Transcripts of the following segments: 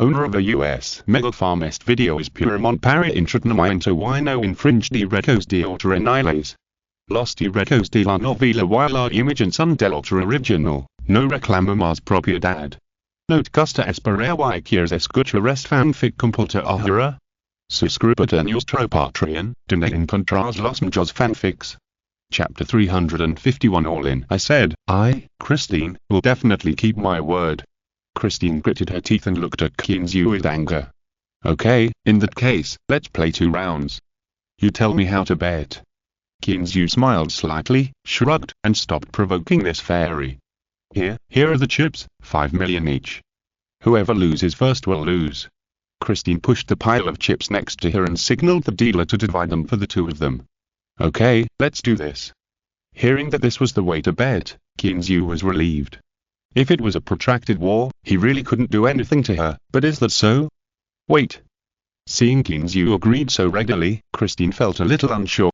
owner of the US Mega Farmest video is Puremont para Intratnamiento Wino infringed y Recos de Otra Aniles. Los Direcos de la Novela y la Imagen son del otro original, no reclamamos propiedad. No te gusta esperar y quieres escuchar este fanfic completo ahora? Suscríbete a nuestro Patreon, donde encontrarás los mejores fanfics. Chapter 351 All in. I said, Christine, will definitely keep my word. Christine gritted her teeth and looked at Kinzu with anger. Okay, in that case, let's play 2 rounds. You tell me how to bet. Kinzu smiled slightly, shrugged, and stopped provoking this fairy. Here are the chips, 5 million each. Whoever loses first will lose. Christine pushed the pile of chips next to her and signaled the dealer to divide them for the 2 of them. Okay, let's do this. Hearing that this was the way to bet, Kinzu was relieved. If it was a protracted war, he really couldn't do anything to her, but is that so? Wait. Seeing Kinzu agreed so readily, Christine felt a little unsure.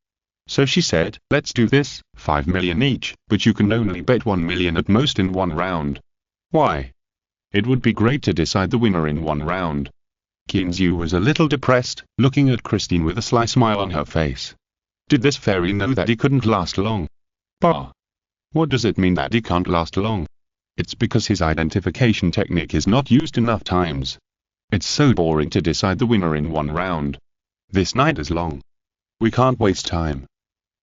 So she said, let's do this, 5 million each, but you can only bet 1 million at most in 1 round. Why? It would be great to decide the winner in 1 round. Kinzu was a little depressed, looking at Christine with a sly smile on her face. Did this fairy know that he couldn't last long? Bah! What does it mean that he can't last long? It's because his identification technique is not used enough times. It's so boring to decide the winner in 1 round. This night is long. We can't waste time.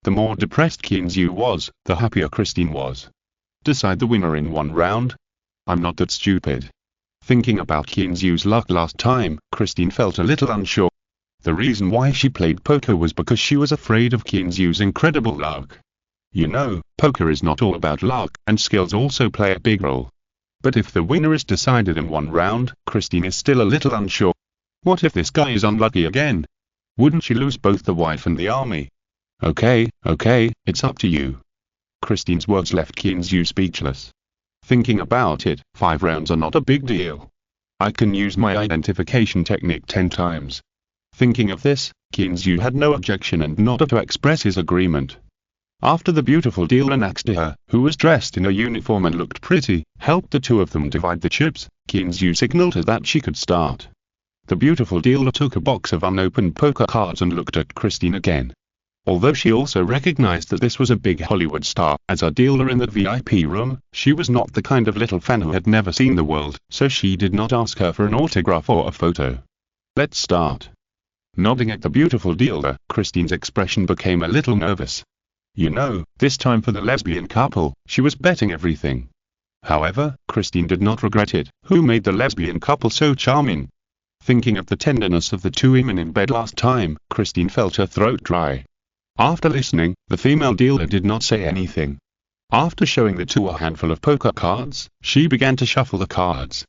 The more depressed Kinzu was, the happier Christine was. Decide the winner in 1 round? I'm not that stupid. Thinking about Kinzu's luck last time, Christine felt a little unsure. The reason why she played poker was because she was afraid of Kinzu's incredible luck. You know, poker is not all about luck, and skills also play a big role. But if the winner is decided in 1 round, Christine is still a little unsure. What if this guy is unlucky again? Wouldn't she lose both the wife and the army? Okay, it's up to you. Christine's words left Kinzu speechless. Thinking about it, 5 rounds are not a big deal. I can use my identification technique 10 times. Thinking of this, Kinzu had no objection and nodded to express his agreement. After the beautiful dealer next to her, who was dressed in a uniform and looked pretty, helped the 2 of them divide the chips, Kinzu signaled her that she could start. The beautiful dealer took a box of unopened poker cards and looked at Christine again. Although she also recognized that this was a big Hollywood star, as a dealer in the VIP room, she was not the kind of little fan who had never seen the world, so she did not ask her for an autograph or a photo. Let's start. Nodding at the beautiful dealer, Christine's expression became a little nervous. You know, this time for the lesbian couple, she was betting everything. However, Christine did not regret it. Who made the lesbian couple so charming? Thinking of the tenderness of the 2 women in bed last time, Christine felt her throat dry. After listening, the female dealer did not say anything. After showing the 2 a handful of poker cards, she began to shuffle the cards.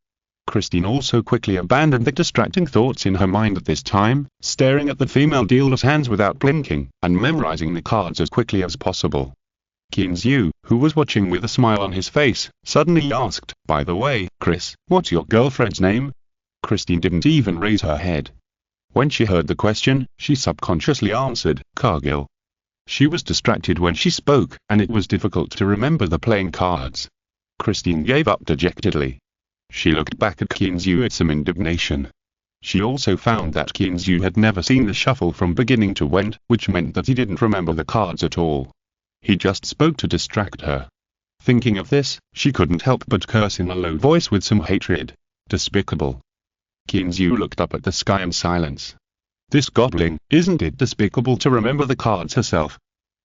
Christine also quickly abandoned the distracting thoughts in her mind at this time, staring at the female dealer's hands without blinking, and memorizing the cards as quickly as possible. Kinzu, who was watching with a smile on his face, suddenly asked, by the way, Chris, what's your girlfriend's name? Christine didn't even raise her head. When she heard the question, she subconsciously answered, Cargill. She was distracted when she spoke, and it was difficult to remember the playing cards. Christine gave up dejectedly. She looked back at Kinzu with some indignation. She also found that Kinzu had never seen the shuffle from beginning to end, which meant that he didn't remember the cards at all. He just spoke to distract her. Thinking of this, she couldn't help but curse in a low voice with some hatred. Despicable. Kinzu looked up at the sky in silence. This goblin, isn't it despicable to remember the cards herself?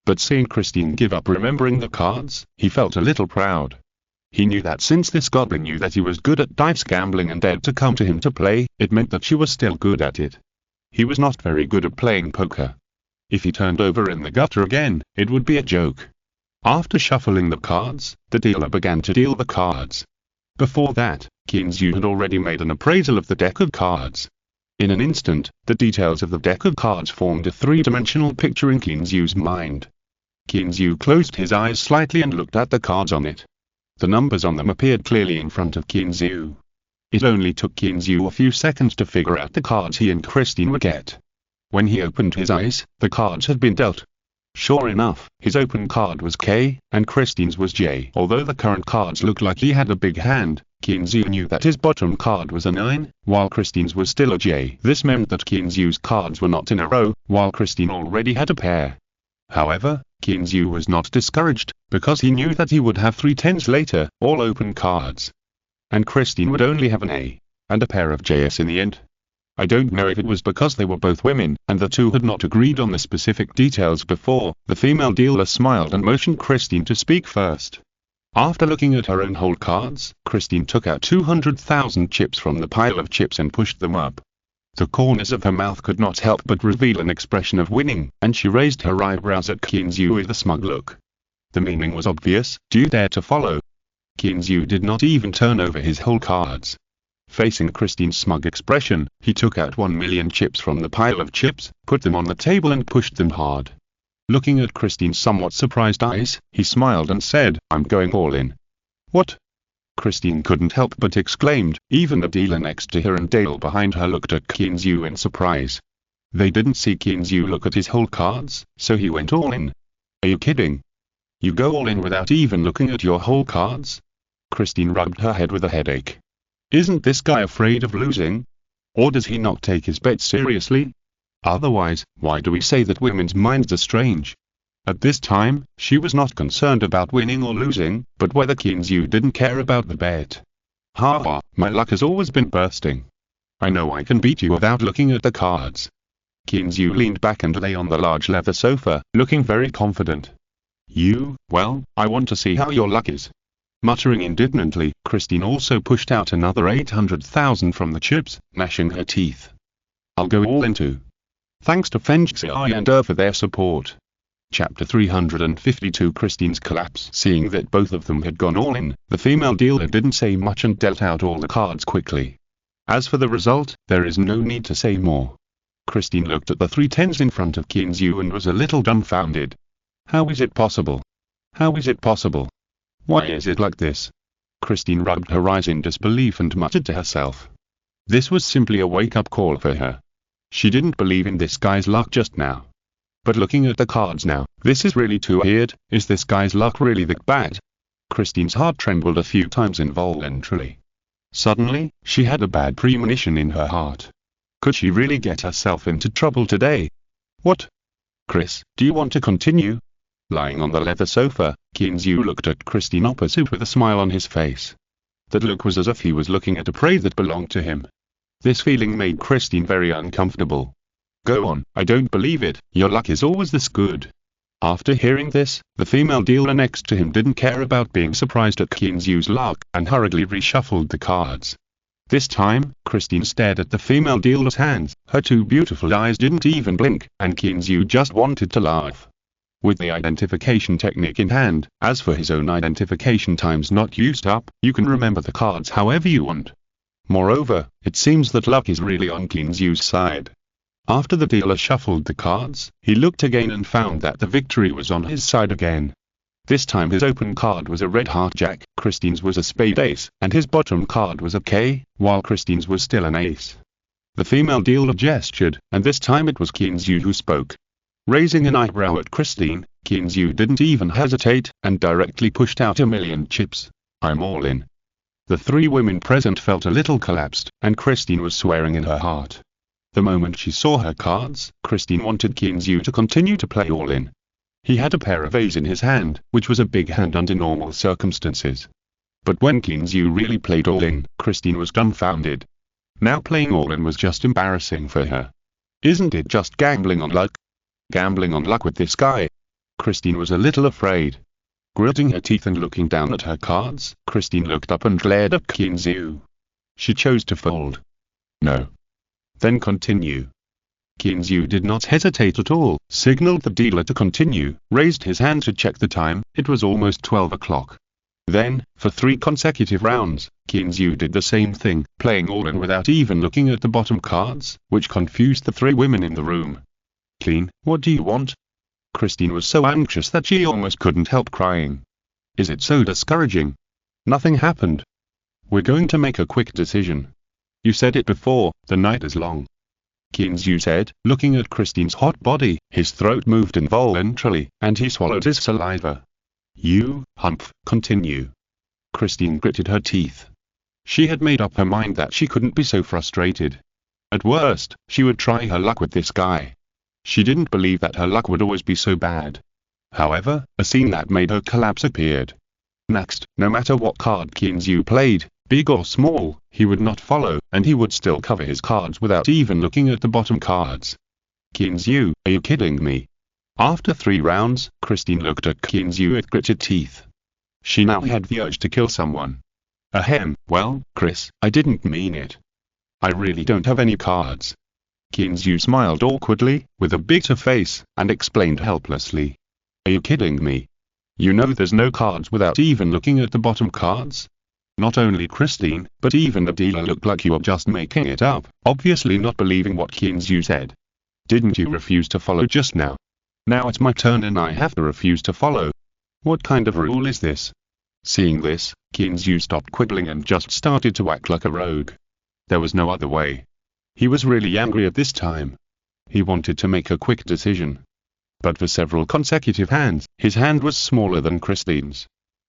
But seeing Christine give up remembering the cards, he felt a little proud. He knew that since this goblin knew that he was good at dice gambling and dared to come to him to play, it meant that she was still good at it. He was not very good at playing poker. If he turned over in the gutter again, it would be a joke. After shuffling the cards, the dealer began to deal the cards. Before that, Kinzu had already made an appraisal of the deck of cards. In an instant, the details of the deck of cards formed a 3-dimensional picture in Kinzu's mind. Kinzu closed his eyes slightly and looked at the cards on it. The numbers on them appeared clearly in front of Kinzu. It only took Kinzu a few seconds to figure out the cards he and Christine would get. When he opened his eyes, the cards had been dealt. Sure enough, his open card was K, and Christine's was J. Although the current cards looked like he had a big hand, Kinzu knew that his bottom card was a 9, while Christine's was still a J. This meant that Kinzu's cards were not in a row, while Christine already had a pair. However, Kinzu was not discouraged, because he knew that he would have 3 tens later, all open cards. And Christine would only have an A, and a pair of JS in the end. I don't know if it was because they were both women, and the two had not agreed on the specific details before. The female dealer smiled and motioned Christine to speak first. After looking at her own hold cards, Christine took out 200,000 chips from the pile of chips and pushed them up. The corners of her mouth could not help but reveal an expression of winning, and she raised her eyebrows at Kinzu with a smug look. The meaning was obvious. Do you dare to follow? Kinzu did not even turn over his hold cards. Facing Christine's smug expression, he took out 1,000,000 chips from the pile of chips, put them on the table and pushed them hard. Looking at Christine's somewhat surprised eyes, he smiled and said, "I'm going all in." "What?" Christine couldn't help but exclaimed. Even the dealer next to her and Dale behind her looked at Kinzu in surprise. They didn't see Kinzu look at his hold cards, so he went all in. "Are you kidding? You go all in without even looking at your hold cards?" Christine rubbed her head with a headache. Isn't this guy afraid of losing? Or does he not take his bets seriously? Otherwise, why do we say that women's minds are strange? At this time, she was not concerned about winning or losing, but whether Kinzu didn't care about the bet. "Ha ha, my luck has always been bursting. I know I can beat you without looking at the cards." Kinzu leaned back and lay on the large leather sofa, looking very confident. Well, I want to see how your luck is." Muttering indignantly, Christine also pushed out another 800,000 from the chips, gnashing her teeth. "I'll go all in too. Thanks to Fengxi and for their support." Chapter 352 Christine's collapse. Seeing that both of them had gone all in, the female dealer didn't say much and dealt out all the cards quickly. As for the result, there is no need to say more. Christine looked at the 3 tens in front of Kinzu and was a little dumbfounded. How is it possible? How is it possible? Why is it like this? Christine rubbed her eyes in disbelief and muttered to herself. This was simply a wake-up call for her. She didn't believe in this guy's luck just now. But looking at the cards now, this is really too weird. Is this guy's luck really that bad? Christine's heart trembled a few times involuntarily. Suddenly, she had a bad premonition in her heart. Could she really get herself into trouble today? What? Chris, do you want to continue? Lying on the leather sofa, Kinzu looked at Christine opposite with a smile on his face. That look was as if he was looking at a prey that belonged to him. This feeling made Christine very uncomfortable. "Go on, I don't believe it, your luck is always this good." After hearing this, the female dealer next to him didn't care about being surprised at Kinzu's luck, and hurriedly reshuffled the cards. This time, Christine stared at the female dealer's hands, her 2 beautiful eyes didn't even blink, and Kinzu just wanted to laugh. With the identification technique in hand, as for his own identification times not used up, you can remember the cards however you want. Moreover, it seems that luck is really on Kinzu's side. After the dealer shuffled the cards, he looked again and found that the victory was on his side again. This time his open card was a red heart jack, Christine's was a spade ace, and his bottom card was a K, while Christine's was still an ace. The female dealer gestured, and this time it was Kinzu who spoke. Raising an eyebrow at Christine, Kinzu didn't even hesitate, and directly pushed out 1,000,000 chips. "I'm all in." The 3 women present felt a little collapsed, and Christine was swearing in her heart. The moment she saw her cards, Christine wanted Kinzu to continue to play all in. He had a pair of A's in his hand, which was a big hand under normal circumstances. But when Kinzu really played all in, Christine was dumbfounded. Now playing all in was just embarrassing for her. Isn't it just gambling on luck? Gambling on luck with this guy? Christine was a little afraid. Gritting her teeth and looking down at her cards, Christine looked up and glared at Kinzu. She chose to fold. No. Then continue. Kinzu did not hesitate at all, signaled the dealer to continue, raised his hand to check the time. It was almost 12 o'clock. Then, for 3 consecutive rounds, Kinzu did the same thing, playing all in without even looking at the bottom cards, which confused the 3 women in the room. "Clean, what do you want?" Christine was so anxious that she almost couldn't help crying. "Is it so discouraging?" "Nothing happened. We're going to make a quick decision. You said it before, the night is long." Kinzu said, looking at Christine's hot body. His throat moved involuntarily, and he swallowed his saliva. "You, humph, continue." Christine gritted her teeth. She had made up her mind that she couldn't be so frustrated. At worst, she would try her luck with this guy. She didn't believe that her luck would always be so bad. However, a scene that made her collapse appeared. Next, no matter what card Kinzu played, big or small, he would not follow, and he would still cover his cards without even looking at the bottom cards. Kinzu, are you kidding me? After 3 rounds, Christine looked at Kinzu with gritted teeth. She now had the urge to kill someone. Ahem, well, Chris, I didn't mean it. I really don't have any cards. Kinzu smiled awkwardly, with a bitter face, and explained helplessly. Are you kidding me? You know there's no cards without even looking at the bottom cards? Not only Christine, but even the dealer looked like you were just making it up, obviously not believing what Kinzu said. Didn't you refuse to follow just now? Now it's my turn and I have to refuse to follow. What kind of rule is this? Seeing this, Kinzu stopped quibbling and just started to act like a rogue. There was no other way. He was really angry at this time. He wanted to make a quick decision. But for several consecutive hands, his hand was smaller than Christine's.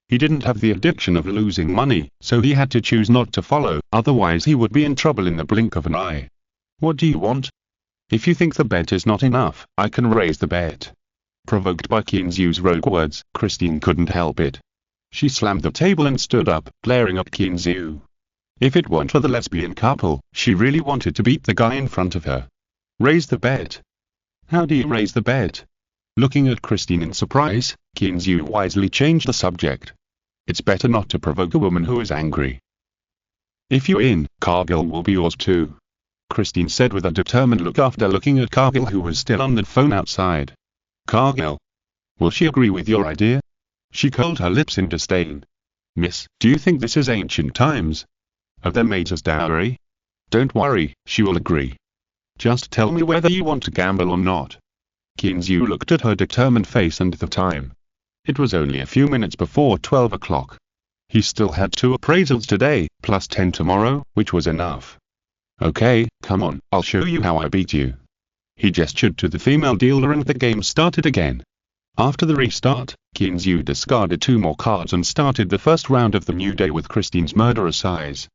He didn't have the addiction of losing money, so he had to choose not to follow, otherwise he would be in trouble in the blink of an eye. What do you want? If you think the bet is not enough, I can raise the bet. Provoked by Kinzu's rogue words, Christine couldn't help it. She slammed the table and stood up, glaring at Kinzu. If it weren't for the lesbian couple, she really wanted to beat the guy in front of her. Raise the bet. How do you raise the bet? Looking at Christine in surprise, Kinzu wisely changed the subject. It's better not to provoke a woman who is angry. If you win, Cargill will be yours too. Christine said with a determined look after looking at Cargill, who was still on the phone outside. Cargill. Will she agree with your idea? She curled her lips in disdain. Miss, do you think this is ancient times? Have they made us dowry? Don't worry, she will agree. Just tell me whether you want to gamble or not. Kinzu looked at her determined face and the time. It was only a few minutes before 12 o'clock. He still had 2 appraisals today, plus 10 tomorrow, which was enough. Okay, come on, I'll show you how I beat you. He gestured to the female dealer and the game started again. After the restart, Kinzu discarded 2 more cards and started the first round of the new day with Christine's murderous eyes.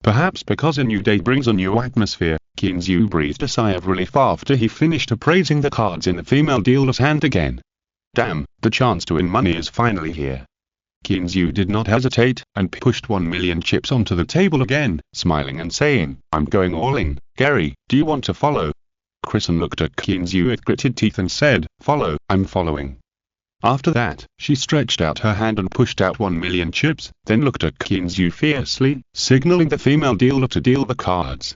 Perhaps because a new day brings a new atmosphere, Kinzu breathed a sigh of relief after he finished appraising the cards in the female dealer's hand again. Damn, the chance to win money is finally here. Kinzu did not hesitate, and pushed 1 million chips onto the table again, smiling and saying, I'm going all in. Gary, do you want to follow? Kristen looked at Kinzu with gritted teeth and said, follow, I'm following. After that, she stretched out her hand and pushed out 1 million chips, then looked at Kinzu fiercely, signaling the female dealer to deal the cards.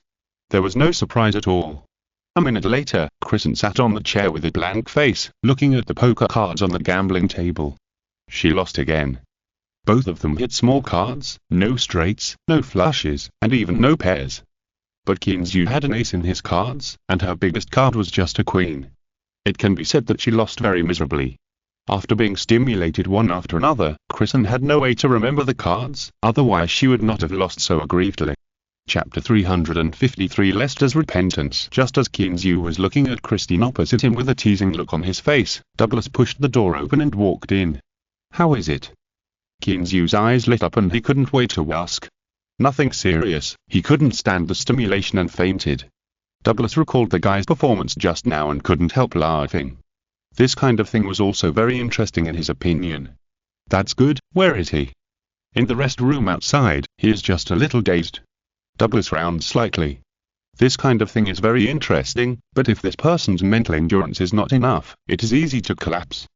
There was no surprise at all. A minute later, Kristen sat on the chair with a blank face, looking at the poker cards on the gambling table. She lost again. Both of them hit small cards, no straights, no flushes, and even no pairs. But Kinzu had an ace in his cards, and her biggest card was just a queen. It can be said that she lost very miserably. After being stimulated one after another, Kristen had no way to remember the cards, otherwise she would not have lost so aggrievedly. Chapter 353 Lester's Repentance. Just as Kinzu was looking at Christine opposite him with a teasing look on his face, Douglas pushed the door open and walked in. How is it? Kinzu's eyes lit up and he couldn't wait to ask. Nothing serious, he couldn't stand the stimulation and fainted. Douglas recalled the guy's performance just now and couldn't help laughing. This kind of thing was also very interesting in his opinion. That's good, where is he? In the rest room outside, he is just a little dazed. Douglas frowned slightly. This kind of thing is very interesting, but if this person's mental endurance is not enough, it is easy to collapse.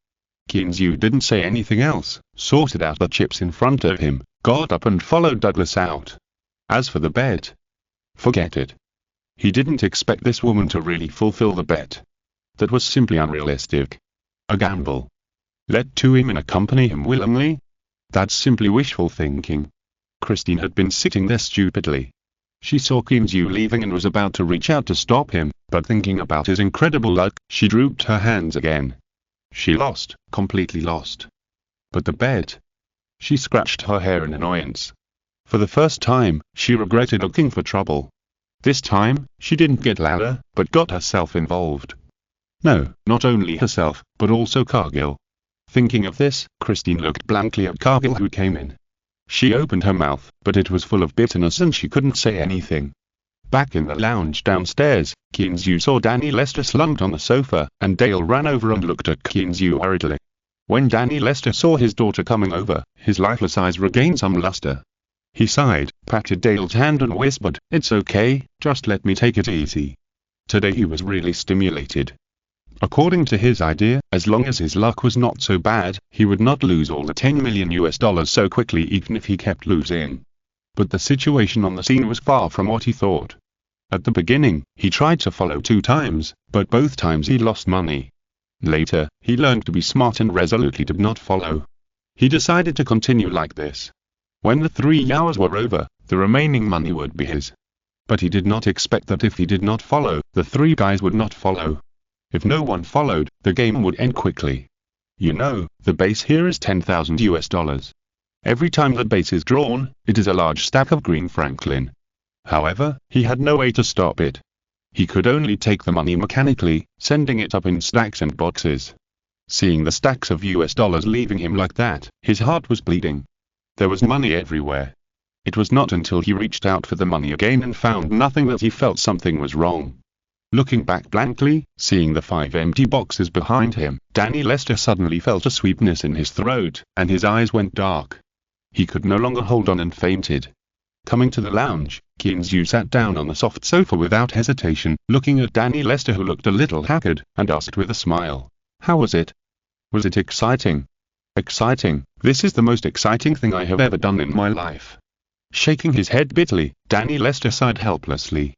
Kinzu didn't say anything else, sorted out the chips in front of him, got up and followed Douglas out. As for the bet, forget it. He didn't expect this woman to really fulfill the bet. That was simply unrealistic. A gamble. Let 2 women accompany him willingly? That's simply wishful thinking. Christine had been sitting there stupidly. She saw Kinzu leaving and was about to reach out to stop him, but thinking about his incredible luck, she drooped her hands again. She lost, completely lost. But the bet? She scratched her hair in annoyance. For the first time, she regretted looking for trouble. This time, she didn't get louder, but got herself involved. No, not only herself, but also Cargill. Thinking of this, Christine looked blankly at Cargill who came in. She opened her mouth, but it was full of bitterness and she couldn't say anything. Back in the lounge downstairs, Kinzu saw Danny Lester slumped on the sofa, and Dale ran over and looked at Kinzu worriedly. When Danny Lester saw his daughter coming over, his lifeless eyes regained some luster. He sighed, patted Dale's hand and whispered, "It's okay, just let me take it easy." Today he was really stimulated. According to his idea, as long as his luck was not so bad, he would not lose all the $10 million so quickly even if he kept losing. But the situation on the scene was far from what he thought. At the beginning, he tried to follow 2 times, but both times he lost money. Later, he learned to be smart and resolutely did not follow. He decided to continue like this. When the 3 hours were over, the remaining money would be his. But he did not expect that if he did not follow, the 3 guys would not follow. If no one followed, the game would end quickly. You know, the base here is $10,000. Every time the base is drawn, it is a large stack of green Franklin. However, he had no way to stop it. He could only take the money mechanically, sending it up in stacks and boxes. Seeing the stacks of US dollars leaving him like that, his heart was bleeding. There was money everywhere. It was not until he reached out for the money again and found nothing that he felt something was wrong. Looking back blankly, seeing the 5 empty boxes behind him, Danny Lester suddenly felt a sweetness in his throat, and his eyes went dark. He could no longer hold on and fainted. Coming to the lounge, Kinzu sat down on the soft sofa without hesitation, looking at Danny Lester who looked a little haggard, and asked with a smile, "How was it?" "Was it exciting?" "Exciting, this is the most exciting thing I have ever done in my life." Shaking his head bitterly, Danny Lester sighed helplessly.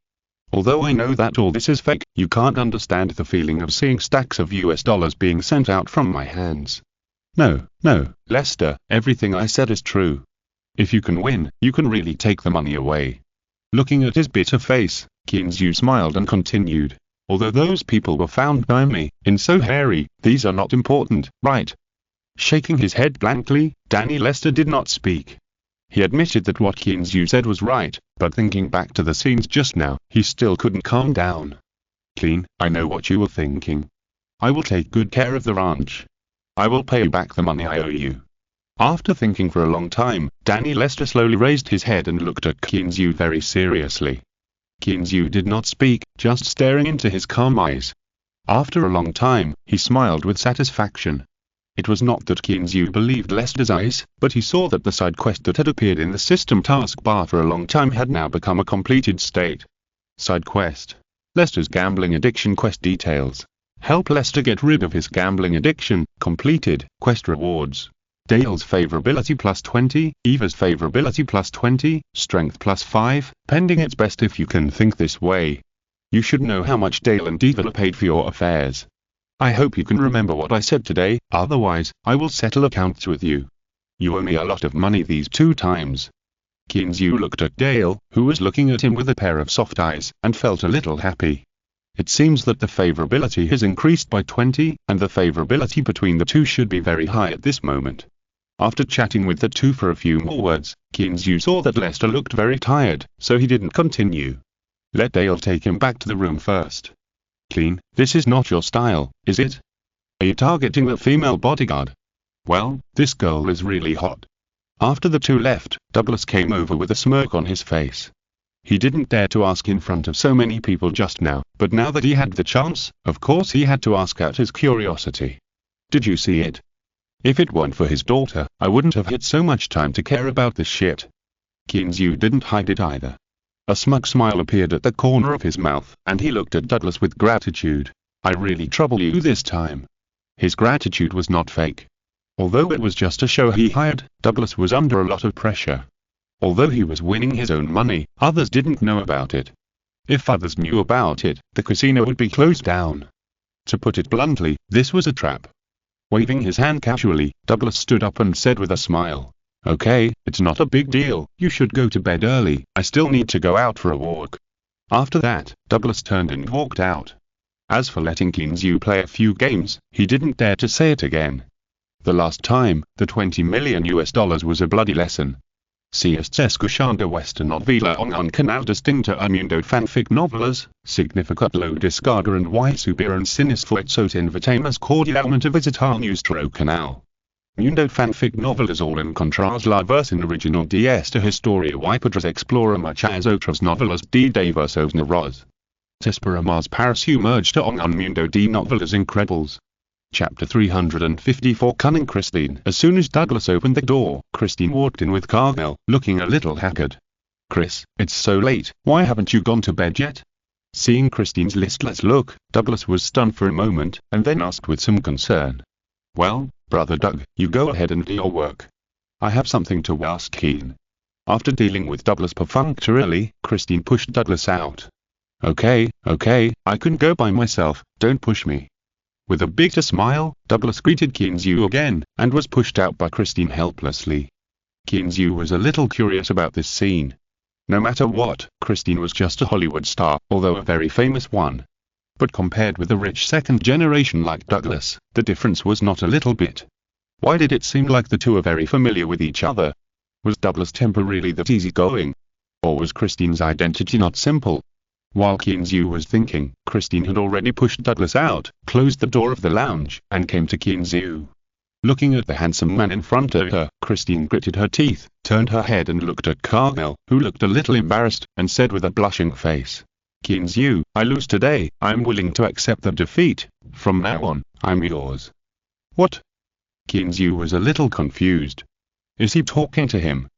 "Although I know that all this is fake, you can't understand the feeling of seeing stacks of US dollars being sent out from my hands." No, Lester, everything I said is true. If you can win, you can really take the money away." Looking at his bitter face, Kinzu smiled and continued, "Although those people were found by me, in Sohari, these are not important, right?" Shaking his head blankly, Danny Lester did not speak. He admitted that what Kinzu said was right, but thinking back to the scenes just now, he still couldn't calm down. "Clean, I know what you were thinking. I will take good care of the ranch. I will pay you back the money I owe you." After thinking for a long time, Danny Lester slowly raised his head and looked at Kinzu very seriously. Kinzu did not speak, just staring into his calm eyes. After a long time, he smiled with satisfaction. It was not that Kinzu believed Lester's eyes, but he saw that the side quest that had appeared in the system taskbar for a long time had now become a completed state. Side quest. Lester's gambling addiction quest details. Help Lester get rid of his gambling addiction, completed, quest rewards. Dale's favorability plus 20, Eva's favorability plus 20, strength plus 5, pending its best if you can think this way. You should know how much Dale and Eva paid for your affairs. I hope you can remember what I said today, otherwise, I will settle accounts with you. You owe me a lot of money these 2 times. Kinzu looked at Dale, who was looking at him with a pair of soft eyes, and felt a little happy. It seems that the favorability has increased by 20, and the favorability between the two should be very high at this moment. After chatting with the two for a few more words, Kinzu saw that Lester looked very tired, so he didn't continue. Let Dale take him back to the room first. Clean, this is not your style, is it? Are you targeting the female bodyguard? Well, this girl is really hot. After the two left, Douglas came over with a smirk on his face. He didn't dare to ask in front of so many people just now, but now that he had the chance, of course he had to ask out his curiosity. Did you see it? If it weren't for his daughter, I wouldn't have had so much time to care about this shit. Kinzu didn't hide it either. A smug smile appeared at the corner of his mouth, and he looked at Douglas with gratitude. I really trouble you this time. His gratitude was not fake. Although it was just a show he hired, Douglas was under a lot of pressure. Although he was winning his own money, others didn't know about it. If others knew about it, the casino would be closed down. To put it bluntly, this was a trap. Waving his hand casually, Douglas stood up and said with a smile, "Okay, it's not a big deal, you should go to bed early, I still need to go out for a walk." After that, Douglas turned and walked out. As for letting Kinzu play a few games, he didn't dare to say it again. The last time, the $20 million was a bloody lesson. Si estes escuchando esta novela en un canal distinto a mundo fanfic novelas, significat lo descarga and y subir en cines fuerzos invitamos cordialmente a visitar nuestro canal. Mundo fanfic novel as all en contrast la version original de esta historia y podrás explorar muchas otras novelas de diversos narradores. Te esperamos para sumergirte en un mundo de novelas incredibles. Chapter 354 Cunning Christine. As soon as Douglas opened the door, Christine walked in with Cargill, looking a little haggard. Chris, it's so late, why haven't you gone to bed yet? Seeing Christine's listless look, Douglas was stunned for a moment, and then asked with some concern. Well, Brother Doug, you go ahead and do your work. I have something to ask Keen. After dealing with Douglas perfunctorily, Christine pushed Douglas out. Okay, I can go by myself, don't push me. With a bitter smile, Douglas greeted Kinsey again, and was pushed out by Christine helplessly. Kinsey was a little curious about this scene. No matter what, Christine was just a Hollywood star, although a very famous one. But compared with a rich second generation like Douglas, the difference was not a little bit. Why did it seem like the two are very familiar with each other? Was Douglas temporarily that easygoing? Or was Christine's identity not simple? While Kinsey was thinking, Christine had already pushed Douglas out, closed the door of the lounge, and came to Kinsey. Looking at the handsome man in front of her, Christine gritted her teeth, turned her head and looked at Cargill, who looked a little embarrassed, and said with a blushing face, Kinsey, I lose today, I'm willing to accept the defeat. From now on, I'm yours. What? Kinsey was a little confused. Is he talking to him?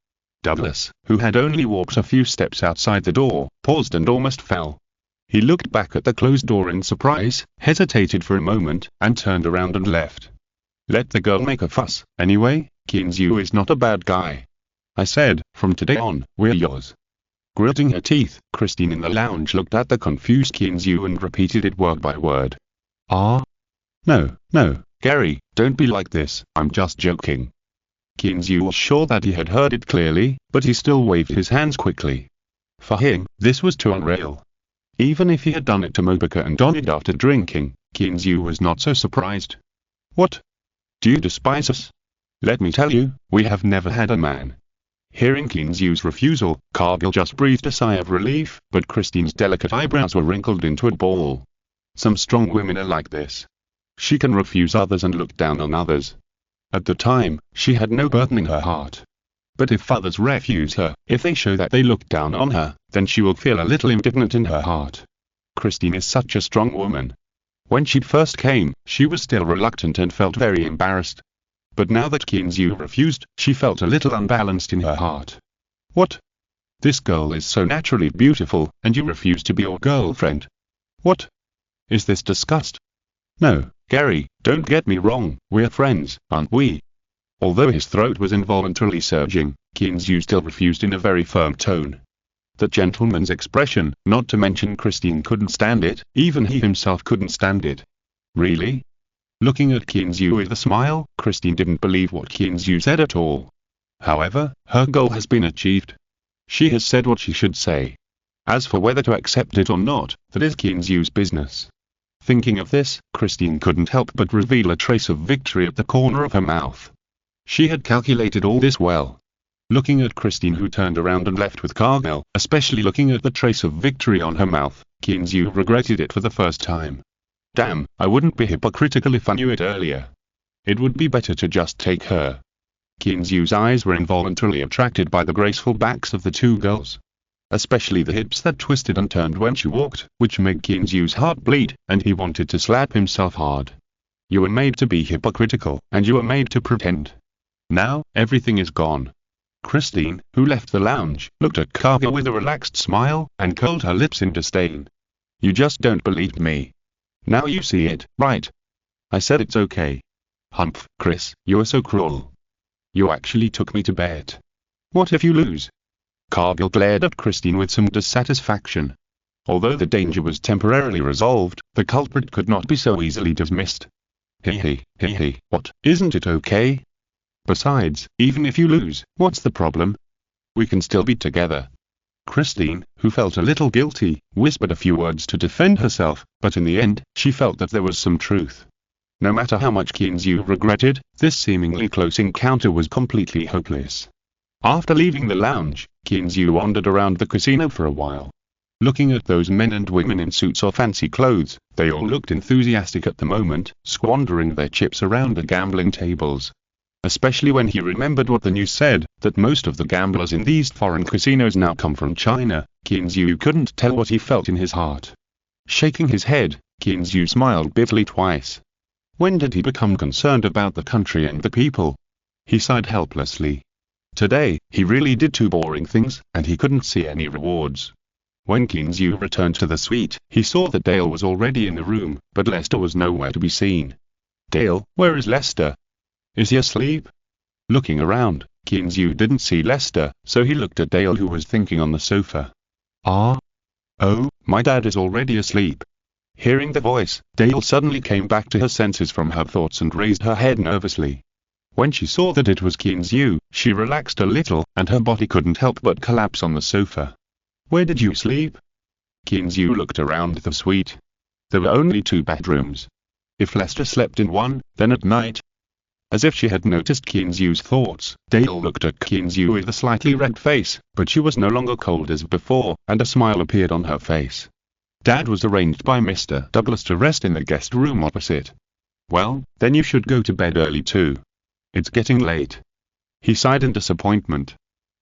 Douglas, who had only walked a few steps outside the door, paused and almost fell. He looked back at the closed door in surprise, hesitated for a moment, and turned around and left. Let the girl make a fuss, anyway, Kinsey is not a bad guy. I said, from today on, we're yours. Gritting her teeth, Christine in the lounge looked at the confused Kinsey and repeated it word by word. No, Gary, don't be like this, I'm just joking. Kinsey was sure that he had heard it clearly, but he still waved his hands quickly. For him, this was too unreal. Even if he had done it to Mobica and Donald after drinking, Kinsey was not so surprised. What? Do you despise us? Let me tell you, we have never had a man. Hearing Kinsey's refusal, Cargill just breathed a sigh of relief, but Christine's delicate eyebrows were wrinkled into a ball. Some strong women are like this. She can refuse others and look down on others. At the time, she had no burden in her heart. But if others refuse her, if they show that they look down on her, then she will feel a little indignant in her heart. Christine is such a strong woman. When she first came, she was still reluctant and felt very embarrassed. But now that Kinsey refused, she felt a little unbalanced in her heart. What? This girl is so naturally beautiful, and you refuse to be your girlfriend. What? Is this disgust? No, Gary, don't get me wrong, we're friends, aren't we? Although his throat was involuntarily surging, Kinsey still refused in a very firm tone. The gentleman's expression, not to mention Christine couldn't stand it, even he himself couldn't stand it. Really? Looking at Kinsey with a smile, Christine didn't believe what Kinsey said at all. However, her goal has been achieved. She has said what she should say. As for whether to accept it or not, that is Kinsey's business. Thinking of this, Christine couldn't help but reveal a trace of victory at the corner of her mouth. She had calculated all this well. Looking at Christine, who turned around and left with Cargill, especially looking at the trace of victory on her mouth, Kinsey regretted it for the first time. Damn, I wouldn't be hypocritical if I knew it earlier. It would be better to just take her. Kinsey's eyes were involuntarily attracted by the graceful backs of the two girls. Especially the hips that twisted and turned when she walked, which made Kinsey's heart bleed, and he wanted to slap himself hard. You were made to be hypocritical, and you were made to pretend. Now, everything is gone. Christine, who left the lounge, looked at Cargill with a relaxed smile, and curled her lips in disdain. You just don't believe me. Now you see it, right? I said it's okay. Humph, Chris, you are so cruel. You actually took me to bed. What if you lose? Cargill glared at Christine with some dissatisfaction. Although the danger was temporarily resolved, the culprit could not be so easily dismissed. What, isn't it okay? Besides, even if you lose, what's the problem? We can still be together. Christine, who felt a little guilty, whispered a few words to defend herself, but in the end, she felt that there was some truth. No matter how much Kinsey regretted, this seemingly close encounter was completely hopeless. After leaving the lounge, Kinsey wandered around the casino for a while. Looking at those men and women in suits or fancy clothes, they all looked enthusiastic at the moment, squandering their chips around the gambling tables. especially when he remembered what the news said, that most of the gamblers in these foreign casinos now come from China. Qin couldn't tell what he felt in his heart. Shaking his head, Qin smiled bitterly twice. When did he become concerned about the country and the people? He sighed helplessly. Today, he really did two boring things, and he couldn't see any rewards. When Qin returned to the suite, he saw that Dale was already in the room, but Lester was nowhere to be seen. Dale, where is Lester? Is he asleep? Looking around, Qin didn't see Lester, so he looked at Dale, who was thinking on the sofa. Ah? Oh, my dad is already asleep. Hearing the voice, Dale suddenly came back to her senses from her thoughts and raised her head nervously. When she saw that it was Qin, she relaxed a little, and her body couldn't help but collapse on the sofa. Where did you sleep? Qin looked around the suite. There were only 2 bedrooms. If Lester slept in one, then at night. As if she had noticed Qin's thoughts, Dale looked at Qin with a slightly red face, but she was no longer cold as before, and a smile appeared on her face. Dad was arranged by Mr. Douglas to rest in the guest room opposite. Well, then you should go to bed early too. It's getting late. He sighed in disappointment.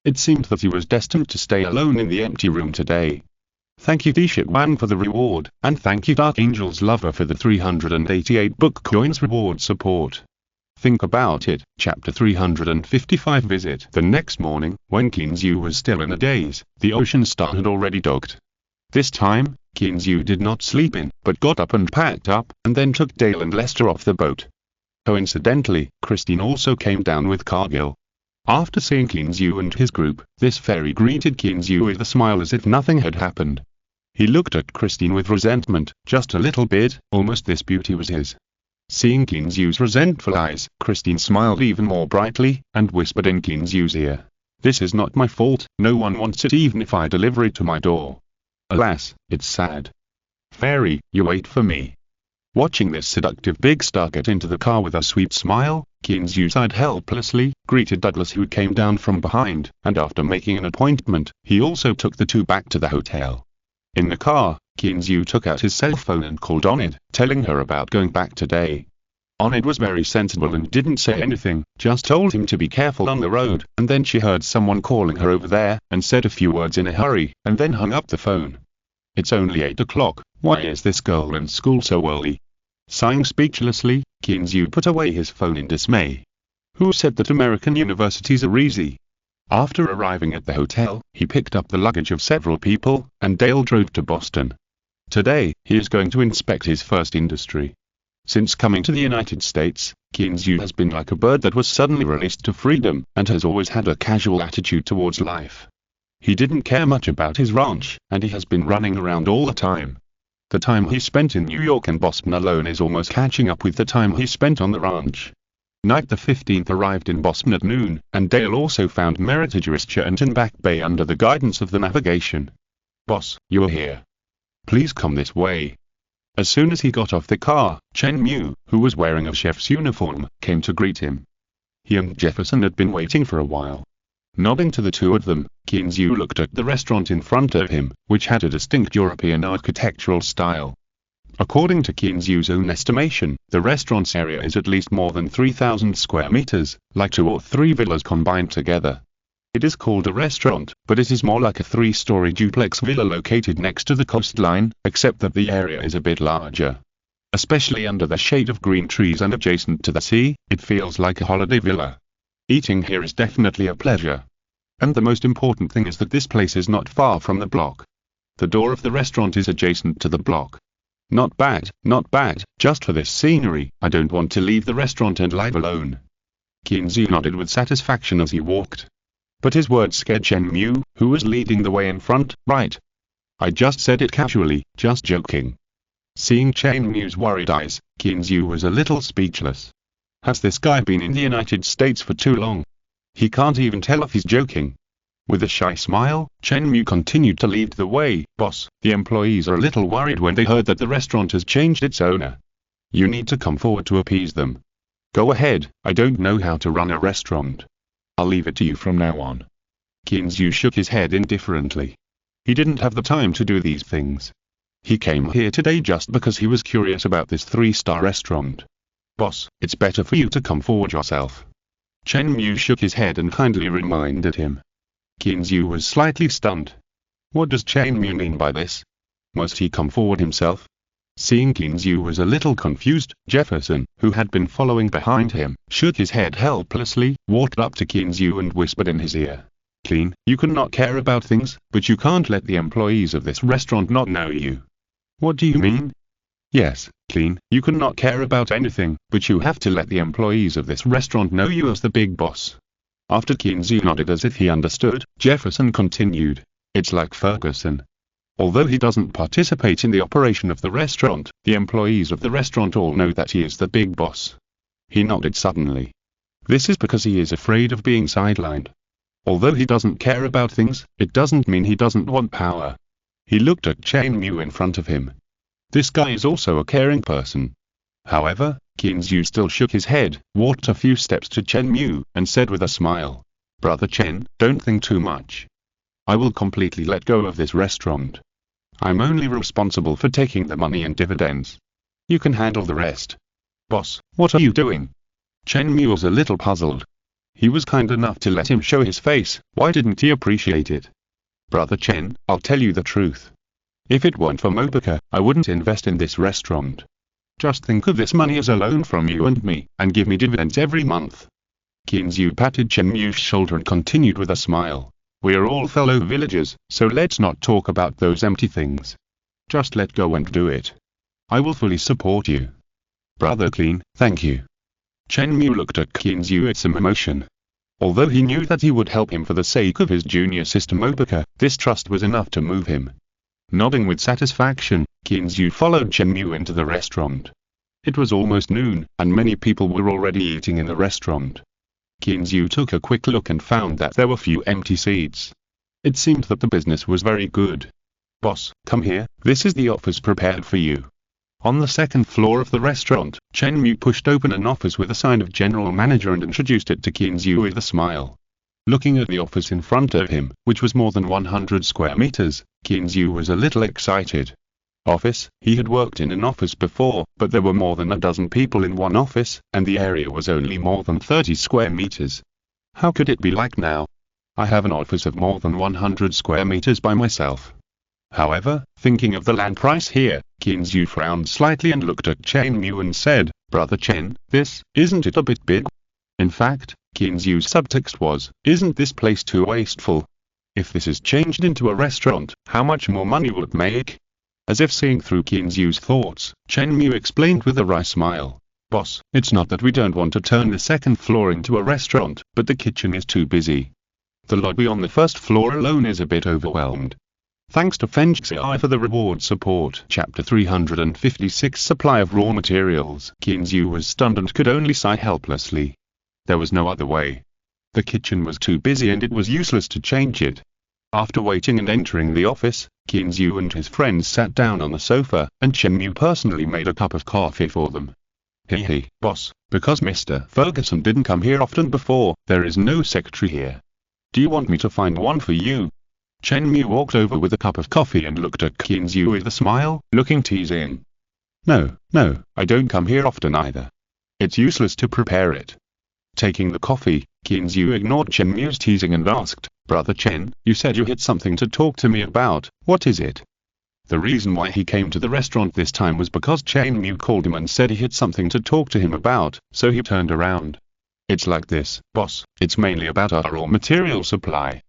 It seemed that he was destined to stay alone in the empty room today. Thank you T-Ship Wang for the reward, and thank you Dark Angel's Lover for the 388 book coins reward support. Think about it. Chapter 355. Visit. The next morning, when Qin was still in a daze, the Ocean Star had already docked. This time, Qin did not sleep in, but got up and packed up, and then took Dale and Lester off the boat. Coincidentally, Christine also came down with Cargill. After seeing Qin and his group, this fairy greeted Qin with a smile as if nothing had happened. He looked at Christine with resentment, just a little bit, almost this beauty was his. Seeing Qin's resentful eyes, Christine smiled even more brightly, and whispered in Qin's ear. This is not my fault, no one wants it even if I deliver it to my door. Alas, it's sad. Fairy, you wait for me. Watching this seductive big star get into the car with a sweet smile, Qin sighed helplessly, greeted Douglas who came down from behind, and after making an appointment, he also took the 2 back to the hotel. In the car, Qin took out his cell phone and called Onid, telling her about going back today. Onid was very sensible and didn't say anything, just told him to be careful on the road, and then she heard someone calling her over there, and said a few words in a hurry, and then hung up the phone. It's only 8 o'clock, why is this girl in school so early? Sighing speechlessly, Qin put away his phone in dismay. Who said that American universities are easy? After arriving at the hotel, he picked up the luggage of several people, and Dale drove to Boston. Today, he is going to inspect his first industry. Since coming to the United States, Qin has been like a bird that was suddenly released to freedom, and has always had a casual attitude towards life. He didn't care much about his ranch, and he has been running around all the time. The time he spent in New York and Boston alone is almost catching up with the time he spent on the ranch. Night the 15th arrived in Boston at noon, and Dale also found Meritage Richmond in Back Bay under the guidance of the navigation. Boss, you are here. Please come this way. As soon as he got off the car, Chen Mu, who was wearing a chef's uniform, came to greet him. He and Jefferson had been waiting for a while. Nodding to the 2 of them, Qin looked at the restaurant in front of him, which had a distinct European architectural style. According to Qin's own estimation, the restaurant's area is at least more than 3,000 square meters, like 2 or 3 villas combined together. It is called a restaurant, but it is more like a 3-story duplex villa located next to the coastline, except that the area is a bit larger. Especially under the shade of green trees and adjacent to the sea, it feels like a holiday villa. Eating here is definitely a pleasure. And the most important thing is that this place is not far from the block. The door of the restaurant is adjacent to the block. Not bad, just for this scenery, I don't want to leave the restaurant and live alone. Qin nodded with satisfaction as he walked. But his words scared Chen Mu, who was leading the way in front. Right. I just said it casually, just joking. Seeing Chen Mu's worried eyes, Qin was a little speechless. Has this guy been in the United States for too long? He can't even tell if he's joking. With a shy smile, Chen Mu continued to lead the way. Boss, the employees are a little worried when they heard that the restaurant has changed its owner. You need to come forward to appease them. Go ahead, I don't know how to run a restaurant. I'll leave it to you from now on. Qin shook his head indifferently. He didn't have the time to do these things. He came here today just because he was curious about this 3-star restaurant. Boss, it's better for you to come forward yourself. Chen Mu shook his head and kindly reminded him. Qin Zhu was slightly stunned. What does Chen Mu mean by this? Must he come forward himself? Seeing Qin Zhu was a little confused, Jefferson, who had been following behind him, shook his head helplessly, walked up to Qin Zhu and whispered in his ear. Qin, you can not care about things, but you can't let the employees of this restaurant not know you. What do you mean? Yes, Qin, you can not care about anything, but you have to let the employees of this restaurant know you as the big boss. After Qin Zhu nodded as if he understood, Jefferson continued. It's like Ferguson. Although he doesn't participate in the operation of the restaurant, the employees of the restaurant all know that he is the big boss. He nodded suddenly. This is because he is afraid of being sidelined. Although he doesn't care about things, it doesn't mean he doesn't want power. He looked at Chen Mu in front of him. This guy is also a caring person. However, Qin Zhu still shook his head, walked a few steps to Chen Mu, and said with a smile, Brother Chen, don't think too much. I will completely let go of this restaurant. I'm only responsible for taking the money and dividends. You can handle the rest. Boss, what are you doing? Chen Mu was a little puzzled. He was kind enough to let him show his face, why didn't he appreciate it? Brother Chen, I'll tell you the truth. If it weren't for Mobaka, I wouldn't invest in this restaurant. Just think of this money as a loan from you and me, and give me dividends every month. Qin Zhu patted Chen Mu's shoulder and continued with a smile. We're all fellow villagers, so let's not talk about those empty things. Just let go and do it. I will fully support you. Brother Qin, thank you. Chen Mu looked at Qin Zhu with some emotion. Although he knew that he would help him for the sake of his junior sister Mobaka, this trust was enough to move him. Nodding with satisfaction, Qin Zhu followed Chen Mu into the restaurant. It was almost noon, and many people were already eating in the restaurant. Qin Zhu took a quick look and found that there were few empty seats. It seemed that the business was very good. Boss, come here, this is the office prepared for you. On the second floor of the restaurant, Chen Mu pushed open an office with a sign of General Manager and introduced it to Qin Zhu with a smile. Looking at the office in front of him, which was more than 100 square meters, Qin Zhu was a little excited. Office, he had worked in an office before, but there were more than a dozen people in one office, and the area was only more than 30 square meters. How could it be like now? I have an office of more than 100 square meters by myself. However, thinking of the land price here, Qin Zhu frowned slightly and looked at Chen Mu and said, Brother Chen, isn't it a bit big? In fact, Qin Zhu's subtext was, isn't this place too wasteful? If this is changed into a restaurant, how much more money will it make? As if seeing through Qin Zhu's thoughts, Chen Mu explained with a wry smile. Boss, it's not that we don't want to turn the second floor into a restaurant, but the kitchen is too busy. The lobby on the first floor alone is a bit overwhelmed. Thanks to Fengxi for the reward support. Chapter 356 Supply of Raw Materials. Qin Zhu was stunned and could only sigh helplessly. There was no other way. The kitchen was too busy and it was useless to change it. After waiting and entering the office, Qin Zhu and his friends sat down on the sofa, and Chen Mu personally made a cup of coffee for them. Hee, boss, because Mr. Ferguson didn't come here often before, there is no secretary here. Do you want me to find one for you? Chen Mu walked over with a cup of coffee and looked at Qin Zhu with a smile, looking teasing. No, I don't come here often either. It's useless to prepare it. Taking the coffee, Qin Zhu ignored Chen Mu's teasing and asked, Brother Chen, you said you had something to talk to me about, what is it? The reason why he came to the restaurant this time was because Chen Mu called him and said he had something to talk to him about, so he turned around. It's like this, boss, it's mainly about our raw material supply.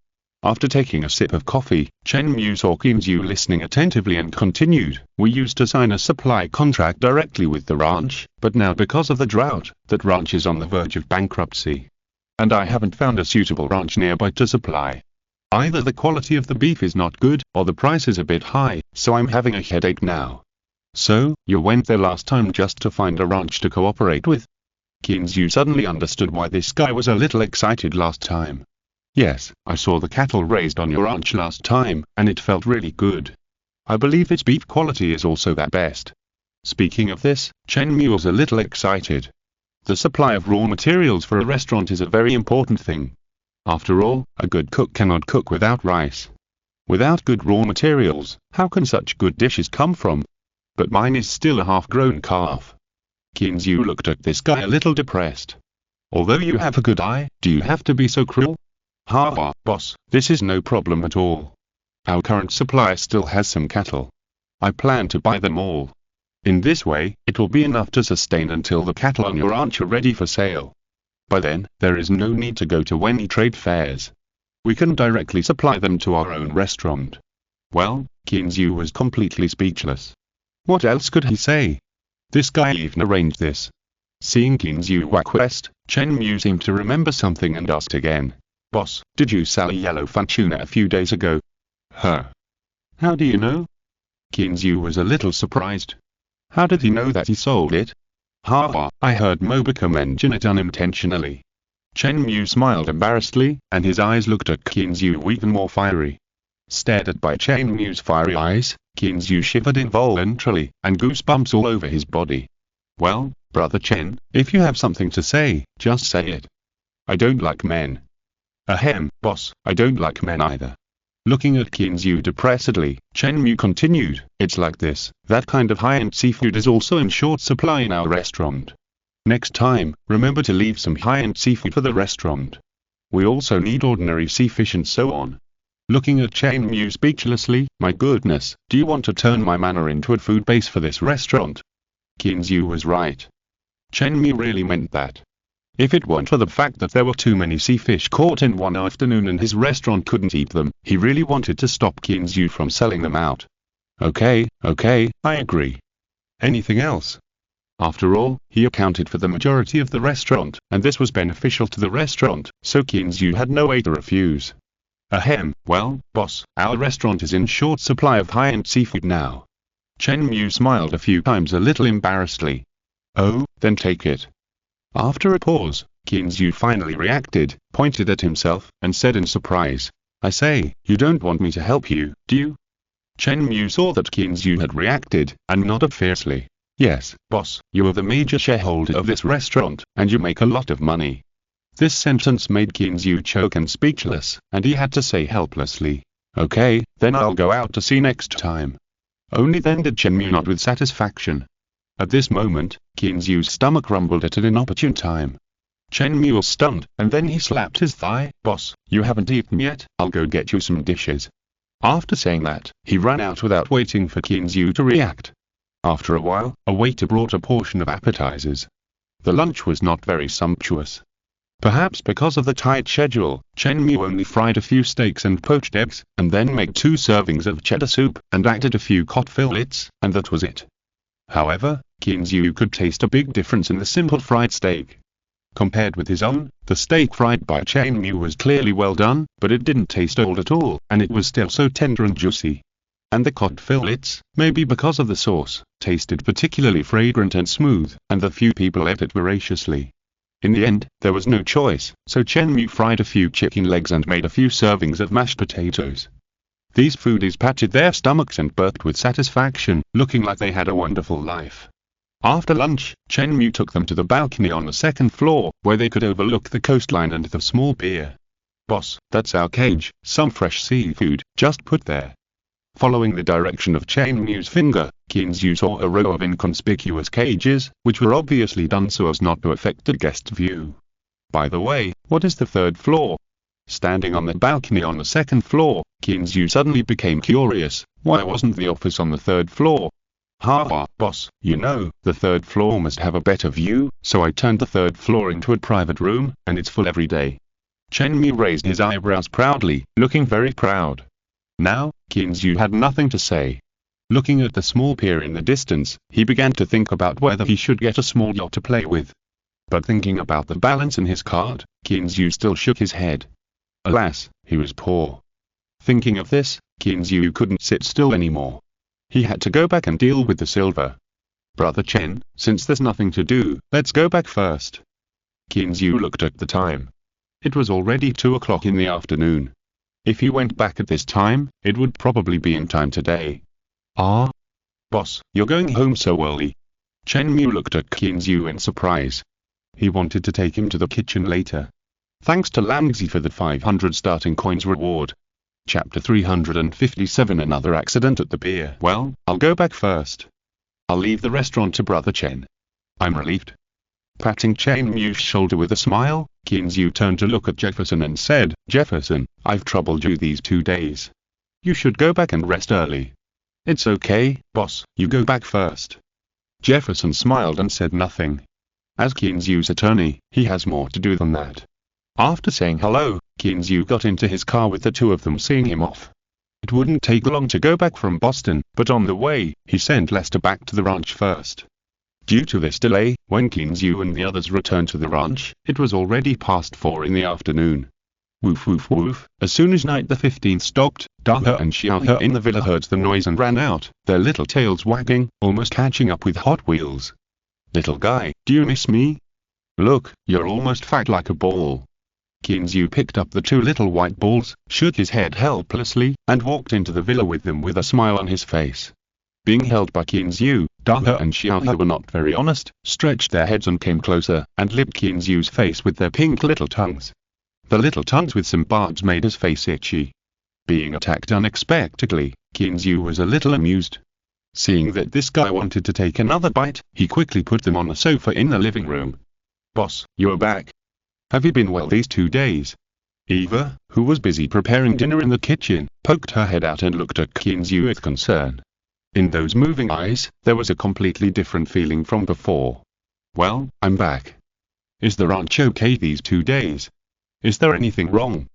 After taking a sip of coffee, Chen Mu saw Qin Zhu listening attentively and continued, we used to sign a supply contract directly with the ranch, but now because of the drought, that ranch is on the verge of bankruptcy. And I haven't found a suitable ranch nearby to supply. Either the quality of the beef is not good, or the price is a bit high, so I'm having a headache now. So, you went there last time just to find a ranch to cooperate with? Qin Zhu suddenly understood why this guy was a little excited last time. Yes, I saw the cattle raised on your ranch last time, and it felt really good. I believe its beef quality is also that best. Speaking of this, Chen Mu was a little excited. The supply of raw materials for a restaurant is a very important thing. After all, a good cook cannot cook without rice. Without good raw materials, how can such good dishes come from? But mine is still a half-grown calf. Qin Zhu looked at this guy a little depressed. Although you have a good eye, do you have to be so cruel? Ha, boss, this is no problem at all. Our current supplier still has some cattle. I plan to buy them all. In this way, it will be enough to sustain until the cattle on your ranch are ready for sale. By then, there is no need to go to any trade fairs. We can directly supply them to our own restaurant. Well, Kinzu was completely speechless. What else could he say? This guy even arranged this. Seeing Kinzu's request, Chen Mu seemed to remember something and asked again. Boss, did you sell a yellowfin tuna a few days ago? Huh. How do you know? Kinzu was a little surprised. How did he know that he sold it? Ha, I heard Mobika mention it unintentionally. Chen Mu smiled embarrassedly, and his eyes looked at Kinzu even more fiery. Stared at by Chen Mu's fiery eyes, Kinzu shivered involuntarily, and goosebumps all over his body. Well, Brother Chen, if you have something to say, just say it. I don't like men. Ahem, boss, I don't like men either. Looking at Kinzu depressedly, Chen Mu continued, it's like this, that kind of high-end seafood is also in short supply in our restaurant. Next time, remember to leave some high-end seafood for the restaurant. We also need ordinary sea fish and so on. Looking at Chen Mu speechlessly, my goodness, do you want to turn my manor into a food base for this restaurant? Kinzu was right. Chen Mu really meant that. If it weren't for the fact that there were too many sea fish caught in one afternoon and his restaurant couldn't eat them, he really wanted to stop Kinzu from selling them out. Okay, I agree. Anything else? After all, he accounted for the majority of the restaurant, and this was beneficial to the restaurant, so Kinzu had no way to refuse. Ahem, well, boss, our restaurant is in short supply of high-end seafood now. Chen Mu smiled a few times a little embarrassedly. Oh, then take it. After a pause, Kinzu finally reacted, pointed at himself, and said in surprise, I say, you don't want me to help you, do you? Chen Mu saw that Kinzu had reacted, and nodded fiercely. Yes, boss, you are the major shareholder of this restaurant, and you make a lot of money. This sentence made Kinzu choke and speechless, and he had to say helplessly, okay, then I'll go out to sea next time. Only then did Chen Mu nod with satisfaction. At this moment, Kinzu's stomach rumbled at an inopportune time. Chen Mu was stunned, and then he slapped his thigh. Boss, you haven't eaten yet, I'll go get you some dishes. After saying that, he ran out without waiting for Kinzu to react. After a while, a waiter brought a portion of appetizers. The lunch was not very sumptuous. Perhaps because of the tight schedule, Chen Mu only fried a few steaks and poached eggs, and then made 2 servings of cheddar soup, and added a few cod fillets, and that was it. However, Kinzu could taste a big difference in the simple fried steak. Compared with his own, the steak fried by Chen Mu was clearly well done, but it didn't taste old at all, and it was still so tender and juicy. And the cod fillets, maybe because of the sauce, tasted particularly fragrant and smooth, and the few people ate it voraciously. In the end, there was no choice, so Chen Mu fried a few chicken legs and made a few servings of mashed potatoes. These foodies patted their stomachs and burped with satisfaction, looking like they had a wonderful life. After lunch, Chen Mu took them to the balcony on the 2nd floor, where they could overlook the coastline and the small pier. Boss, that's our cage, some fresh seafood, just put there. Following the direction of Chen Mu's finger, Kinzu saw a row of inconspicuous cages, which were obviously done so as not to affect the guest's view. By the way, what is the 3rd floor? Standing on the balcony on the 2nd floor, Kinzu suddenly became curious. Why wasn't the office on the 3rd floor? Ha, boss, you know, the 3rd floor must have a better view, so I turned the 3rd floor into a private room, and it's full every day. Chen Mu raised his eyebrows proudly, looking very proud. Now, Kinzu had nothing to say. Looking at the small pier in the distance, he began to think about whether he should get a small yacht to play with. But thinking about the balance in his card, Kinzu still shook his head. Alas, he was poor. Thinking of this, Kinzu couldn't sit still anymore. He had to go back and deal with the silver. Brother Chen, since there's nothing to do, let's go back first. Kinzu looked at the time. It was already 2 o'clock in the afternoon. If he went back at this time, it would probably be in time today. Ah? Boss, you're going home so early? Chen Mu looked at Kinzu in surprise. He wanted to take him to the kitchen later. Thanks to Lamxi for the 500 starting coins reward. Chapter 357 Another accident at the pier. Well, I'll go back first. I'll leave the restaurant to Brother Chen. I'm relieved. Patting Chain Mew's shoulder with a smile, Kinzu turned to look at Jefferson and said, "Jefferson, I've troubled you these 2 days. You should go back and rest early." "It's okay, boss, you go back first." Jefferson smiled and said nothing. As Kinzu's attorney, he has more to do than that. After saying hello, Kinzu got into his car with the two of them seeing him off. It wouldn't take long to go back from Boston, but on the way, he sent Lester back to the ranch first. Due to this delay, when Kinzu and the others returned to the ranch, it was already past 4 in the afternoon. Woof woof woof. As soon as night the 15th stopped, Daha and Xiaohe in the villa heard the noise and ran out, their little tails wagging, almost catching up with Hot Wheels. "Little guy, do you miss me? Look, you're almost fat like a ball." Kinzu picked up the 2 little white balls, shook his head helplessly, and walked into the villa with them with a smile on his face. Being held by Kinzu, Daha and Xiaohe were not very honest, stretched their heads and came closer, and licked Kinzu's face with their pink little tongues. The little tongues with some barbs made his face itchy. Being attacked unexpectedly, Kinzu was a little amused. Seeing that this guy wanted to take another bite, he quickly put them on the sofa in the living room. "Boss, you're back. Have you been well these 2 days?" Eva, who was busy preparing dinner in the kitchen, poked her head out and looked at Kinzu with concern. In those moving eyes, there was a completely different feeling from before. "Well, I'm back. Is the ranch okay these 2 days? Is there anything wrong?"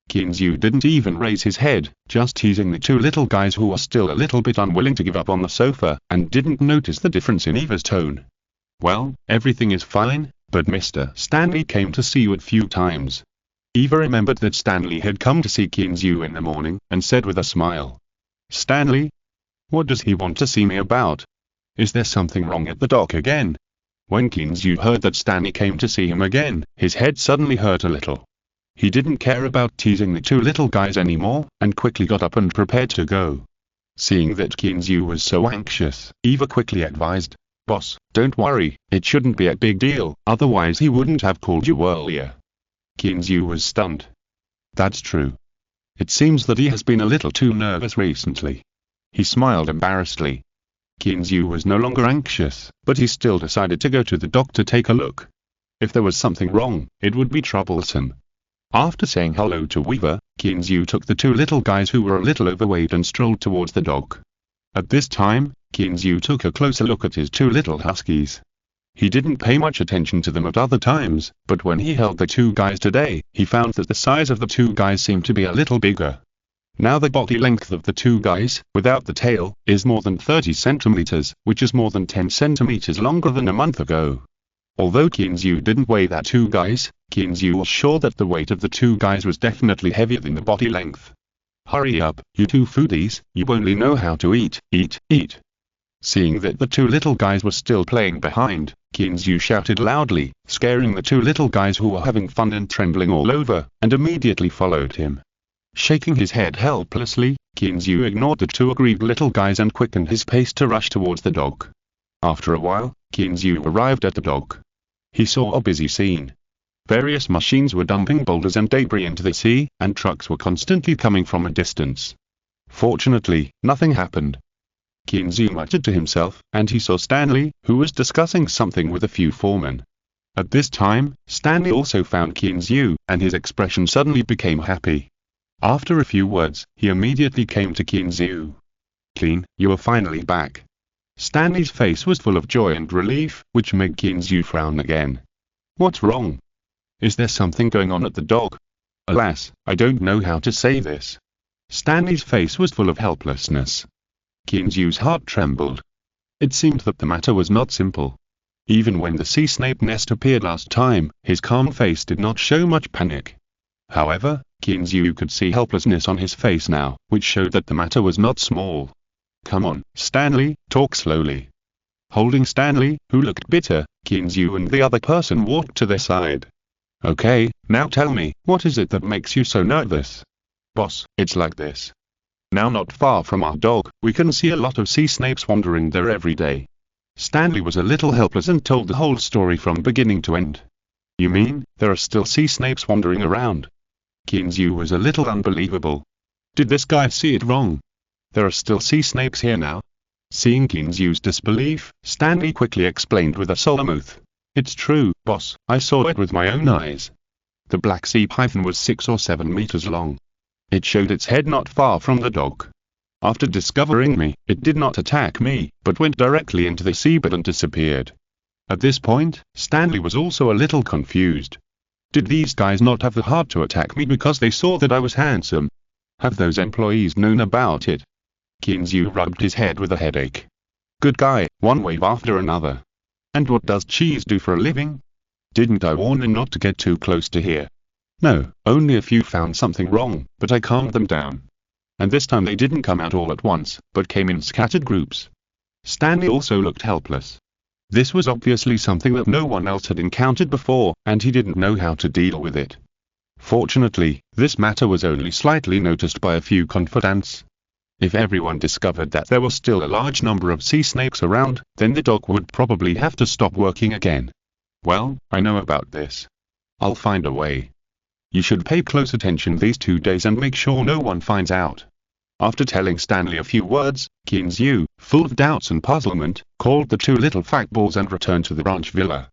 Kinzu didn't even raise his head, just teasing the 2 little guys who were still a little bit unwilling to give up on the sofa, and didn't notice the difference in Eva's tone. "Well, everything is fine, but Mr. Stanley came to see you a few times." Eva remembered that Stanley had come to see Kinzu in the morning, and said with a smile, "Stanley? What does he want to see me about? Is there something wrong at the dock again?" When Kinzu heard that Stanley came to see him again, his head suddenly hurt a little. He didn't care about teasing the 2 little guys anymore, and quickly got up and prepared to go. Seeing that Kinzu was so anxious, Eva quickly advised, "Boss, don't worry, it shouldn't be a big deal, otherwise he wouldn't have called you earlier." Kinzu was stunned. That's true. It seems that he has been a little too nervous recently. He smiled embarrassedly. Kinzu was no longer anxious, but he still decided to go to the dock to take a look. If there was something wrong, it would be troublesome. After saying hello to Weaver, Kinzu took the 2 little guys who were a little overweight and strolled towards the dock. At this time, Kinzu took a closer look at his 2 little huskies. He didn't pay much attention to them at other times, but when he held the 2 guys today, he found that the size of the 2 guys seemed to be a little bigger. Now the body length of the 2 guys, without the tail, is more than 30 centimeters, which is more than 10 centimeters longer than a month ago. Although Kinzu didn't weigh that 2 guys, Kinzu was sure that the weight of the 2 guys was definitely heavier than the body length. "Hurry up, you 2 foodies, you only know how to eat, eat, eat." Seeing that the 2 little guys were still playing behind, Kinzu shouted loudly, scaring the 2 little guys who were having fun and trembling all over, and immediately followed him. Shaking his head helplessly, Kinzu ignored the 2 aggrieved little guys and quickened his pace to rush towards the dock. After a while, Kinzu arrived at the dock. He saw a busy scene. Various machines were dumping boulders and debris into the sea, and trucks were constantly coming from a distance. Fortunately, nothing happened. Kinzu muttered to himself, and he saw Stanley, who was discussing something with a few foremen. At this time, Stanley also found Kinzu, and his expression suddenly became happy. After a few words, he immediately came to Kinzu. "Clean, you are finally back." Stanley's face was full of joy and relief, which made Kinzu frown again. "What's wrong? Is there something going on at the dock?" "Alas, I don't know how to say this." Stanley's face was full of helplessness. Kinzu's heart trembled. It seemed that the matter was not simple. Even when the sea snake nest appeared last time, his calm face did not show much panic. However, Kinzu could see helplessness on his face now, which showed that the matter was not small. "Come on, Stanley, talk slowly." Holding Stanley, who looked bitter, Kinzu and the other person walked to their side. "Okay, now tell me, what is it that makes you so nervous?" "Boss, it's like this. Now not far from our dock, we can see a lot of sea snakes wandering there every day." Stanley was a little helpless and told the whole story from beginning to end. "You mean, there are still sea snakes wandering around?" Kinzu was a little unbelievable. Did this guy see it wrong? There are still sea snakes here now? Seeing Kinzu's disbelief, Stanley quickly explained with a solemn oath. It's true, boss, I saw it with my own eyes. The black sea python was 6 or 7 meters long. It showed its head not far from the dog. After discovering me, it did not attack me, but went directly into the seabed and disappeared. At this point, Stanley was also a little confused. Did these guys not have the heart to attack me because they saw that I was handsome? Have those employees known about it? Kinzu rubbed his head with a headache. Good guy, one wave after another. And what does Cheese do for a living? Didn't I warn them not to get too close to here? No, only a few found something wrong, but I calmed them down. And this time they didn't come out all at once, but came in scattered groups. Stanley also looked helpless. This was obviously something that no one else had encountered before, and he didn't know how to deal with it. Fortunately, this matter was only slightly noticed by a few confidants. If everyone discovered that there was still a large number of sea snakes around, then the dog would probably have to stop working again. Well, I know about this. I'll find a way. You should pay close attention these 2 days and make sure no one finds out. After telling Stanley a few words, Kinzu, full of doubts and puzzlement, called the 2 little fatballs and returned to the ranch villa.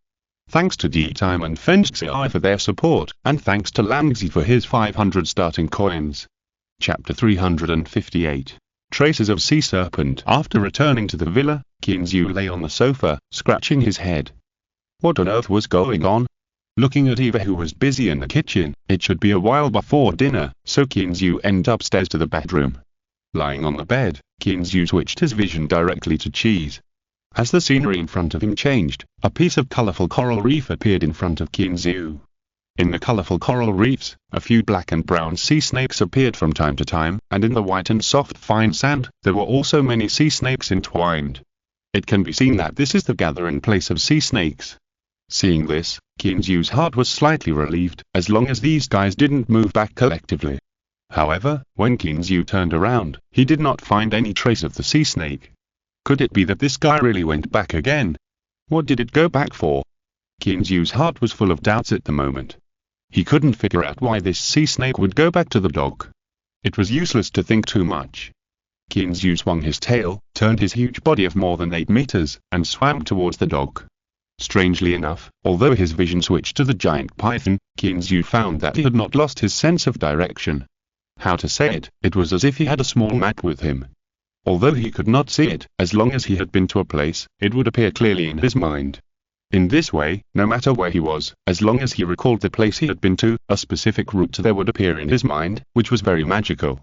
Thanks to D-Time and Fengzi for their support, and thanks to Langzi for his 500 starting coins. Chapter 358. Traces of Sea Serpent. After returning to the villa, Kinzu lay on the sofa, scratching his head. What on earth was going on? Looking at Eva, who was busy in the kitchen, it should be a while before dinner, so Kinzu ended upstairs to the bedroom. Lying on the bed, Kinzu switched his vision directly to Cheese. As the scenery in front of him changed, a piece of colorful coral reef appeared in front of Kinzu. In the colorful coral reefs, a few black and brown sea snakes appeared from time to time, and in the white and soft fine sand, there were also many sea snakes entwined. It can be seen that this is the gathering place of sea snakes. Seeing this, Kinzu's heart was slightly relieved, as long as these guys didn't move back collectively. However, when Kinzu turned around, he did not find any trace of the sea snake. Could it be that this guy really went back again? What did it go back for? Kinzu's heart was full of doubts at the moment. He couldn't figure out why this sea snake would go back to the dog. It was useless to think too much. Kinzu swung his tail, turned his huge body of more than 8 meters, and swam towards the dog. Strangely enough, although his vision switched to the giant python, Kinzu found that he had not lost his sense of direction. How to say it, it was as if he had a small map with him. Although he could not see it, as long as he had been to a place, it would appear clearly in his mind. In this way, no matter where he was, as long as he recalled the place he had been to, a specific route there would appear in his mind, which was very magical.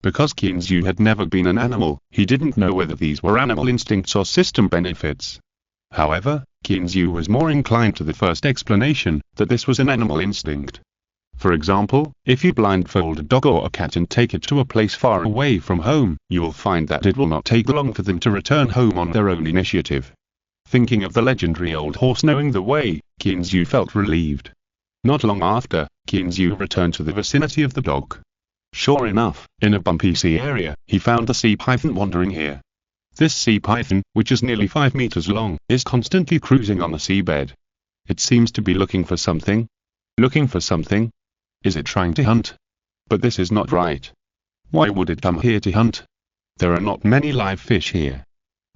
Because Kinzu had never been an animal, he didn't know whether these were animal instincts or system benefits. However, Kinzu was more inclined to the first explanation, that this was an animal instinct. For example, if you blindfold a dog or a cat and take it to a place far away from home, you will find that it will not take long for them to return home on their own initiative. Thinking of the legendary old horse knowing the way, Kinzu felt relieved. Not long after, Kinzu returned to the vicinity of the dog. Sure enough, in a bumpy sea area, he found the sea python wandering here. This sea python, which is nearly 5 meters long, is constantly cruising on the seabed. It seems to be looking for something. Looking for something? Is it trying to hunt? But this is not right. Why would it come here to hunt? There are not many live fish here.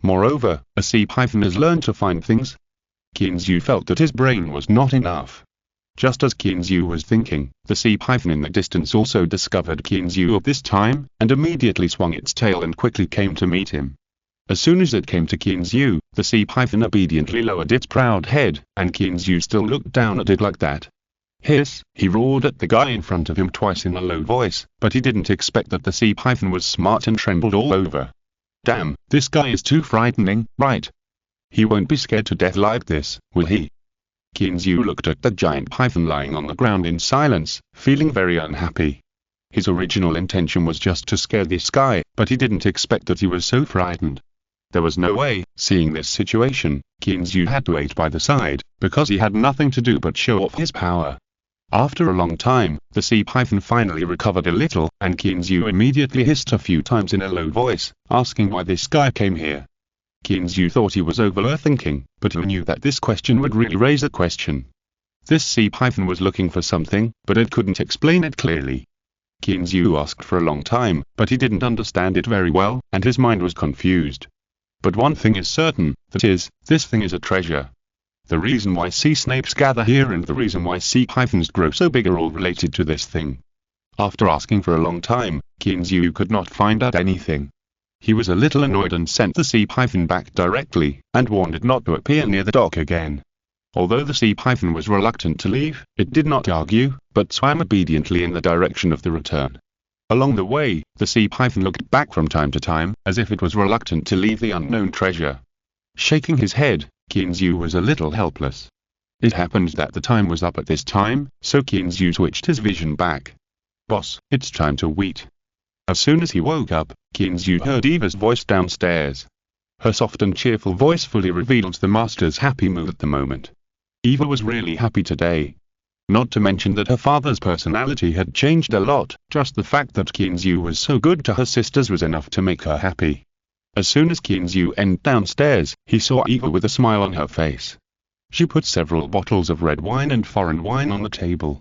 Moreover, a sea python has learned to find things. Kinzu felt that his brain was not enough. Just as Kinzu was thinking, the sea python in the distance also discovered Kinzu at this time, and immediately swung its tail and quickly came to meet him. As soon as it came to Kinzu, the sea python obediently lowered its proud head, and Kinzu still looked down at it like that. Hiss, he roared at the guy in front of him twice in a low voice, but he didn't expect that the sea python was smart and trembled all over. Damn, this guy is too frightening, right? He won't be scared to death like this, will he? Kinzu looked at the giant python lying on the ground in silence, feeling very unhappy. His original intention was just to scare this guy, but he didn't expect that he was so frightened. There was no way, seeing this situation, Kinzu had to wait by the side, because he had nothing to do but show off his power. After a long time, the sea python finally recovered a little, and Kinzu immediately hissed a few times in a low voice, asking why this guy came here. Kinzu thought he was overthinking, but he knew that this question would really raise a question. This sea python was looking for something, but it couldn't explain it clearly. Kinzu asked for a long time, but he didn't understand it very well, and his mind was confused. But one thing is certain, that is, this thing is a treasure. The reason why sea snakes gather here and the reason why sea pythons grow so big are all related to this thing. After asking for a long time, Kinzu could not find out anything. He was a little annoyed and sent the sea python back directly, and warned it not to appear near the dock again. Although the sea python was reluctant to leave, it did not argue, but swam obediently in the direction of the return. Along the way, the sea python looked back from time to time, as if it was reluctant to leave the unknown treasure. Shaking his head, Kinzu was a little helpless. It happened that the time was up at this time, so Kinzu switched his vision back. "Boss, it's time to eat." As soon as he woke up, Kinzu heard Eva's voice downstairs. Her soft and cheerful voice fully revealed the master's happy mood at the moment. Eva was really happy today. Not to mention that her father's personality had changed a lot, just the fact that Kinzu was so good to her sisters was enough to make her happy. As soon as Kinzu entered downstairs, he saw Eva with a smile on her face. She put several bottles of red wine and foreign wine on the table.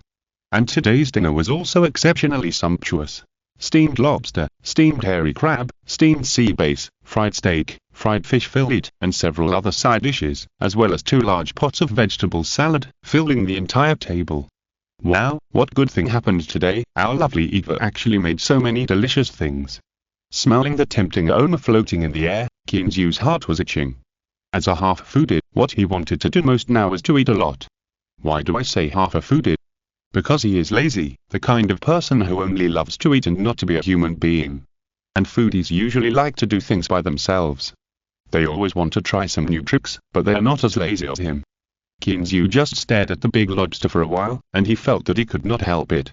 And today's dinner was also exceptionally sumptuous. Steamed lobster, steamed hairy crab, steamed sea bass, fried steak, fried fish fillet, and several other side dishes, as well as 2 large pots of vegetable salad, filling the entire table. Wow, what good thing happened today? Our lovely Eva actually made so many delicious things. Smelling the tempting aroma floating in the air, Kinzu's heart was itching. As a half-fooded, what he wanted to do most now was to eat a lot. Why do I say half-fooded? Because he is lazy, the kind of person who only loves to eat and not to be a human being. And foodies usually like to do things by themselves. They always want to try some new tricks, but they are not as lazy as him. Kinzu just stared at the big lobster for a while, and he felt that he could not help it.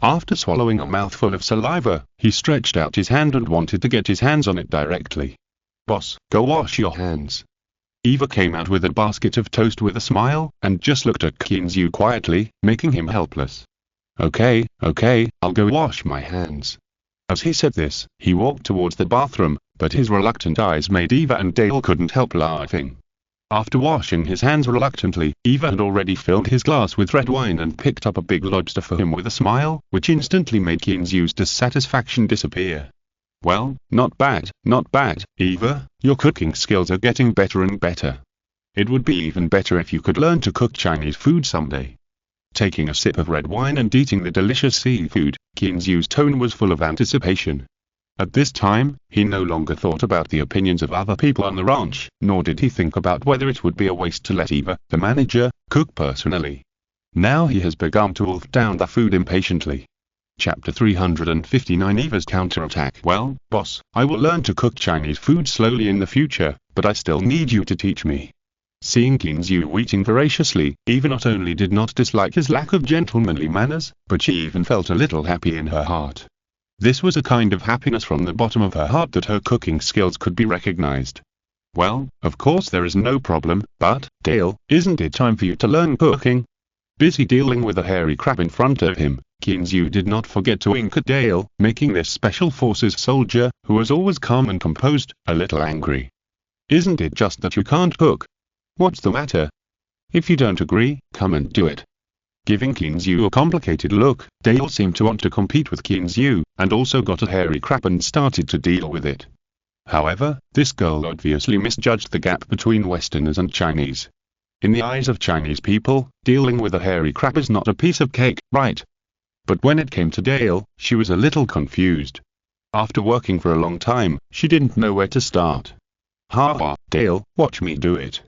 After swallowing a mouthful of saliva, he stretched out his hand and wanted to get his hands on it directly. "Boss, go wash your hands." Eva came out with a basket of toast with a smile, and just looked at Kinzu quietly, making him helpless. Okay, I'll go wash my hands." As he said this, he walked towards the bathroom, but his reluctant eyes made Eva and Dale couldn't help laughing. After washing his hands reluctantly, Eva had already filled his glass with red wine and picked up a big lobster for him with a smile, which instantly made Kinzu's dissatisfaction disappear. "Well, not bad, Eva, your cooking skills are getting better and better. It would be even better if you could learn to cook Chinese food someday." Taking a sip of red wine and eating the delicious seafood, Kinzu's tone was full of anticipation. At this time, he no longer thought about the opinions of other people on the ranch, nor did he think about whether it would be a waste to let Eva, the manager, cook personally. Now he has begun to wolf down the food impatiently. Chapter 359 Eva's Counterattack. "Well, boss, I will learn to cook Chinese food slowly in the future, but I still need you to teach me." Seeing Kinzu eating voraciously, Eva not only did not dislike his lack of gentlemanly manners, but she even felt a little happy in her heart. This was a kind of happiness from the bottom of her heart that her cooking skills could be recognized. "Well, of course there is no problem, but, Dale, isn't it time for you to learn cooking?" Busy dealing with a hairy crab in front of him, Kinzu did not forget to wink at Dale, making this Special Forces soldier, who was always calm and composed, a little angry. "Isn't it just that you can't cook? What's the matter? If you don't agree, come and do it." Giving Kinzu a complicated look, Dale seemed to want to compete with Kinzu, and also got a hairy crab and started to deal with it. However, this girl obviously misjudged the gap between Westerners and Chinese. In the eyes of Chinese people, dealing with a hairy crab is not a piece of cake, right? But when it came to Dale, she was a little confused. After working for a long time, she didn't know where to start. "Ha, Dale, watch me do it."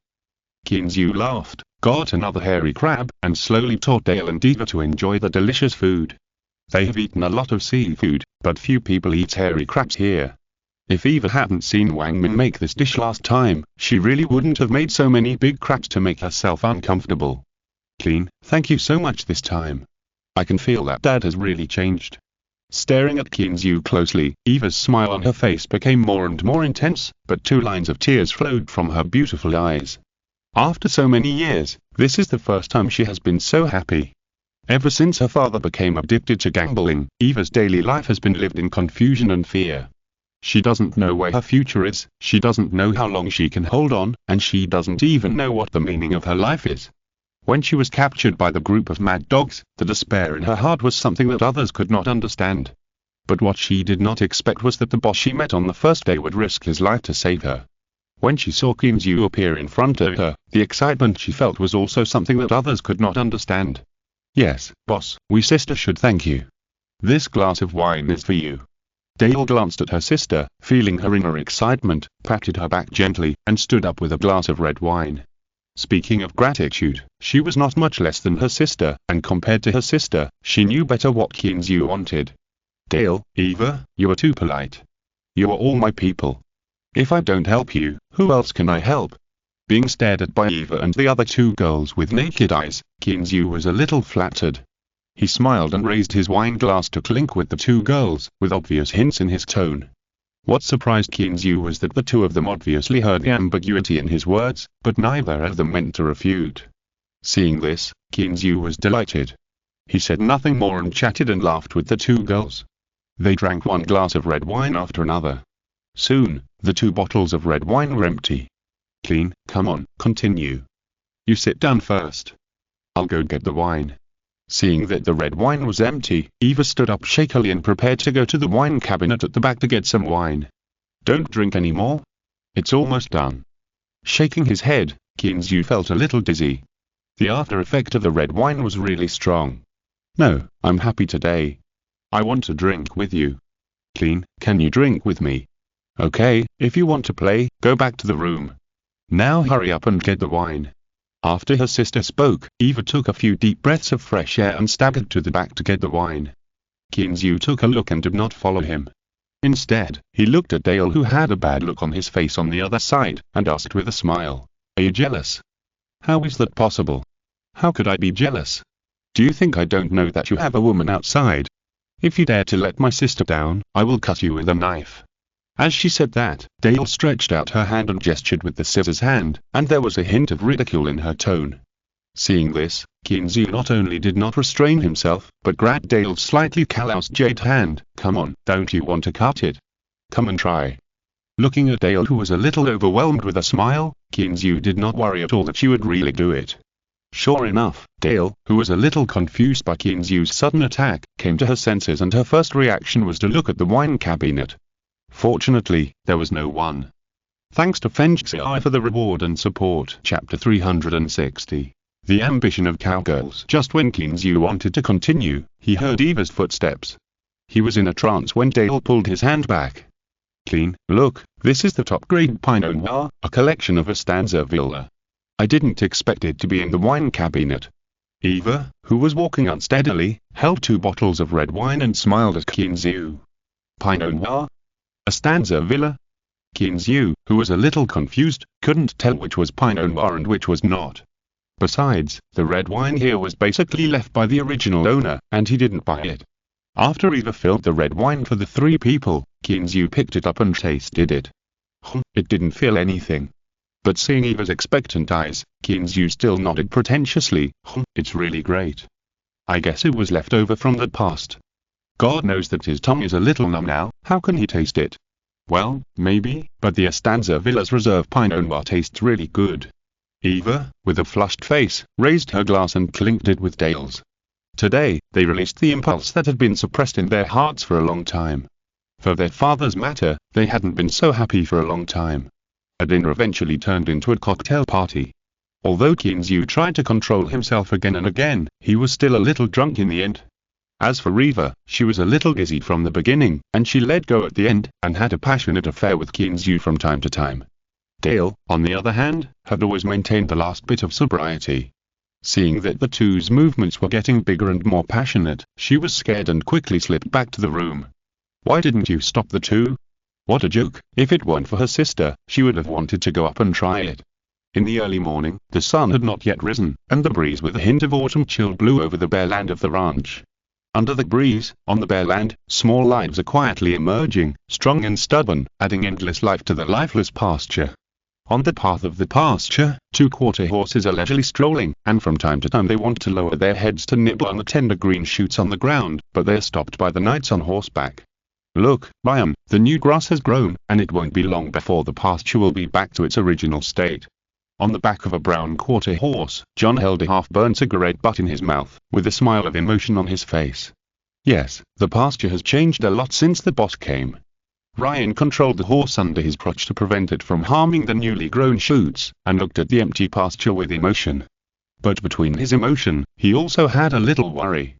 Kinzu laughed, got another hairy crab, and slowly taught Dale and Eva to enjoy the delicious food. They have eaten a lot of seafood, but few people eat hairy crabs here. If Eva hadn't seen Wang Min make this dish last time, she really wouldn't have made so many big crabs to make herself uncomfortable. "Clean, thank you so much this time. I can feel that Dad has really changed." Staring at Kinzu closely, Eva's smile on her face became more and more intense, but 2 lines of tears flowed from her beautiful eyes. After so many years, this is the first time she has been so happy. Ever since her father became addicted to gambling, Eva's daily life has been lived in confusion and fear. She doesn't know where her future is, she doesn't know how long she can hold on, and she doesn't even know what the meaning of her life is. When she was captured by the group of mad dogs, the despair in her heart was something that others could not understand. But what she did not expect was that the boss she met on the first day would risk his life to save her. When she saw Kinzu appear in front of her, the excitement she felt was also something that others could not understand. "Yes, boss, we sister should thank you. This glass of wine is for you." Dale glanced at her sister, feeling her inner excitement, patted her back gently, and stood up with a glass of red wine. Speaking of gratitude, she was not much less than her sister, and compared to her sister, she knew better what Kinzu wanted. "Dale, Eva, you are too polite. You are all my people. If I don't help you, who else can I help?" Being stared at by Eva and the other two girls with naked eyes, Kinzu was a little flattered. He smiled and raised his wine glass to clink with the two girls, with obvious hints in his tone. What surprised Kinzu was that the two of them obviously heard the ambiguity in his words, but neither of them meant to refute. Seeing this, Kinzu was delighted. He said nothing more and chatted and laughed with the two girls. They drank one glass of red wine after another. Soon, the 2 bottles of red wine were empty. "Clean, come on, continue. You sit down first. I'll go get the wine." Seeing that the red wine was empty, Eva stood up shakily and prepared to go to the wine cabinet at the back to get some wine. "Don't drink any more? It's almost done." Shaking his head, Kinzu felt a little dizzy. The after effect of the red wine was really strong. "No, I'm happy today. I want to drink with you." "Clean, can you drink with me?" "Okay, if you want to play, go back to the room. Now hurry up and get the wine." After her sister spoke, Eva took a few deep breaths of fresh air and staggered to the back to get the wine. Kinzu took a look and did not follow him. Instead, he looked at Dale, who had a bad look on his face on the other side, and asked with a smile, "Are you jealous?" "How is that possible? How could I be jealous? Do you think I don't know that you have a woman outside? If you dare to let my sister down, I will cut you with a knife." As she said that, Dale stretched out her hand and gestured with the scissors hand, and there was a hint of ridicule in her tone. Seeing this, Kinzu not only did not restrain himself, but grabbed Dale's slightly calloused jade hand. "Come on, don't you want to cut it? Come and try." Looking at Dale, who was a little overwhelmed with a smile, Kinzu did not worry at all that she would really do it. Sure enough, Dale, who was a little confused by Kinzu's sudden attack, came to her senses and her first reaction was to look at the wine cabinet. Fortunately, there was no one. Thanks to Fengxi for the reward and support. Chapter 360. The Ambition of Cowgirls. Just when Kinzu wanted to continue, he heard Eva's footsteps. He was in a trance when Dale pulled his hand back. "Clean, look, this is the top-grade Pinot Noir, a collection of a stanza villa. I didn't expect it to be in the wine cabinet." Eva, who was walking unsteadily, held 2 bottles of red wine and smiled at Kinzu. "Pinot Noir? A stanza villa?" Kinzu, who was a little confused, couldn't tell which was Pinot Noir and which was not. Besides, the red wine here was basically left by the original owner, and he didn't buy it. After Eva filled the red wine for the 3 people, Kinzu picked it up and tasted it. It didn't feel anything. But seeing Eva's expectant eyes, Kinzu still nodded pretentiously. "It's really great. I guess it was left over from the past. God knows that his tongue is a little numb now, how can he taste it?" "Well, maybe, but the Estanza Villa's Reserve Pinot Noir tastes really good." Eva, with a flushed face, raised her glass and clinked it with Dale's. Today, they released the impulse that had been suppressed in their hearts for a long time. For their father's matter, they hadn't been so happy for a long time. A dinner eventually turned into a cocktail party. Although Kinzu tried to control himself again and again, he was still a little drunk in the end. As for Eva, she was a little dizzy from the beginning, and she let go at the end, and had a passionate affair with Kinzu from time to time. Dale, on the other hand, had always maintained the last bit of sobriety. Seeing that the two's movements were getting bigger and more passionate, she was scared and quickly slipped back to the room. "Why didn't you stop the two?" What a joke. If it weren't for her sister, she would have wanted to go up and try it. In the early morning, the sun had not yet risen, and the breeze with a hint of autumn chill blew over the bare land of the ranch. Under the breeze, on the bare land, small lives are quietly emerging, strong and stubborn, adding endless life to the lifeless pasture. On the path of the pasture, 2 quarter horses are leisurely strolling, and from time to time they want to lower their heads to nibble on the tender green shoots on the ground, but they are stopped by the knights on horseback. "Look, Liam, the new grass has grown, and it won't be long before the pasture will be back to its original state." On the back of a brown quarter horse, John held a half-burned cigarette butt in his mouth, with a smile of emotion on his face. "Yes, the pasture has changed a lot since the boss came. Ryan controlled the horse under his crotch to prevent it from harming the newly grown shoots, and looked at the empty pasture with emotion. But between his emotion, he also had a little worry.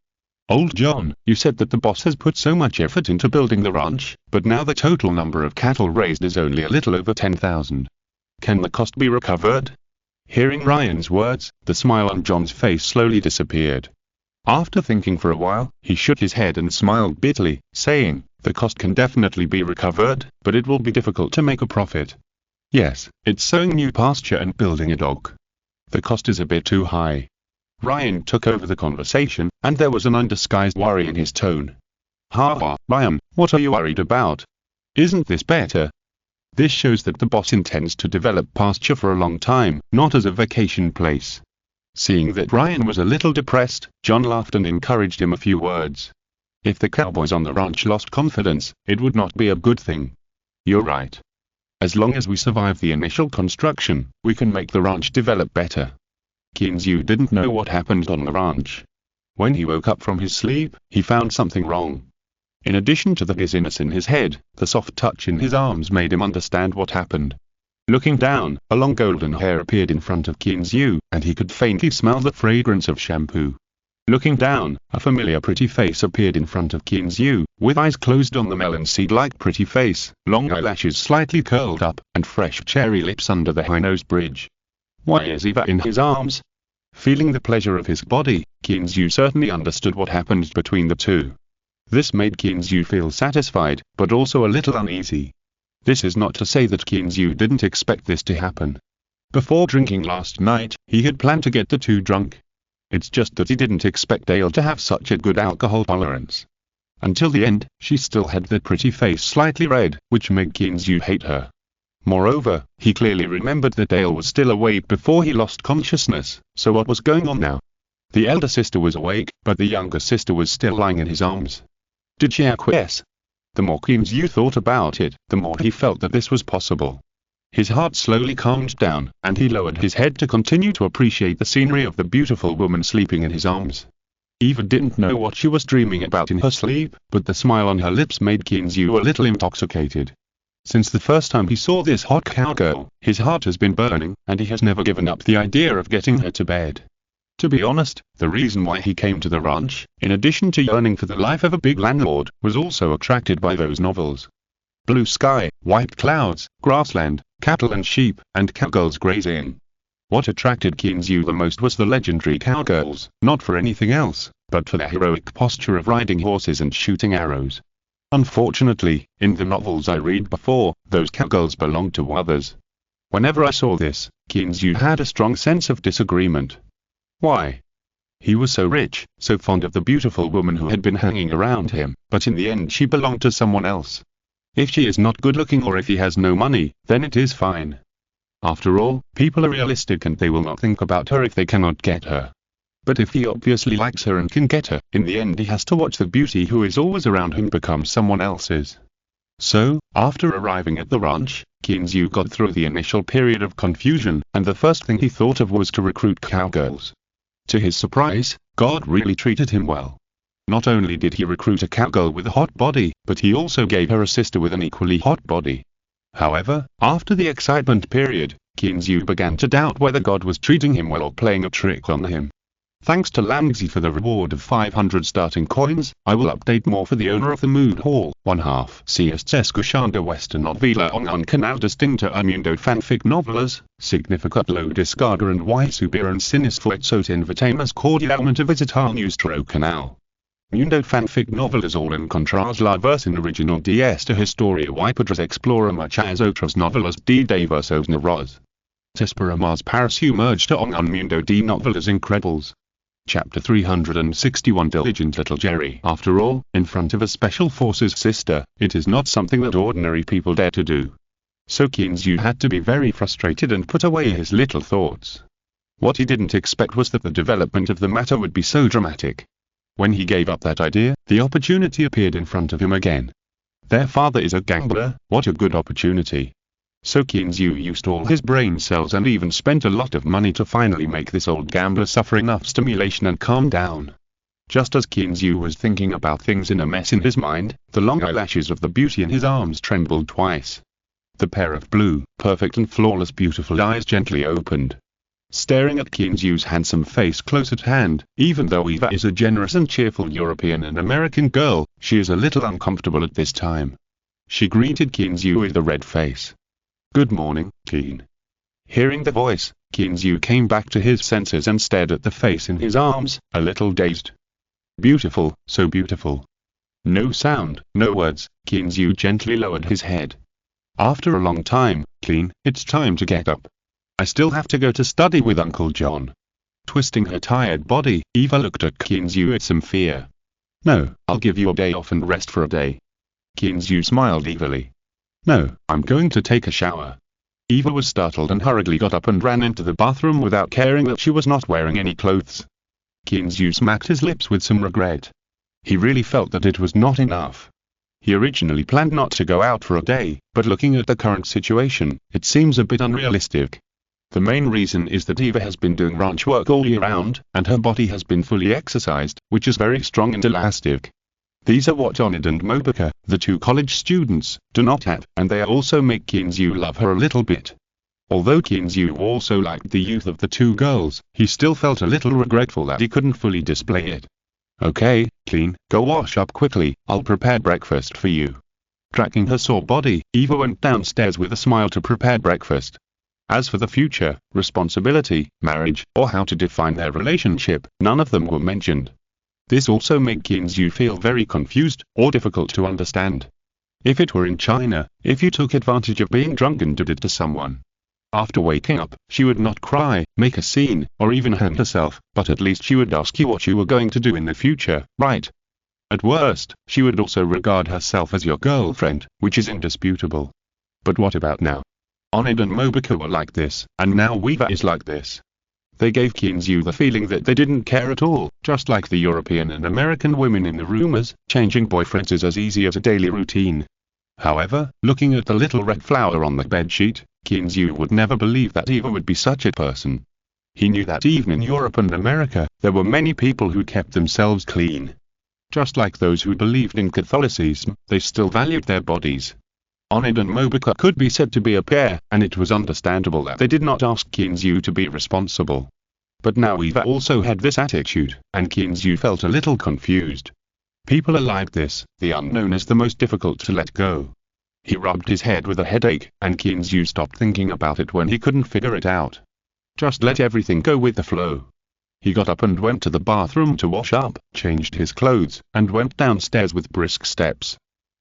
"Old John, you said that the boss has put so much effort into building the ranch, but now the total number of cattle raised is only a little over 10,000. Can the cost be recovered?" Hearing Ryan's words, the smile on John's face slowly disappeared. After thinking for a while, he shook his head and smiled bitterly, saying, "The cost can definitely be recovered, but it will be difficult to make a profit. Yes, it's sowing new pasture and building a dock. The cost is a bit too high." Ryan took over the conversation, and there was an undisguised worry in his tone. Ryan, what are you worried about? Isn't this better? This shows that the boss intends to develop pasture for a long time, not as a vacation place." Seeing that Ryan was a little depressed, John laughed and encouraged him a few words. "If the cowboys on the ranch lost confidence, it would not be a good thing. You're right. As long as we survive the initial construction, we can make the ranch develop better." Kinzu didn't know what happened on the ranch. When he woke up from his sleep, he found something wrong. In addition to the dizziness in his head, the soft touch in his arms made him understand what happened. Looking down, a long golden hair appeared in front of Kinzu, and he could faintly smell the fragrance of shampoo. Looking down, a familiar pretty face appeared in front of Kinzu, with eyes closed on the melon seed-like pretty face, long eyelashes slightly curled up, and fresh cherry lips under the high-nose bridge. Why is Eva in his arms? Feeling the pleasure of his body, Kinzu certainly understood what happened between the two. This made Kinzu feel satisfied, but also a little uneasy. This is not to say that Kinzu didn't expect this to happen. Before drinking last night, he had planned to get the two drunk. It's just that he didn't expect Dale to have such a good alcohol tolerance. Until the end, she still had the pretty face slightly red, which made Kinzu hate her. Moreover, he clearly remembered that Dale was still awake before he lost consciousness, so what was going on now? The elder sister was awake, but the younger sister was still lying in his arms. Did she acquiesce? The more Kinzu thought about it, the more he felt that this was possible. His heart slowly calmed down, and he lowered his head to continue to appreciate the scenery of the beautiful woman sleeping in his arms. Eva didn't know what she was dreaming about in her sleep, but the smile on her lips made Kinzu a little intoxicated. Since the first time he saw this hot cowgirl, his heart has been burning, and he has never given up the idea of getting her to bed. To be honest, the reason why he came to the ranch, in addition to yearning for the life of a big landlord, was also attracted by those novels. Blue sky, white clouds, grassland, cattle and sheep, and cowgirls grazing. What attracted Kinzu the most was the legendary cowgirls, not for anything else, but for their heroic posture of riding horses and shooting arrows. Unfortunately, in the novels I read before, those cowgirls belonged to others. Whenever I saw this, Kinzu had a strong sense of disagreement. Why? He was so rich, so fond of the beautiful woman who had been hanging around him, but in the end she belonged to someone else. If she is not good looking or if he has no money, then it is fine. After all, people are realistic and they will not think about her if they cannot get her. But if he obviously likes her and can get her, in the end he has to watch the beauty who is always around him become someone else's. So, after arriving at the ranch, Kinzu got through the initial period of confusion, and the first thing he thought of was to recruit cowgirls. To his surprise, God really treated him well. Not only did he recruit a cowgirl with a hot body, but he also gave her a sister with an equally hot body. However, after the excitement period, Kinzu began to doubt whether God was treating him well or playing a trick on him. Thanks to Lamgzi for the reward of 500 starting coins, I will update more for the owner of the Mood Hall, 1/2 CSS Kushanda Western Novela on Canal Distinta Mundo Fanfic Novelas, Significat Lo Descarga and Y Subir and Sinisfuet Sot Invitamus Cordialmente Visitar Nuestro Canal. Mundo Fanfic Novelas all encontras la versión original de esta historia y podrás explorar muchas otras novelas de diversos narradores. Te esperamos para sumergirte en un mundo de novelas increíbles. Chapter 361 Diligent Little Jerry. After all, in front of a Special Forces sister, it is not something that ordinary people dare to do. So Kinzu had to be very frustrated and put away his little thoughts. What he didn't expect was that the development of the matter would be so dramatic. When he gave up that idea, the opportunity appeared in front of him again. Their father is a gambler, what a good opportunity. So Kinzu used all his brain cells and even spent a lot of money to finally make this old gambler suffer enough stimulation and calm down. Just as Qinzu was thinking about things in a mess in his mind, the long eyelashes of the beauty in his arms trembled twice. The pair of blue, perfect and flawless beautiful eyes gently opened. Staring at Qinzu's handsome face close at hand, even though Eva is a generous and cheerful European and American girl, she is a little uncomfortable at this time. She greeted Qinzu with a red face. "Good morning, Qin." Hearing the voice, Qinzu came back to his senses and stared at the face in his arms, a little dazed. Beautiful, so beautiful. No sound, no words, Qinzu gently lowered his head. After a long time, Qin, it's time to get up. I still have to go to study with Uncle John. Twisting her tired body, Eva looked at Qinzu with some fear. No, I'll give you a day off and rest for a day. Qinzu smiled evilly. No, I'm going to take a shower. Eva was startled and hurriedly got up and ran into the bathroom without caring that she was not wearing any clothes. Qinzu smacked his lips with some regret. He really felt that it was not enough. He originally planned not to go out for a day, but looking at the current situation, it seems a bit unrealistic. The main reason is that Eva has been doing ranch work all year round, and her body has been fully exercised, which is very strong and elastic. These are what Onid and Mobica, the two college students, do not have, and they also make Qinzu love her a little bit. Although Qinzu also liked the youth of the two girls, he still felt a little regretful that he couldn't fully display it. Okay, Qin, go wash up quickly, I'll prepare breakfast for you. Tracking her sore body, Eva went downstairs with a smile to prepare breakfast. As for the future, responsibility, marriage, or how to define their relationship, none of them were mentioned. This also made Qinzu feel very confused, or difficult to understand. If it were in China, if you took advantage of being drunk and did it to someone, after waking up, she would not cry, make a scene, or even hang herself, but at least she would ask you what you were going to do in the future, right? At worst, she would also regard herself as your girlfriend, which is indisputable. But what about now? Onid and Mobica were like this, and now Weaver is like this. They gave Qinzu the feeling that they didn't care at all, just like the European and American women in the rumors. Changing boyfriends is as easy as a daily routine. However, looking at the little red flower on the bedsheet, Qinzu would never believe that Eva would be such a person. He knew that even in Europe and America, there were many people who kept themselves clean. Just like those who believed in Catholicism, they still valued their bodies. Onid and Mobica could be said to be a pair, and it was understandable that they did not ask Qinzu to be responsible. But now Eva also had this attitude, and Qinzu felt a little confused. People are like this, the unknown is the most difficult to let go. He rubbed his head with a headache, and Qinzu stopped thinking about it when he couldn't figure it out. Just let everything go with the flow. He got up and went to the bathroom to wash up, changed his clothes, and went downstairs with brisk steps.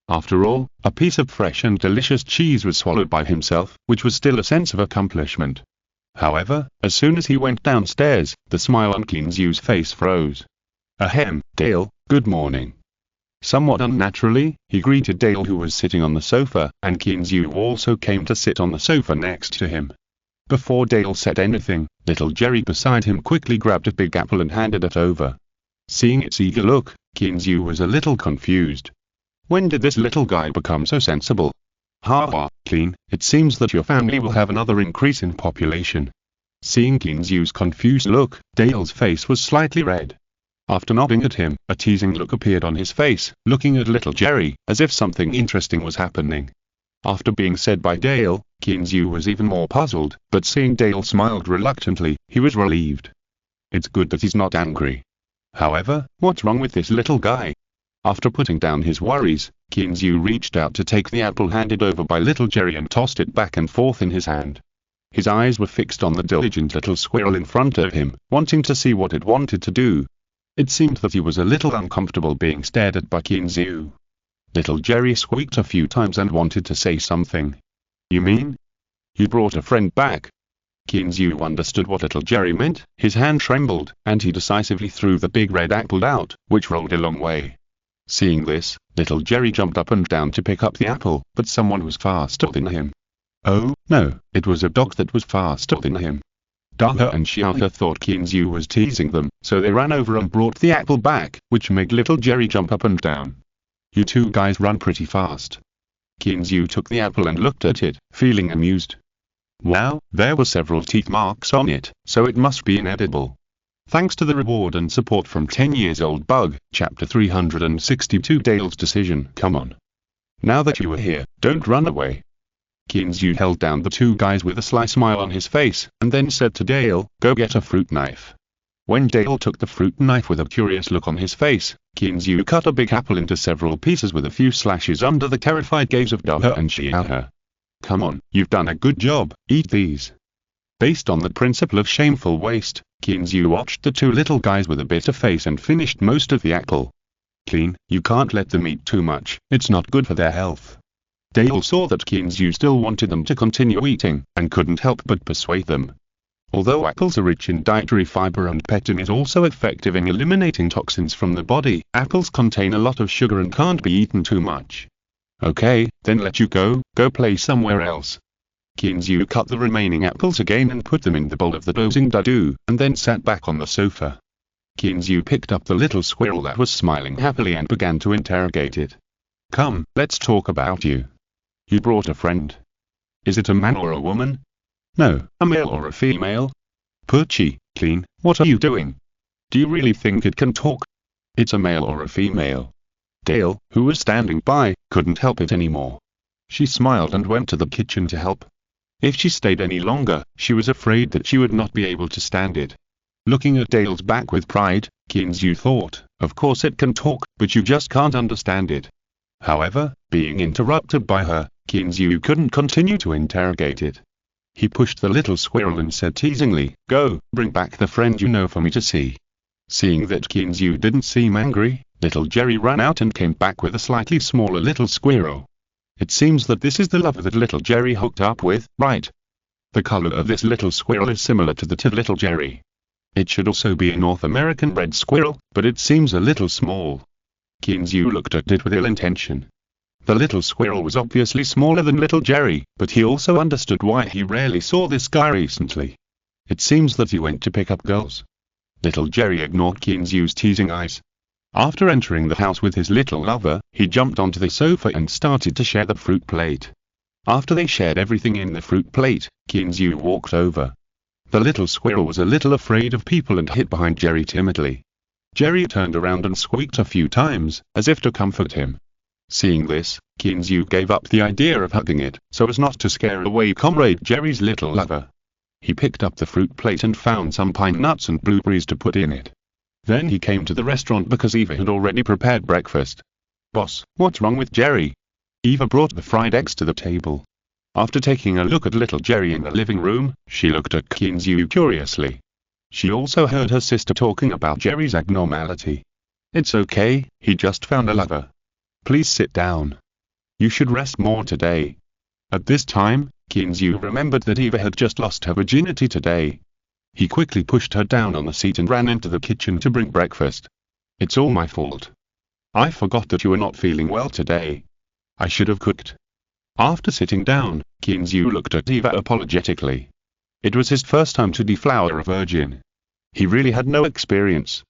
After all, a piece of fresh and delicious cheese was swallowed by himself, which was still a sense of accomplishment. However, as soon as he went downstairs, the smile on Qinzu's face froze. Ahem, Dale, good morning. Somewhat unnaturally, he greeted Dale who was sitting on the sofa, and Qinzu also came to sit on the sofa next to him. Before Dale said anything, little Jerry beside him quickly grabbed a big apple and handed it over. Seeing its eager look, Qinzu was a little confused. When did this little guy become so sensible? Ha ha, Qin, it seems that your family will have another increase in population. Seeing Qinzu's confused look, Dale's face was slightly red. After nodding at him, a teasing look appeared on his face, looking at little Jerry, as if something interesting was happening. After being said by Dale, Qinzu was even more puzzled, but seeing Dale smiled reluctantly, he was relieved. It's good that he's not angry. However, what's wrong with this little guy? After putting down his worries, Qinzu reached out to take the apple handed over by little Jerry and tossed it back and forth in his hand. His eyes were fixed on the diligent little squirrel in front of him, wanting to see what it wanted to do. It seemed that he was a little uncomfortable being stared at by Qinzu. Little Jerry squeaked a few times and wanted to say something. You mean? You brought a friend back? Qinzu understood what little Jerry meant, his hand trembled, and he decisively threw the big red apple out, which rolled a long way. Seeing this, little Jerry jumped up and down to pick up the apple, but someone was faster than him. Oh, no, it was a dog that was faster than him. Daha and Xiaohe thought Qinzu was teasing them, so they ran over and brought the apple back, which made little Jerry jump up and down. You two guys run pretty fast. Qinzu took the apple and looked at it, feeling amused. Wow, there were several teeth marks on it, so it must be inedible. Thanks to the reward and support from 10-years-old Bug, Chapter 362 Dale's Decision. Come on. Now that you are here, don't run away. Kinzu held down the two guys with a sly smile on his face, and then said to Dale, go get a fruit knife. When Dale took the fruit knife with a curious look on his face, Kinzu cut a big apple into several pieces with a few slashes under the terrified gaze of Daha and Xiaohe. Come on, you've done a good job, eat these. Based on the principle of shameful waste, Kinzu watched the two little guys with a bitter face and finished most of the apple. Clean, you can't let them eat too much, it's not good for their health. Dale saw that Kinzu still wanted them to continue eating, and couldn't help but persuade them. Although apples are rich in dietary fiber and pectin is also effective in eliminating toxins from the body, apples contain a lot of sugar and can't be eaten too much. Okay, then let you go play somewhere else. Kinzu cut the remaining apples again and put them in the bowl of the dozing Dadu, and then sat back on the sofa. Kinzu picked up the little squirrel that was smiling happily and began to interrogate it. Come, let's talk about you. You brought a friend. Is it a man or a woman? No, a male or a female? Poochie, Clean, what are you doing? Do you really think it can talk? It's a male or a female? Dale, who was standing by, couldn't help it anymore. She smiled and went to the kitchen to help. If she stayed any longer, she was afraid that she would not be able to stand it. Looking at Dale's back with pride, Kinzu thought, of course it can talk, but you just can't understand it. However, being interrupted by her, Kinzu couldn't continue to interrogate it. He pushed the little squirrel and said teasingly, go, bring back the friend you know for me to see. Seeing that Kinzu didn't seem angry, little Jerry ran out and came back with a slightly smaller little squirrel. It seems that this is the lover that little Jerry hooked up with, right? The color of this little squirrel is similar to that of little Jerry. It should also be a North American red squirrel, but it seems a little small. Kinzu looked at it with ill intention. The little squirrel was obviously smaller than little Jerry, but he also understood why he rarely saw this guy recently. It seems that he went to pick up girls. Little Jerry ignored Kinzu's teasing eyes. After entering the house with his little lover, he jumped onto the sofa and started to share the fruit plate. After they shared everything in the fruit plate, Kinzu walked over. The little squirrel was a little afraid of people and hid behind Jerry timidly. Jerry turned around and squeaked a few times, as if to comfort him. Seeing this, Kinzu gave up the idea of hugging it, so as not to scare away comrade Jerry's little lover. He picked up the fruit plate and found some pine nuts and blueberries to put in it. Then he came to the restaurant because Eva had already prepared breakfast. Boss, what's wrong with Jerry? Eva brought the fried eggs to the table. After taking a look at little Jerry in the living room, she looked at Kinzu curiously. She also heard her sister talking about Jerry's abnormality. It's okay, he just found a lover. Please sit down. You should rest more today. At this time, Kinzu remembered that Eva had just lost her virginity today. He quickly pushed her down on the seat and ran into the kitchen to bring breakfast. It's all my fault. I forgot that you were not feeling well today. I should have cooked. After sitting down, Kinzu looked at Eva apologetically. It was his first time to deflower a virgin. He really had no experience.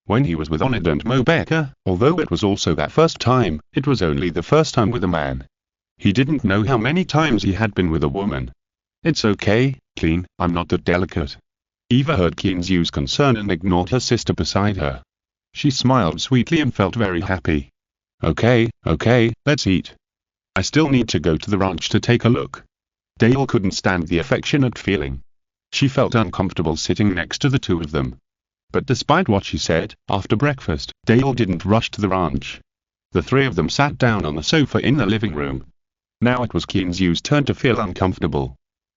When he was with Onid and Mobeka, although it was also that first time, it was only the first time with a man. He didn't know how many times he had been with a woman. It's okay, Clean, I'm not that delicate. Eva heard Kinzu's concern and ignored her sister beside her. She smiled sweetly and felt very happy. Okay, let's eat. I still need to go to the ranch to take a look. Dale couldn't stand the affectionate feeling. She felt uncomfortable sitting next to the two of them. But despite what she said, after breakfast, Dale didn't rush to the ranch. The three of them sat down on the sofa in the living room. Now it was Kinzu's turn to feel uncomfortable.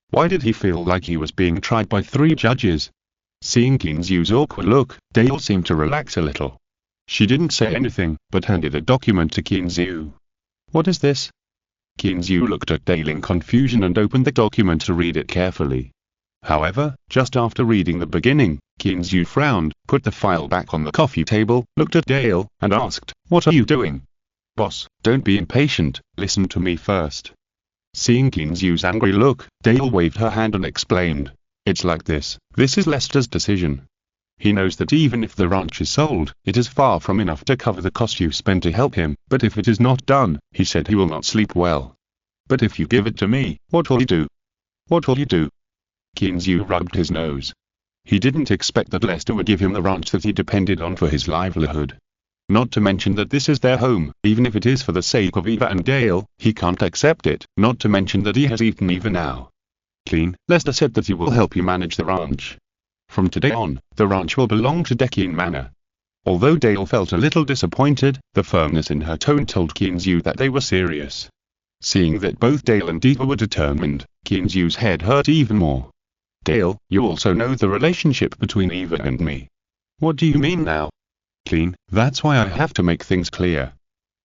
Why did he feel like he was being tried by three judges? Seeing Kinzu's awkward look, Dale seemed to relax a little. She didn't say anything, but handed a document to Kinzu. What is this? Kinzu looked at Dale in confusion and opened the document to read it carefully. However, just after reading the beginning, Kinzu frowned, put the file back on the coffee table, looked at Dale, and asked, what are you doing? Boss, don't be impatient, listen to me first. Seeing Kinzu's angry look, Dale waved her hand and explained, it's like this is Lester's decision. He knows that even if the ranch is sold, it is far from enough to cover the cost you spend to help him, but if it is not done, he said he will not sleep well. But if you give it to me, what will you do? What will you do? Kinzu rubbed his nose. He didn't expect that Lester would give him the ranch that he depended on for his livelihood. Not to mention that this is their home, even if it is for the sake of Eva and Dale, he can't accept it, not to mention that he has eaten Eva now. Clean, Lester said that he will help you manage the ranch. From today on, the ranch will belong to Tycoon Manor. Although Dale felt a little disappointed, the firmness in her tone told Kinsey that they were serious. Seeing that both Dale and Eva were determined, Kinsey's head hurt even more. Dale, you also know the relationship between Eva and me. What do you mean now? Clean, that's why I have to make things clear.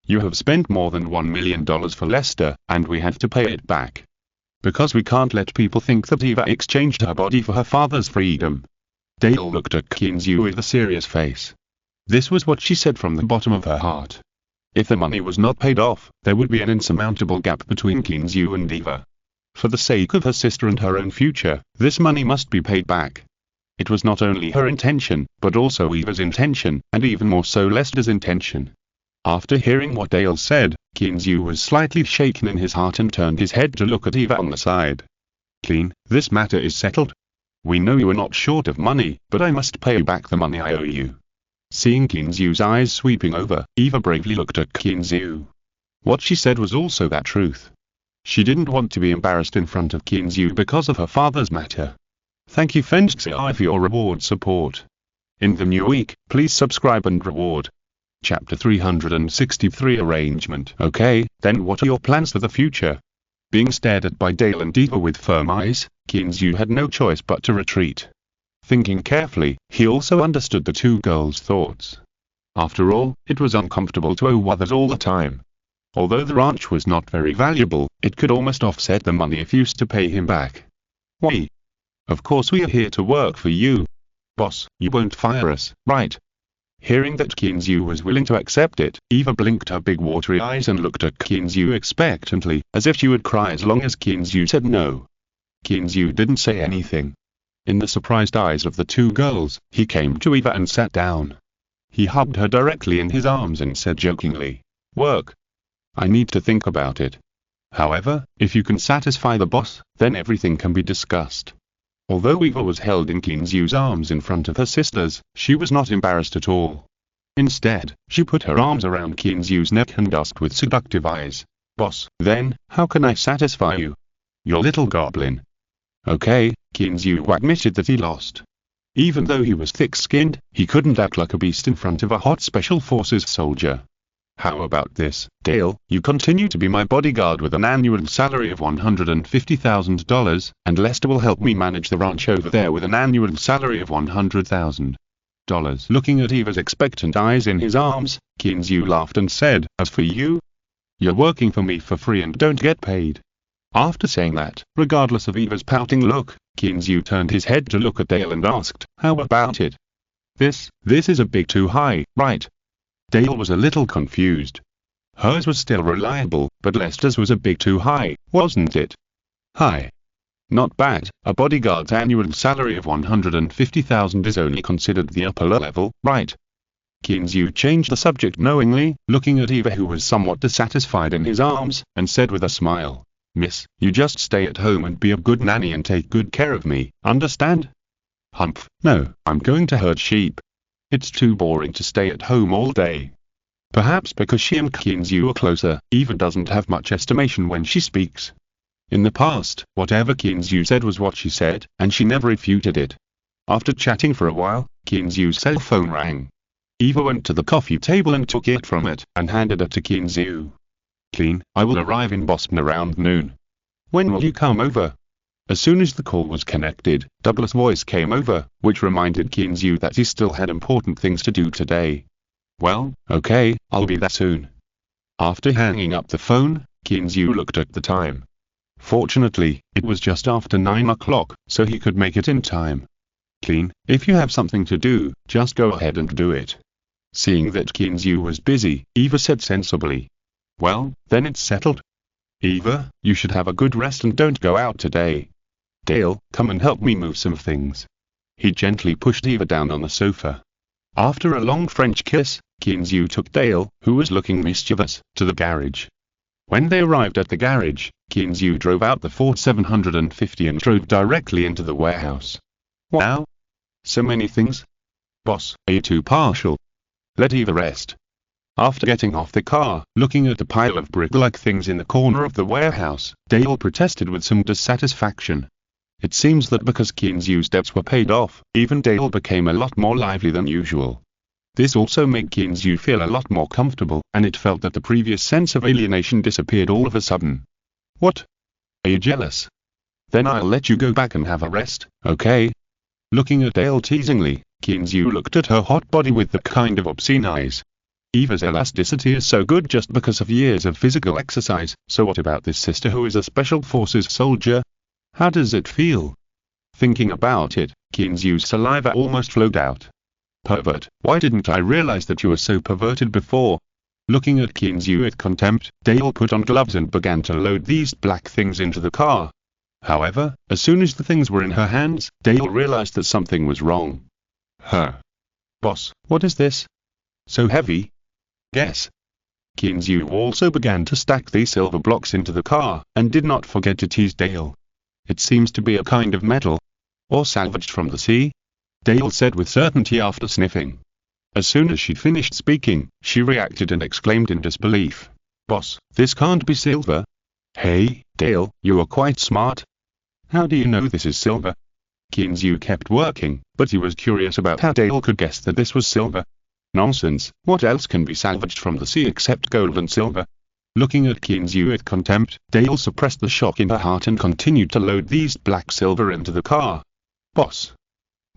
You have spent more than $1 million for Lester, and we have to pay it back. Because we can't let people think that Eva exchanged her body for her father's freedom. Dale looked at Kinsey with a serious face. This was what she said from the bottom of her heart. If the money was not paid off, there would be an insurmountable gap between Kinsey and Eva. For the sake of her sister and her own future, this money must be paid back. It was not only her intention, but also Eva's intention, and even more so Lester's intention. After hearing what Dale said, Kinsey was slightly shaken in his heart and turned his head to look at Eva on the side. Clean, this matter is settled. We know you are not short of money, but I must pay you back the money I owe you. Seeing Kinsey's eyes sweeping over, Eva bravely looked at Kinsey. What she said was also that truth. She didn't want to be embarrassed in front of Kinsey because of her father's matter. Thank you friends for your reward support. In the new week, please subscribe and reward. Chapter 363 Arrangement. Okay, then what are your plans for the future? Being stared at by Dale and Eva with firm eyes, Kinsey had no choice but to retreat. Thinking carefully, he also understood the two girls' thoughts. After all, it was uncomfortable to owe others all the time. Although the ranch was not very valuable, it could almost offset the money if used to pay him back. Why? Of course we are here to work for you. Boss, you won't fire us, right? Hearing that Kinsey was willing to accept it, Eva blinked her big watery eyes and looked at Kinsey expectantly, as if she would cry as long as Kinsey said no. Kinsey didn't say anything. In the surprised eyes of the two girls, he came to Eva and sat down. He hugged her directly in his arms and said jokingly, "Work. I need to think about it. However, if you can satisfy the boss, then everything can be discussed." Although Eva was held in Kinsey's arms in front of her sisters, she was not embarrassed at all. Instead, she put her arms around Kinsey's neck and asked with seductive eyes, "Boss, then, how can I satisfy you? Your little goblin." Okay, Kinsey admitted that he lost. Even though he was thick-skinned, he couldn't act like a beast in front of a hot Special Forces soldier. How about this, Dale, you continue to be my bodyguard with an annual salary of $150,000, and Lester will help me manage the ranch over there with an annual salary of $100,000. Looking at Eva's expectant eyes in his arms, Kinsey laughed and said, "As for you, you're working for me for free and don't get paid." After saying that, regardless of Eva's pouting look, Kinsey turned his head to look at Dale and asked, "How about it? This is a bit too high, right?" Dale was a little confused. Hers was still reliable, but Lester's was a bit too high, wasn't it? High. Not bad, a bodyguard's annual salary of $150,000 is only considered the upper level, right? Kinsey changed the subject knowingly, looking at Eva who was somewhat dissatisfied in his arms, and said with a smile, "Miss, you just stay at home and be a good nanny and take good care of me, understand?" "Humph, no, I'm going to herd sheep. It's too boring to stay at home all day." Perhaps because she and Kinsey were closer, Eva doesn't have much estimation when she speaks. In the past, whatever Kinsey said was what she said, and she never refuted it. After chatting for a while, Kinsey's cell phone rang. Eva went to the coffee table and took it from it, and handed it to Kinsey. "Clean, I will arrive in Boston around noon. When will you come over?" As soon as the call was connected, Douglas' voice came over, which reminded Kinsey that he still had important things to do today. "Well, okay, I'll be there soon." After hanging up the phone, Kinsey looked at the time. Fortunately, it was just after 9 o'clock, so he could make it in time. "Clean, if you have something to do, just go ahead and do it." Seeing that Kinsey was busy, Eva said sensibly, "Well, then it's settled. Eva, you should have a good rest and don't go out today. Dale, come and help me move some things." He gently pushed Eva down on the sofa. After a long French kiss, Kinsey took Dale, who was looking mischievous, to the garage. When they arrived at the garage, Kinsey drove out the Ford 750 and drove directly into the warehouse. "Wow! So many things? Boss, are you too partial? Let either rest. After getting off the car, looking at the pile of brick-like things in the corner of the warehouse, Dale protested with some dissatisfaction. It seems that because Kinzu's debts were paid off, even Dale became a lot more lively than usual. This also made Kinzu feel a lot more comfortable, and it felt that the previous sense of alienation disappeared all of a sudden. What? Are you jealous? Then I'll let you go back and have a rest, okay? Looking at Dale teasingly, Kinzu looked at her hot body with the kind of obscene eyes. Eva's elasticity is so good just because of years of physical exercise, so what about this sister who is a special forces soldier? How does it feel? Thinking about it, Kinzu's saliva almost flowed out. Pervert, why didn't I realize that you were so perverted before? Looking at Kinzu with contempt, Dale put on gloves and began to load these black things into the car. However, as soon as the things were in her hands, Dale realized that something was wrong. Boss, what is this? So heavy? Guess. Kinzu also began to stack these silver blocks into the car, and did not forget to tease Dale. It seems to be a kind of metal. Or salvaged from the sea? Dale said with certainty after sniffing. As soon as she finished speaking, she reacted and exclaimed in disbelief. Boss, this can't be silver. Hey, Dale, you are quite smart. How do you know this is silver? Kinzu kept working, but he was curious about how Dale could guess that this was silver. Nonsense, what else can be salvaged from the sea except gold and silver? Looking at Kinzu with contempt, Dale suppressed the shock in her heart and continued to load these black silver into the car. Boss,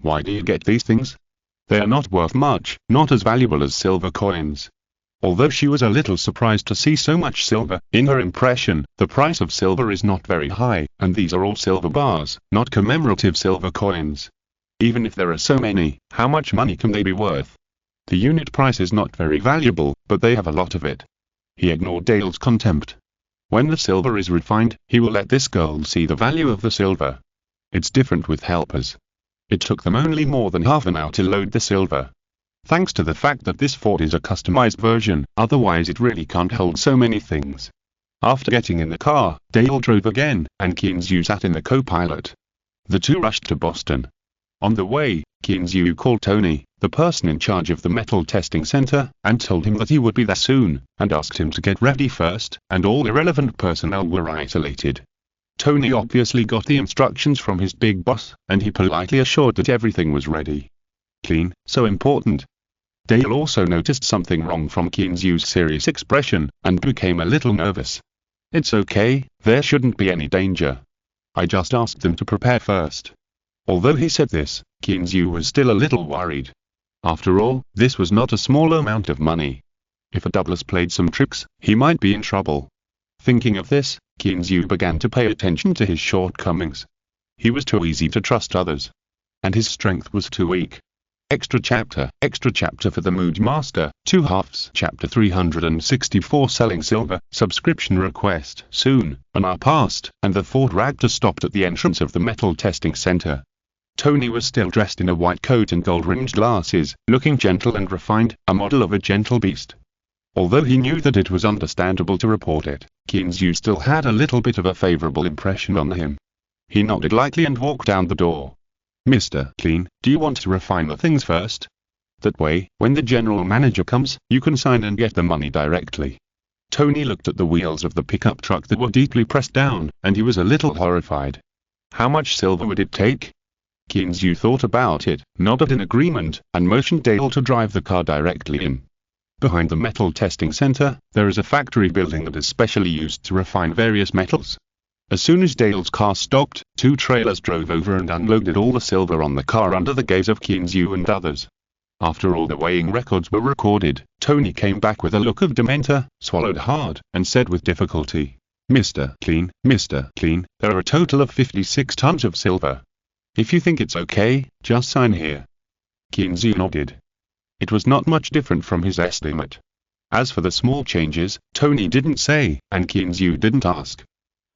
why do you get these things? They are not worth much, not as valuable as silver coins. Although she was a little surprised to see so much silver, in her impression, the price of silver is not very high, and these are all silver bars, not commemorative silver coins. Even if there are so many, how much money can they be worth? The unit price is not very valuable, but they have a lot of it. He ignored Dale's contempt. When the silver is refined, he will let this girl see the value of the silver. It's different with helpers. It took them only more than half an hour to load the silver. Thanks to the fact that this fort is a customized version, otherwise it really can't hold so many things. After getting in the car, Dale drove again, and Kinzu sat in the co-pilot. The two rushed to Boston. On the way, Kinzu called Tony, the person in charge of the metal testing center, and told him that he would be there soon, and asked him to get ready first, and all irrelevant personnel were isolated. Tony obviously got the instructions from his big boss, and he politely assured that everything was ready. Clean, so important. Dale also noticed something wrong from Kinzu's serious expression, and became a little nervous. It's okay, there shouldn't be any danger. I just asked them to prepare first. Although he said this, Kinzu was still a little worried. After all, this was not a small amount of money. If Douglas played some tricks, he might be in trouble. Thinking of this, Kinzu began to pay attention to his shortcomings. He was too easy to trust others. And his strength was too weak. Extra chapter for the Mood Master, 2 halves. Chapter 364 Selling Silver, subscription request. Soon, an hour passed, and the Ford Raptor stopped at the entrance of the metal testing center. Tony was still dressed in a white coat and gold-rimmed glasses, looking gentle and refined, a model of a gentle beast. Although he knew that it was understandable to report it, Kinzu still had a little bit of a favorable impression on him. He nodded lightly and walked down the door. Mr. Clean, do you want to refine the things first? That way, when the general manager comes, you can sign and get the money directly. Tony looked at the wheels of the pickup truck that were deeply pressed down, and he was a little horrified. How much silver would it take? Kinzu thought about it, nodded in agreement, and motioned Dale to drive the car directly in. Behind the metal testing center, there is a factory building that is specially used to refine various metals. As soon as Dale's car stopped, 2 trailers drove over and unloaded all the silver on the car under the gaze of Kinzu and others. After all the weighing records were recorded, Tony came back with a look of dementor, swallowed hard, and said with difficulty, Mr. Clean, there are a total of 56 tons of silver. If you think it's okay, just sign here. Kinzu nodded. It was not much different from his estimate. As for the small changes, Tony didn't say, and Kinzu didn't ask.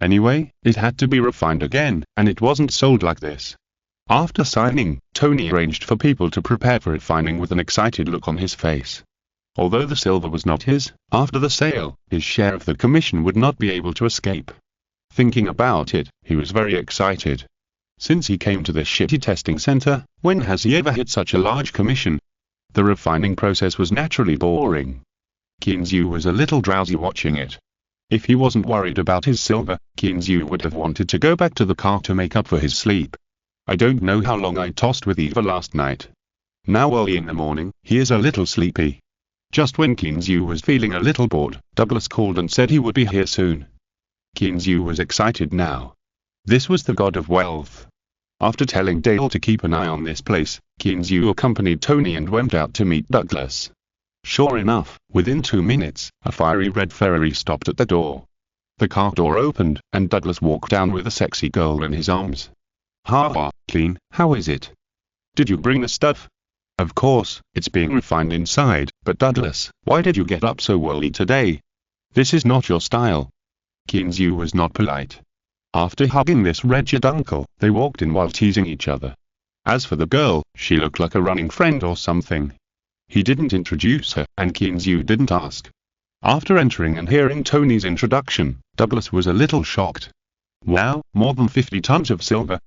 Anyway, it had to be refined again, and it wasn't sold like this. After signing, Tony arranged for people to prepare for refining with an excited look on his face. Although the silver was not his, after the sale, his share of the commission would not be able to escape. Thinking about it, he was very excited. Since he came to this shitty testing center, when has he ever hit such a large commission? The refining process was naturally boring. Kinzu was a little drowsy watching it. If he wasn't worried about his silver, Kinzu would have wanted to go back to the car to make up for his sleep. I don't know how long I tossed with Eva last night. Now early in the morning, he is a little sleepy. Just when Kinzu was feeling a little bored, Douglas called and said he would be here soon. Kinzu was excited now. This was the god of wealth. After telling Dale to keep an eye on this place, Kinzu accompanied Tony and went out to meet Douglas. Sure enough, within 2 minutes, a fiery red Ferrari stopped at the door. The car door opened, and Douglas walked down with a sexy girl in his arms. "Ha, Clean, how is it? Did you bring the stuff?" "Of course, it's being refined inside, but Douglas, why did you get up so early today? This is not your style." Kinzu was not polite. After hugging this wretched uncle, they walked in while teasing each other. As for the girl, she looked like a running friend or something. He didn't introduce her, and Kinzu didn't ask. After entering and hearing Tony's introduction, Douglas was a little shocked. Wow, more than 50 tons of silver.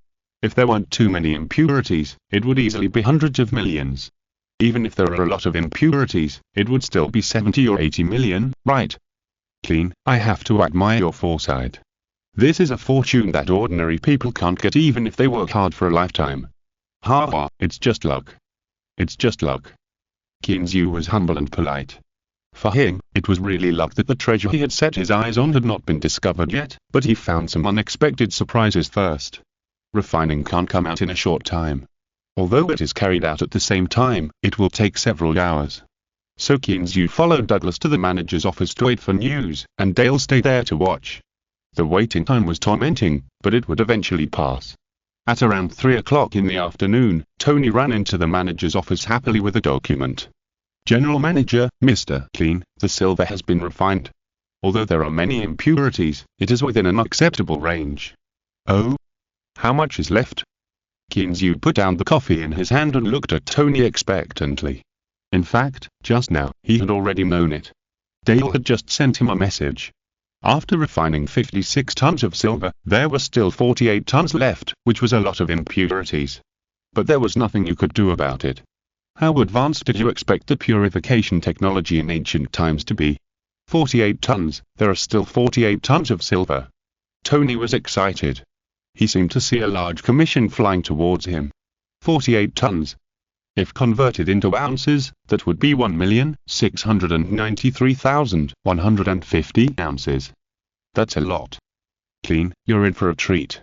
If there weren't too many impurities, it would easily be hundreds of millions. Even if there are a lot of impurities, it would still be 70 or 80 million, right? Clean, I have to admire your foresight. This is a fortune that ordinary people can't get even if they work hard for a lifetime. Ha, it's just luck. It's just luck. Kinzu was humble and polite. For him, it was really luck that the treasure he had set his eyes on had not been discovered yet, but he found some unexpected surprises first. Refining can't come out in a short time. Although it is carried out at the same time, it will take several hours. So Kinzu followed Douglas to the manager's office to wait for news, and Dale stayed there to watch. The waiting time was tormenting, but it would eventually pass. At around 3 o'clock in the afternoon, Tony ran into the manager's office happily with a document. "General Manager, Mr. Clean, the silver has been refined. Although there are many impurities, it is within an acceptable range." "Oh? How much is left?" Kinzu put down the coffee in his hand and looked at Tony expectantly. In fact, just now, he had already known it. Dale had just sent him a message. After refining 56 tons of silver, there were still 48 tons left, which was a lot of impurities. But there was nothing you could do about it. How advanced did you expect the purification technology in ancient times to be? 48 tons, there are still 48 tons of silver. Tony was excited. He seemed to see a large commission flying towards him. 48 tons. If converted into ounces, that would be 1,693,150 ounces. That's a lot. Clean, you're in for a treat.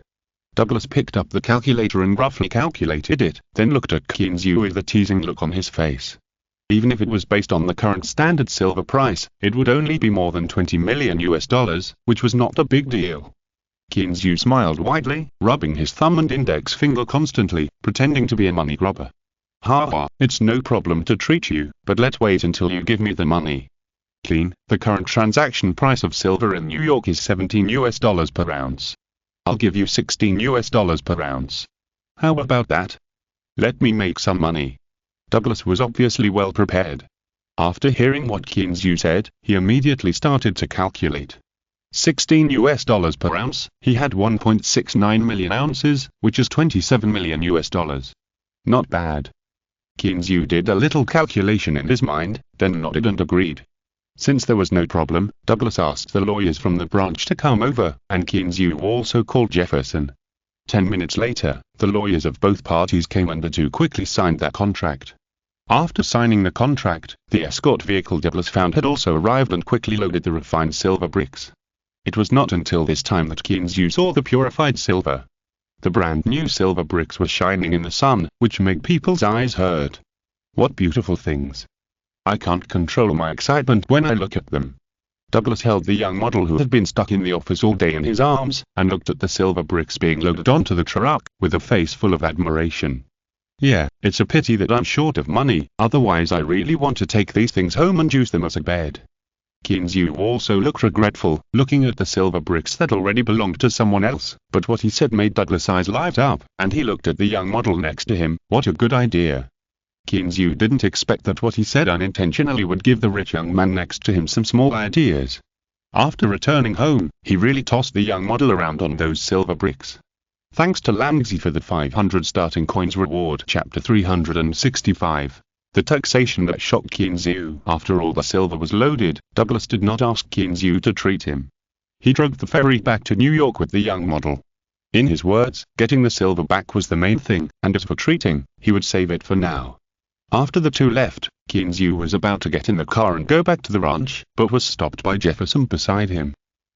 Douglas picked up the calculator and roughly calculated it, then looked at Kinzu with a teasing look on his face. Even if it was based on the current standard silver price, it would only be more than $20 million, which was not a big deal. Kinzu smiled widely, rubbing his thumb and index finger constantly, pretending to be a money grubber. "Ha, it's no problem to treat you, but let's wait until you give me the money." Clean, the current transaction price of silver in New York is $17 per ounce. I'll give you $16 per ounce. How about that? Let me make some money. Douglas was obviously well prepared. After hearing what Kinzu said, he immediately started to calculate. $16 per ounce, he had 1.69 million ounces, which is $27 million. Not bad. Kinzu did a little calculation in his mind, then nodded and agreed. Since there was no problem, Douglas asked the lawyers from the branch to come over, and Kinzu also called Jefferson. 10 minutes later, the lawyers of both parties came and the two quickly signed their contract. After signing the contract, the escort vehicle Douglas found had also arrived and quickly loaded the refined silver bricks. It was not until this time that Kinzu saw the purified silver. The brand new silver bricks were shining in the sun, which made people's eyes hurt. What beautiful things. I can't control my excitement when I look at them. Douglas held the young model who had been stuck in the office all day in his arms, and looked at the silver bricks being loaded onto the truck, with a face full of admiration. Yeah, it's a pity that I'm short of money, otherwise I really want to take these things home and use them as a bed. Kinzu also looked regretful, looking at the silver bricks that already belonged to someone else, but what he said made Douglas' eyes light up, and he looked at the young model next to him. What a good idea. Kinzu didn't expect that what he said unintentionally would give the rich young man next to him some small ideas. After returning home, he really tossed the young model around on those silver bricks. Thanks to Lamsey for the 500 starting coins reward. Chapter 365. The taxation that shocked Kinzu. After all the silver was loaded, Douglas did not ask Kinzu to treat him. He drove the ferry back to New York with the young model. In his words, getting the silver back was the main thing, and as for treating, he would save it for now. After the two left, Kinzu was about to get in the car and go back to the ranch, but was stopped by Jefferson beside him.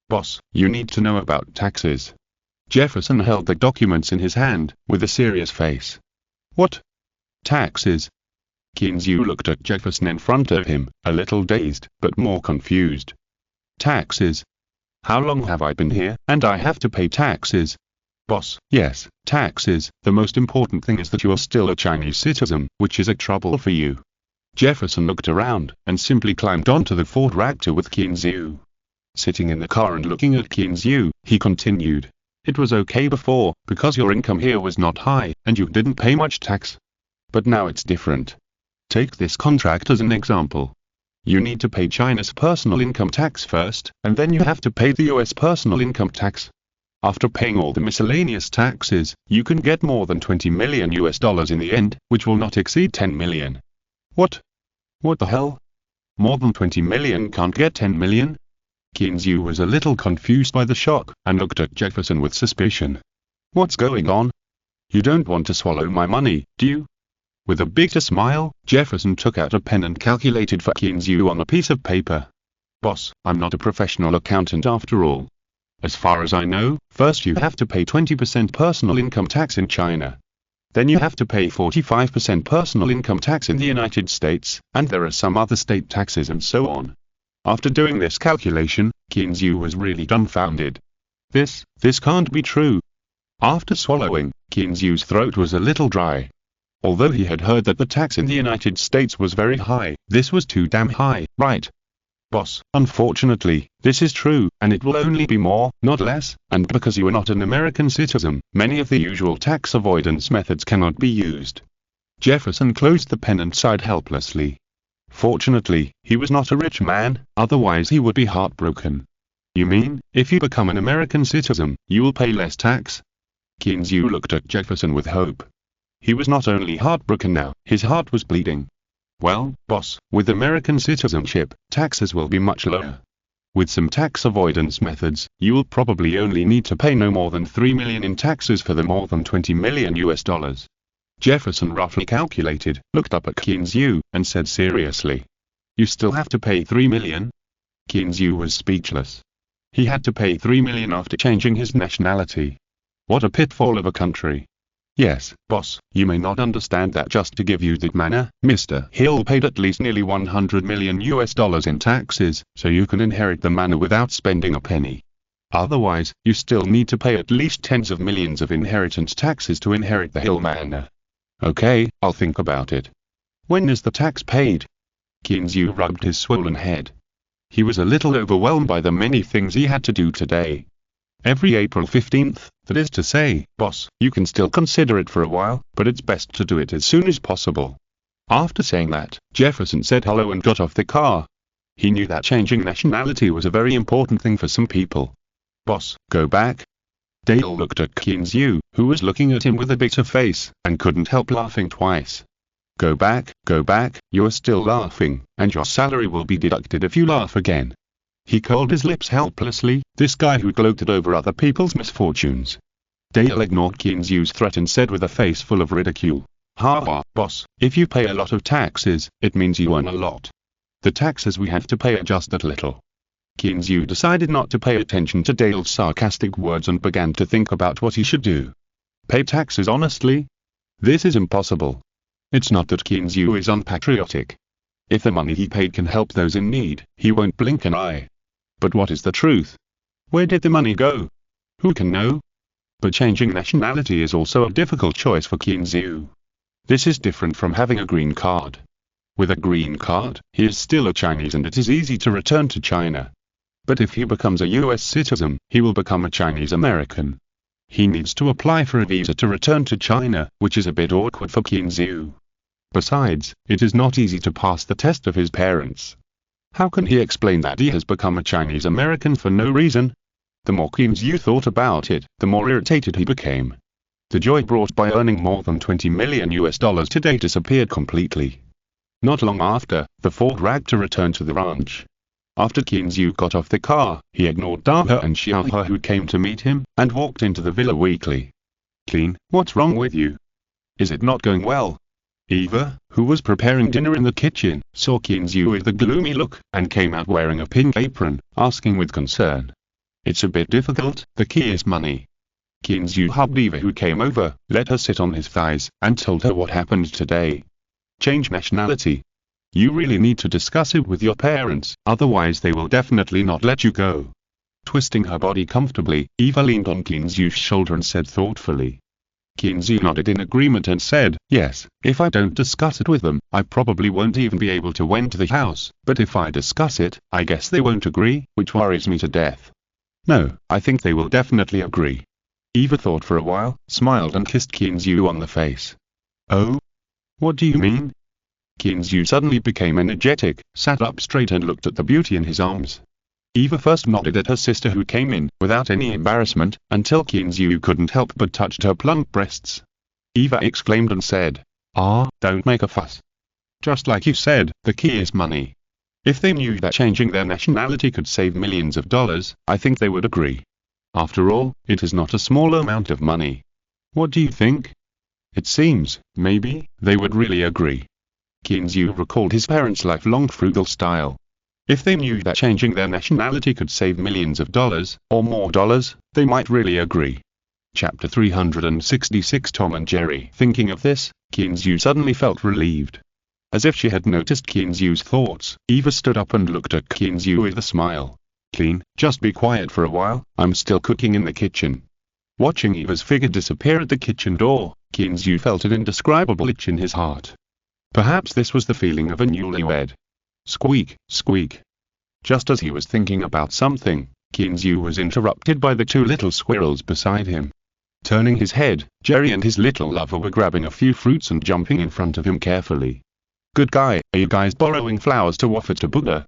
"Boss, you need to know about taxes." Jefferson held the documents in his hand, with a serious face. "What? Taxes?" Kinzu looked at Jefferson in front of him, a little dazed, but more confused. "Taxes? How long have I been here, and I have to pay taxes?" "Boss, yes, taxes. The most important thing is that you are still a Chinese citizen, which is a trouble for you." Jefferson looked around, and simply climbed onto the Ford Raptor with Kinzu. Sitting in the car and looking at Kinzu, he continued. "It was okay before, because your income here was not high, and you didn't pay much tax. But now it's different. Take this contract as an example. You need to pay China's personal income tax first, and then you have to pay the US personal income tax. After paying all the miscellaneous taxes, you can get more than $20 million in the end, which will not exceed 10 million. What? What the hell? More than 20 million can't get 10 million? Kinzu was a little confused by the shock, and looked at Jefferson with suspicion. "What's going on? You don't want to swallow my money, do you?" With a bitter smile, Jefferson took out a pen and calculated for Kinzu on a piece of paper. "Boss, I'm not a professional accountant after all. As far as I know, first you have to pay 20% personal income tax in China. Then you have to pay 45% personal income tax in the United States, and there are some other state taxes and so on." After doing this calculation, Kinzu was really dumbfounded. This can't be true. After swallowing, Kinzu's throat was a little dry. Although he had heard that the tax in the United States was very high, this was too damn high, right? "Boss, unfortunately, this is true, and it will only be more, not less, and because you are not an American citizen, many of the usual tax avoidance methods cannot be used." Jefferson closed the pen and sighed helplessly. Fortunately, he was not a rich man, otherwise he would be heartbroken. "You mean, if you become an American citizen, you will pay less tax?" Kinzu looked at Jefferson with hope. He was not only heartbroken now, his heart was bleeding. "Well, boss, with American citizenship, taxes will be much lower. With some tax avoidance methods, you will probably only need to pay no more than 3 million in taxes for the more than 20 million US. Jefferson roughly calculated, looked up at Kinzu, and said seriously, "You still have to pay 3 million? Kinzu was speechless. He had to pay 3 million after changing his nationality. What a pitfall of a country. "Yes, boss, you may not understand that. Just to give you the manner, Mr. Hill paid at least nearly 100 million US in taxes, so you can inherit the manor without spending a penny. Otherwise, you still need to pay at least tens of millions of inheritance taxes to inherit the Hill manor." "Okay, I'll think about it. When is the tax paid?" Kinzu rubbed his swollen head. He was a little overwhelmed by the many things he had to do today. "Every April 15th, that is to say, boss, you can still consider it for a while, but it's best to do it as soon as possible." After saying that, Jefferson said hello and got off the car. He knew that changing nationality was a very important thing for some people. "Boss, go back?" Dale looked at Kinzu, who was looking at him with a bitter face, and couldn't help laughing twice. Go back, you are still laughing, and your salary will be deducted if you laugh again." He curled his lips helplessly, this guy who gloated over other people's misfortunes. Dale ignored Kinzu's threat and said with a face full of ridicule, "Ha ha, boss, if you pay a lot of taxes, it means you earn a lot. The taxes we have to pay are just that little." Kinzu decided not to pay attention to Dale's sarcastic words and began to think about what he should do. Pay taxes honestly? This is impossible. It's not that Kinzu is unpatriotic. If the money he paid can help those in need, he won't blink an eye. But what is the truth? Where did the money go? Who can know? But changing nationality is also a difficult choice for Kinzu. This is different from having a green card. With a green card, he is still a Chinese and it is easy to return to China. But if he becomes a US citizen, he will become a Chinese American. He needs to apply for a visa to return to China, which is a bit awkward for Kinzu. Besides, it is not easy to pass the test of his parents. How can he explain that he has become a Chinese American for no reason? The more Kinzu thought about it, the more irritated he became. The joy brought by earning more than $20 million today disappeared completely. Not long after, the four grabbed to return to the ranch. After Kinzu got off the car, he ignored Daha and Xiaohe who came to meet him, and walked into the villa weakly. "Clean, what's wrong with you? Is it not going well?" Eva, who was preparing dinner in the kitchen, saw Kinzu with a gloomy look, and came out wearing a pink apron, asking with concern. "It's a bit difficult, the key is money." Kinzu hugged Eva who came over, let her sit on his thighs, and told her what happened today. "Change nationality. You really need to discuss it with your parents, otherwise they will definitely not let you go." Twisting her body comfortably, Eva leaned on Kinzu's shoulder and said thoughtfully. Kinzu nodded in agreement and said, "Yes, if I don't discuss it with them, I probably won't even be able to enter the house, but if I discuss it, I guess they won't agree, which worries me to death." "No, I think they will definitely agree." Eva thought for a while, smiled and kissed Kinzu on the face. "Oh? What do you mean?" Kinzu suddenly became energetic, sat up straight and looked at the beauty in his arms. Eva first nodded at her sister who came in, without any embarrassment, until Kinzu couldn't help but touched her plump breasts. Eva exclaimed and said, "Ah, don't make a fuss. Just like you said, the key is money. If they knew that changing their nationality could save millions of dollars, I think they would agree. After all, it is not a small amount of money. What do you think? It seems, maybe, they would really agree." Kinzu recalled his parents' lifelong frugal style. If they knew that changing their nationality could save millions of dollars, or more dollars, they might really agree. Chapter 366 Tom and Jerry. Thinking of this, Kinzu suddenly felt relieved. As if she had noticed Kinzu's thoughts, Eva stood up and looked at Kinzu with a smile. "Clean, just be quiet for a while, I'm still cooking in the kitchen." Watching Eva's figure disappear at the kitchen door, Kinzu felt an indescribable itch in his heart. Perhaps this was the feeling of a newlywed. Squeak, squeak. Just as he was thinking about something, Kinzu was interrupted by the two little squirrels beside him. Turning his head, Jerry and his little lover were grabbing a few fruits and jumping in front of him carefully. "Good guy, are you guys borrowing flowers to offer to Buddha?"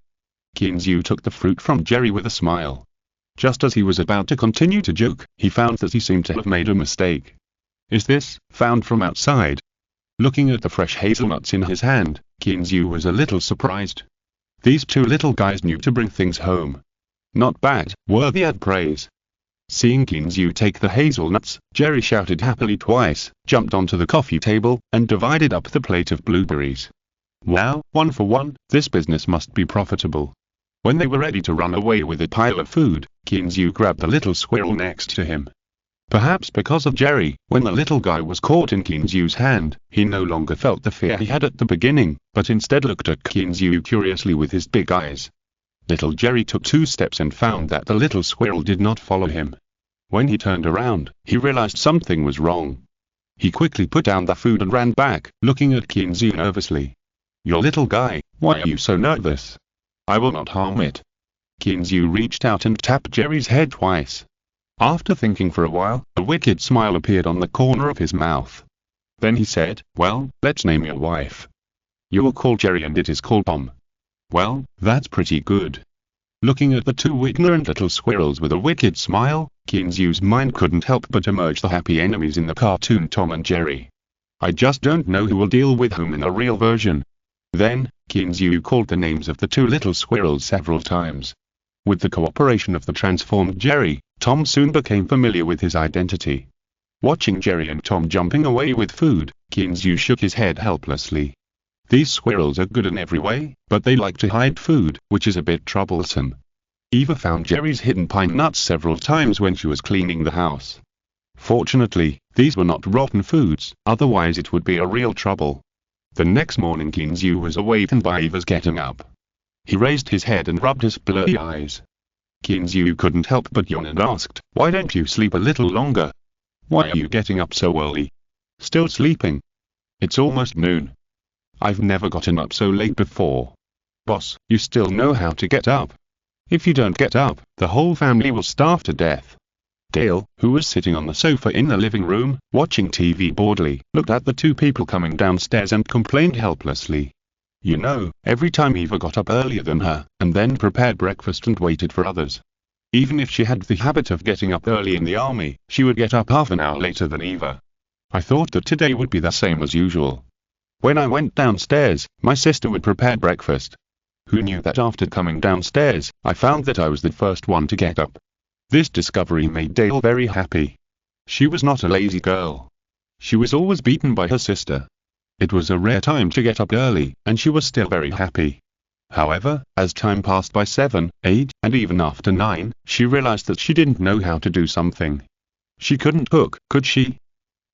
Kinzu took the fruit from Jerry with a smile. Just as he was about to continue to joke, he found that he seemed to have made a mistake. "Is this found from outside?" Looking at the fresh hazelnuts in his hand, Kinzu was a little surprised. These two little guys knew to bring things home. Not bad, worthy of praise. Seeing Kinzu take the hazelnuts, Jerry shouted happily twice, jumped onto the coffee table, and divided up the plate of blueberries. Wow, 1 for 1, this business must be profitable. When they were ready to run away with a pile of food, Kinzu grabbed the little squirrel next to him. Perhaps because of Jerry, when the little guy was caught in Kinzu's hand, he no longer felt the fear he had at the beginning, but instead looked at Kinzu curiously with his big eyes. Little Jerry took 2 steps and found that the little squirrel did not follow him. When he turned around, he realized something was wrong. He quickly put down the food and ran back, looking at Kinzu nervously. "Your little guy, why are you so nervous? I will not harm it." Kinzu reached out and tapped Jerry's head twice. After thinking for a while, a wicked smile appeared on the corner of his mouth. Then he said, "Well, let's name your wife. You will call Jerry and it is called Tom." "Well, that's pretty good." Looking at the two ignorant little squirrels with a wicked smile, Kinzu's mind couldn't help but emerge the happy enemies in the cartoon Tom and Jerry. "I just don't know who will deal with whom in the real version." Then, Kinzu called the names of the two little squirrels several times. With the cooperation of the transformed Jerry, Tom soon became familiar with his identity. Watching Jerry and Tom jumping away with food, Kinzu shook his head helplessly. These squirrels are good in every way, but they like to hide food, which is a bit troublesome. Eva found Jerry's hidden pine nuts several times when she was cleaning the house. Fortunately, these were not rotten foods, otherwise it would be a real trouble. The next morning Kinzu was awakened by Eva's getting up. He raised his head and rubbed his blurry eyes. Kinzu couldn't help but yawn and asked, "Why don't you sleep a little longer? Why are you getting up so early? Still sleeping? It's almost noon. I've never gotten up so late before." "Boss, you still know how to get up. If you don't get up, the whole family will starve to death." Dale, who was sitting on the sofa in the living room, watching TV boredly, looked at the two people coming downstairs and complained helplessly. "You know, every time Eva got up earlier than her, and then prepared breakfast and waited for others. Even if she had the habit of getting up early in the army, she would get up half an hour later than Eva. I thought that today would be the same as usual. When I went downstairs, my sister would prepare breakfast. Who knew that after coming downstairs, I found that I was the first one to get up. This discovery made Dale very happy. She was not a lazy girl. She was always beaten by her sister. It was a rare time to get up early, and she was still very happy. However, as time passed by 7, 8, and even after 9, she realized that she didn't know how to do something. She couldn't cook, could she?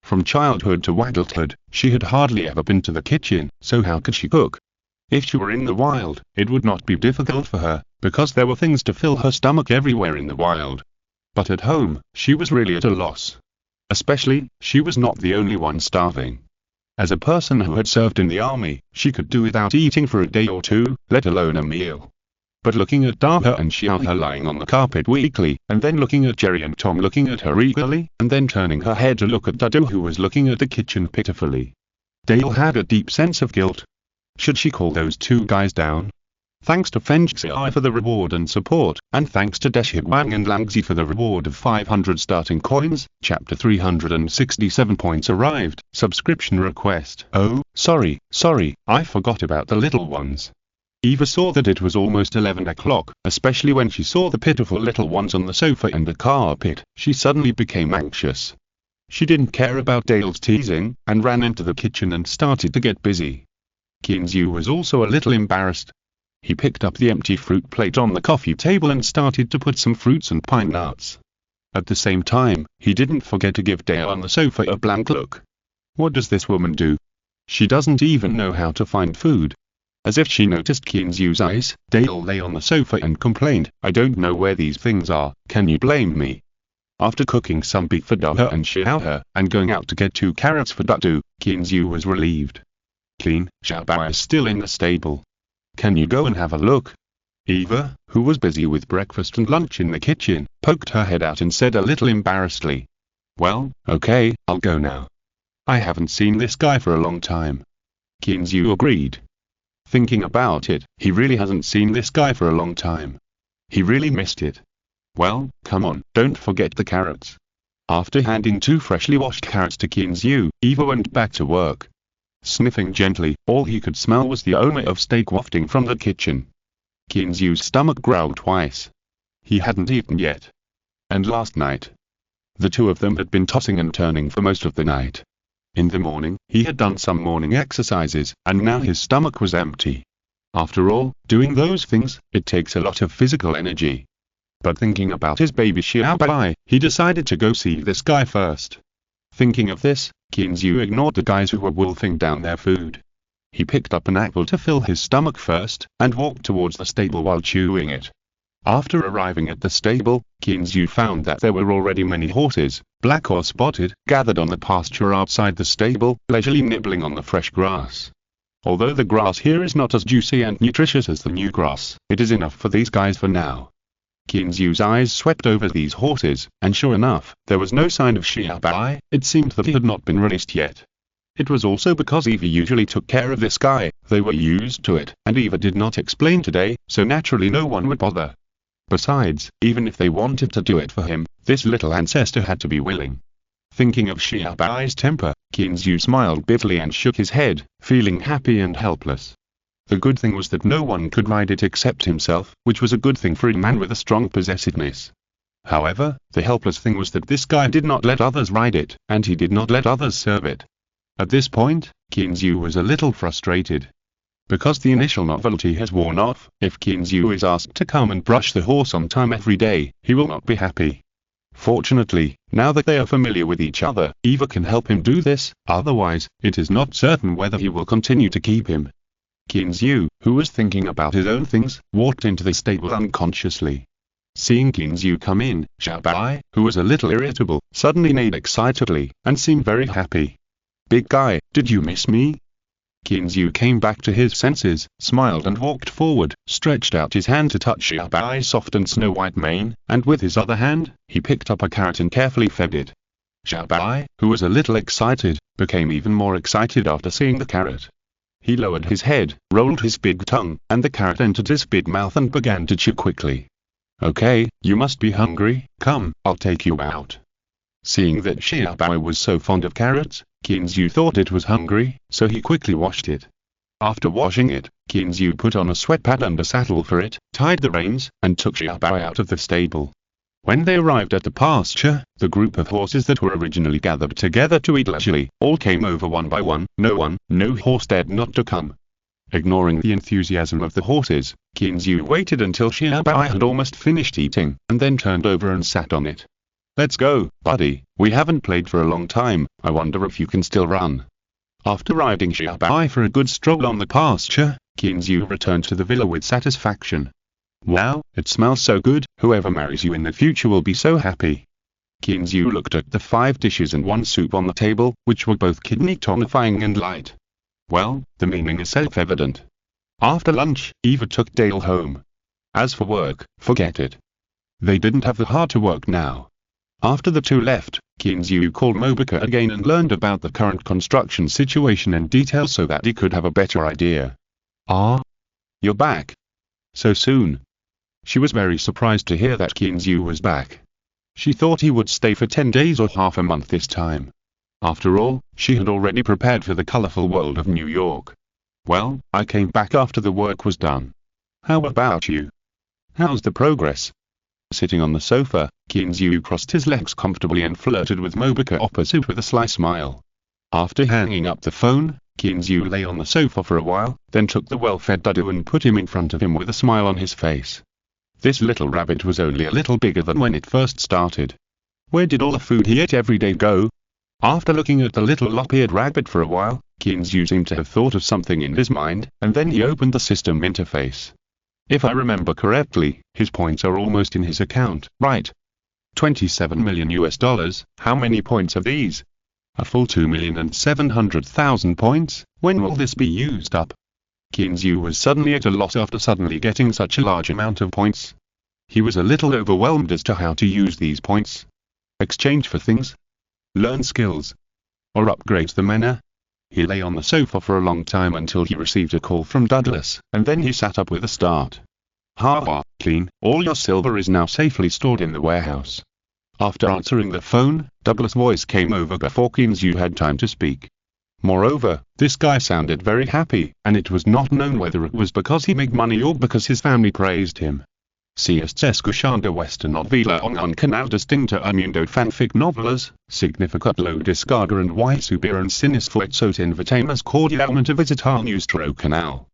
From childhood to adulthood, she had hardly ever been to the kitchen, so how could she cook? If she were in the wild, it would not be difficult for her, because there were things to fill her stomach everywhere in the wild. But at home, she was really at a loss. Especially, she was not the only one starving. As a person who had served in the army, she could do without eating for a day or two, let alone a meal. But looking at Dara and Xiaohe lying on the carpet weakly, and then looking at Jerry and Tom looking at her eagerly, and then turning her head to look at Dudu who was looking at the kitchen pitifully, Dale had a deep sense of guilt. Should she call those two guys down? Thanks to Fengxiai for the reward and support, and thanks to Deshiguang and Langzi for the reward of 500 starting coins, chapter 367 points arrived, subscription request. Oh, sorry, I forgot about the little ones. Eva saw that it was almost 11 o'clock, especially when she saw the pitiful little ones on the sofa and the carpet. She suddenly became anxious. She didn't care about Dale's teasing, and ran into the kitchen and started to get busy. Qinzu was also a little embarrassed. He picked up the empty fruit plate on the coffee table and started to put some fruits and pine nuts. At the same time, he didn't forget to give Dale on the sofa a blank look. What does this woman do? She doesn't even know how to find food. As if she noticed Qinzu's eyes, Dale lay on the sofa and complained, I don't know where these things are, can you blame me? After cooking some beef for Dara and Xiaohe, and going out to get 2 carrots for Dudu, Qinzu was relieved. Clean, Xiaobao is still in the stable. Can you go and have a look? Eva, who was busy with breakfast and lunch in the kitchen, poked her head out and said a little embarrassedly. Well, okay, I'll go now. I haven't seen this guy for a long time. Qinzu agreed. Thinking about it, he really hasn't seen this guy for a long time. He really missed it. Well, come on, don't forget the carrots. After handing 2 freshly washed carrots to Qinzu, Eva went back to work. Sniffing gently, all he could smell was the aroma of steak wafting from the kitchen. Qinzu's stomach growled twice. He hadn't eaten yet. And last night. The two of them had been tossing and turning for most of the night. In the morning, he had done some morning exercises, and now his stomach was empty. After all, doing those things, it takes a lot of physical energy. But thinking about his baby Xiaobai, he decided to go see this guy first. Thinking of this, Qinzu ignored the guys who were wolfing down their food. He picked up an apple to fill his stomach first, and walked towards the stable while chewing it. After arriving at the stable, Qinzu found that there were already many horses, black or spotted, gathered on the pasture outside the stable, leisurely nibbling on the fresh grass. Although the grass here is not as juicy and nutritious as the new grass, it is enough for these guys for now. Qinzu's eyes swept over these horses, and sure enough, there was no sign of Xiaobai. It seemed that he had not been released yet. It was also because Eva usually took care of this guy, they were used to it, and Eva did not explain today, so naturally no one would bother. Besides, even if they wanted to do it for him, this little ancestor had to be willing. Thinking of Xiaobai's temper, Qinzu smiled bitterly and shook his head, feeling happy and helpless. The good thing was that no one could ride it except himself, which was a good thing for a man with a strong possessiveness. However, the helpless thing was that this guy did not let others ride it, and he did not let others serve it. At this point, Qinzu was a little frustrated. Because the initial novelty has worn off, if Qinzu is asked to come and brush the horse on time every day, he will not be happy. Fortunately, now that they are familiar with each other, Eva can help him do this, otherwise, it is not certain whether he will continue to keep him. Qinzu, who was thinking about his own things, walked into the stable unconsciously. Seeing Qinzu come in, Xiaobai, who was a little irritable, suddenly neighed excitedly, and seemed very happy. Big guy, did you miss me? Qinzu came back to his senses, smiled and walked forward, stretched out his hand to touch Xiaobai's soft and snow-white mane, and with his other hand, he picked up a carrot and carefully fed it. Xiaobai, who was a little excited, became even more excited after seeing the carrot. He lowered his head, rolled his big tongue, and the carrot entered his big mouth and began to chew quickly. Okay, you must be hungry, come, I'll take you out. Seeing that Xiaobao was so fond of carrots, Qinzu thought it was hungry, so he quickly washed it. After washing it, Qinzu put on a sweat pad and a saddle for it, tied the reins, and took Xiaobao out of the stable. When they arrived at the pasture, the group of horses that were originally gathered together to eat leisurely, all came over one by one. No horse dared not to come. Ignoring the enthusiasm of the horses, Qinzu waited until Xiaobao had almost finished eating, and then turned over and sat on it. "Let's go, buddy, we haven't played for a long time, I wonder if you can still run." After riding Xiaobao for a good stroll on the pasture, Qinzu returned to the villa with satisfaction. "Wow, it smells so good, whoever marries you in the future will be so happy." Qinzu looked at the 5 dishes and 1 soup on the table, which were both kidney tonifying and light. Well, the meaning is self-evident. After lunch, Eva took Dale home. As for work, forget it. They didn't have the heart to work now. After the two left, Qinzu called Mobica again and learned about the current construction situation in detail so that he could have a better idea. "Ah? You're back? So soon?" She was very surprised to hear that Qinzu was back. She thought he would stay for 10 days or half a month this time. After all, she had already prepared for the colorful world of New York. "Well, I came back after the work was done. How about you? How's the progress?" Sitting on the sofa, Qinzu crossed his legs comfortably and flirted with Mobica opposite with a sly smile. After hanging up the phone, Qinzu lay on the sofa for a while, then took the well-fed Dudu and put him in front of him with a smile on his face. This little rabbit was only a little bigger than when it first started. Where did all the food he ate every day go? After looking at the little lop-eared rabbit for a while, Qinzu seemed to have thought of something in his mind, and then he opened the system interface. If I remember correctly, his points are almost in his account, right? 27 million US. How many points are these? A full 2,700,000 points. When will this be used up? Qinzu was suddenly at a loss after suddenly getting such a large amount of points. He was a little overwhelmed as to how to use these points. Exchange for things? Learn skills? Or upgrade the mana? He lay on the sofa for a long time until he received a call from Douglas, and then he sat up with a start. "Ha, clean, all your silver is now safely stored in the warehouse." After answering the phone, Douglas' voice came over before Qinzu had time to speak. Moreover, this guy sounded very happy, and it was not known whether it was because he made money or because his family praised him. Si est escuchando esta novela en un canal distinto a mundo fanfic novelas, significat lo descarga and y subieron sin esfuerzos invitamos cordialmente a visitar nuestro canal.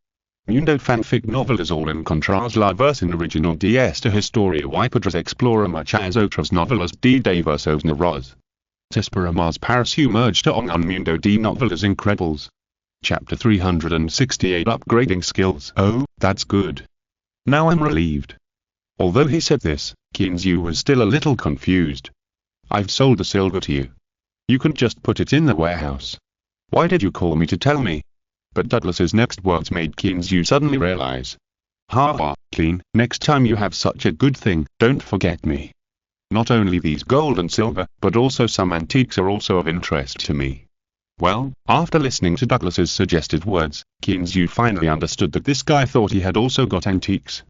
Mundo fanfic novelas all encontras la versión original de esta historia y podrás explorar muchas otras novelas de diversos narradores. Te esperamos para sumergirte en un mundo de novelas increíbles. Chapter 368 Upgrading Skills. Oh, that's good. Now I'm relieved. Although he said this, Qinzu was still a little confused. "I've sold the silver to you. You can just put it in the warehouse. Why did you call me to tell me?" But Douglas's next words made Qinzu suddenly realize. "Ha, clean, next time you have such a good thing, don't forget me. Not only these gold and silver, but also some antiques are also of interest to me." Well, after listening to Douglas's suggested words, Qinzu finally understood that this guy thought he had also got antiques.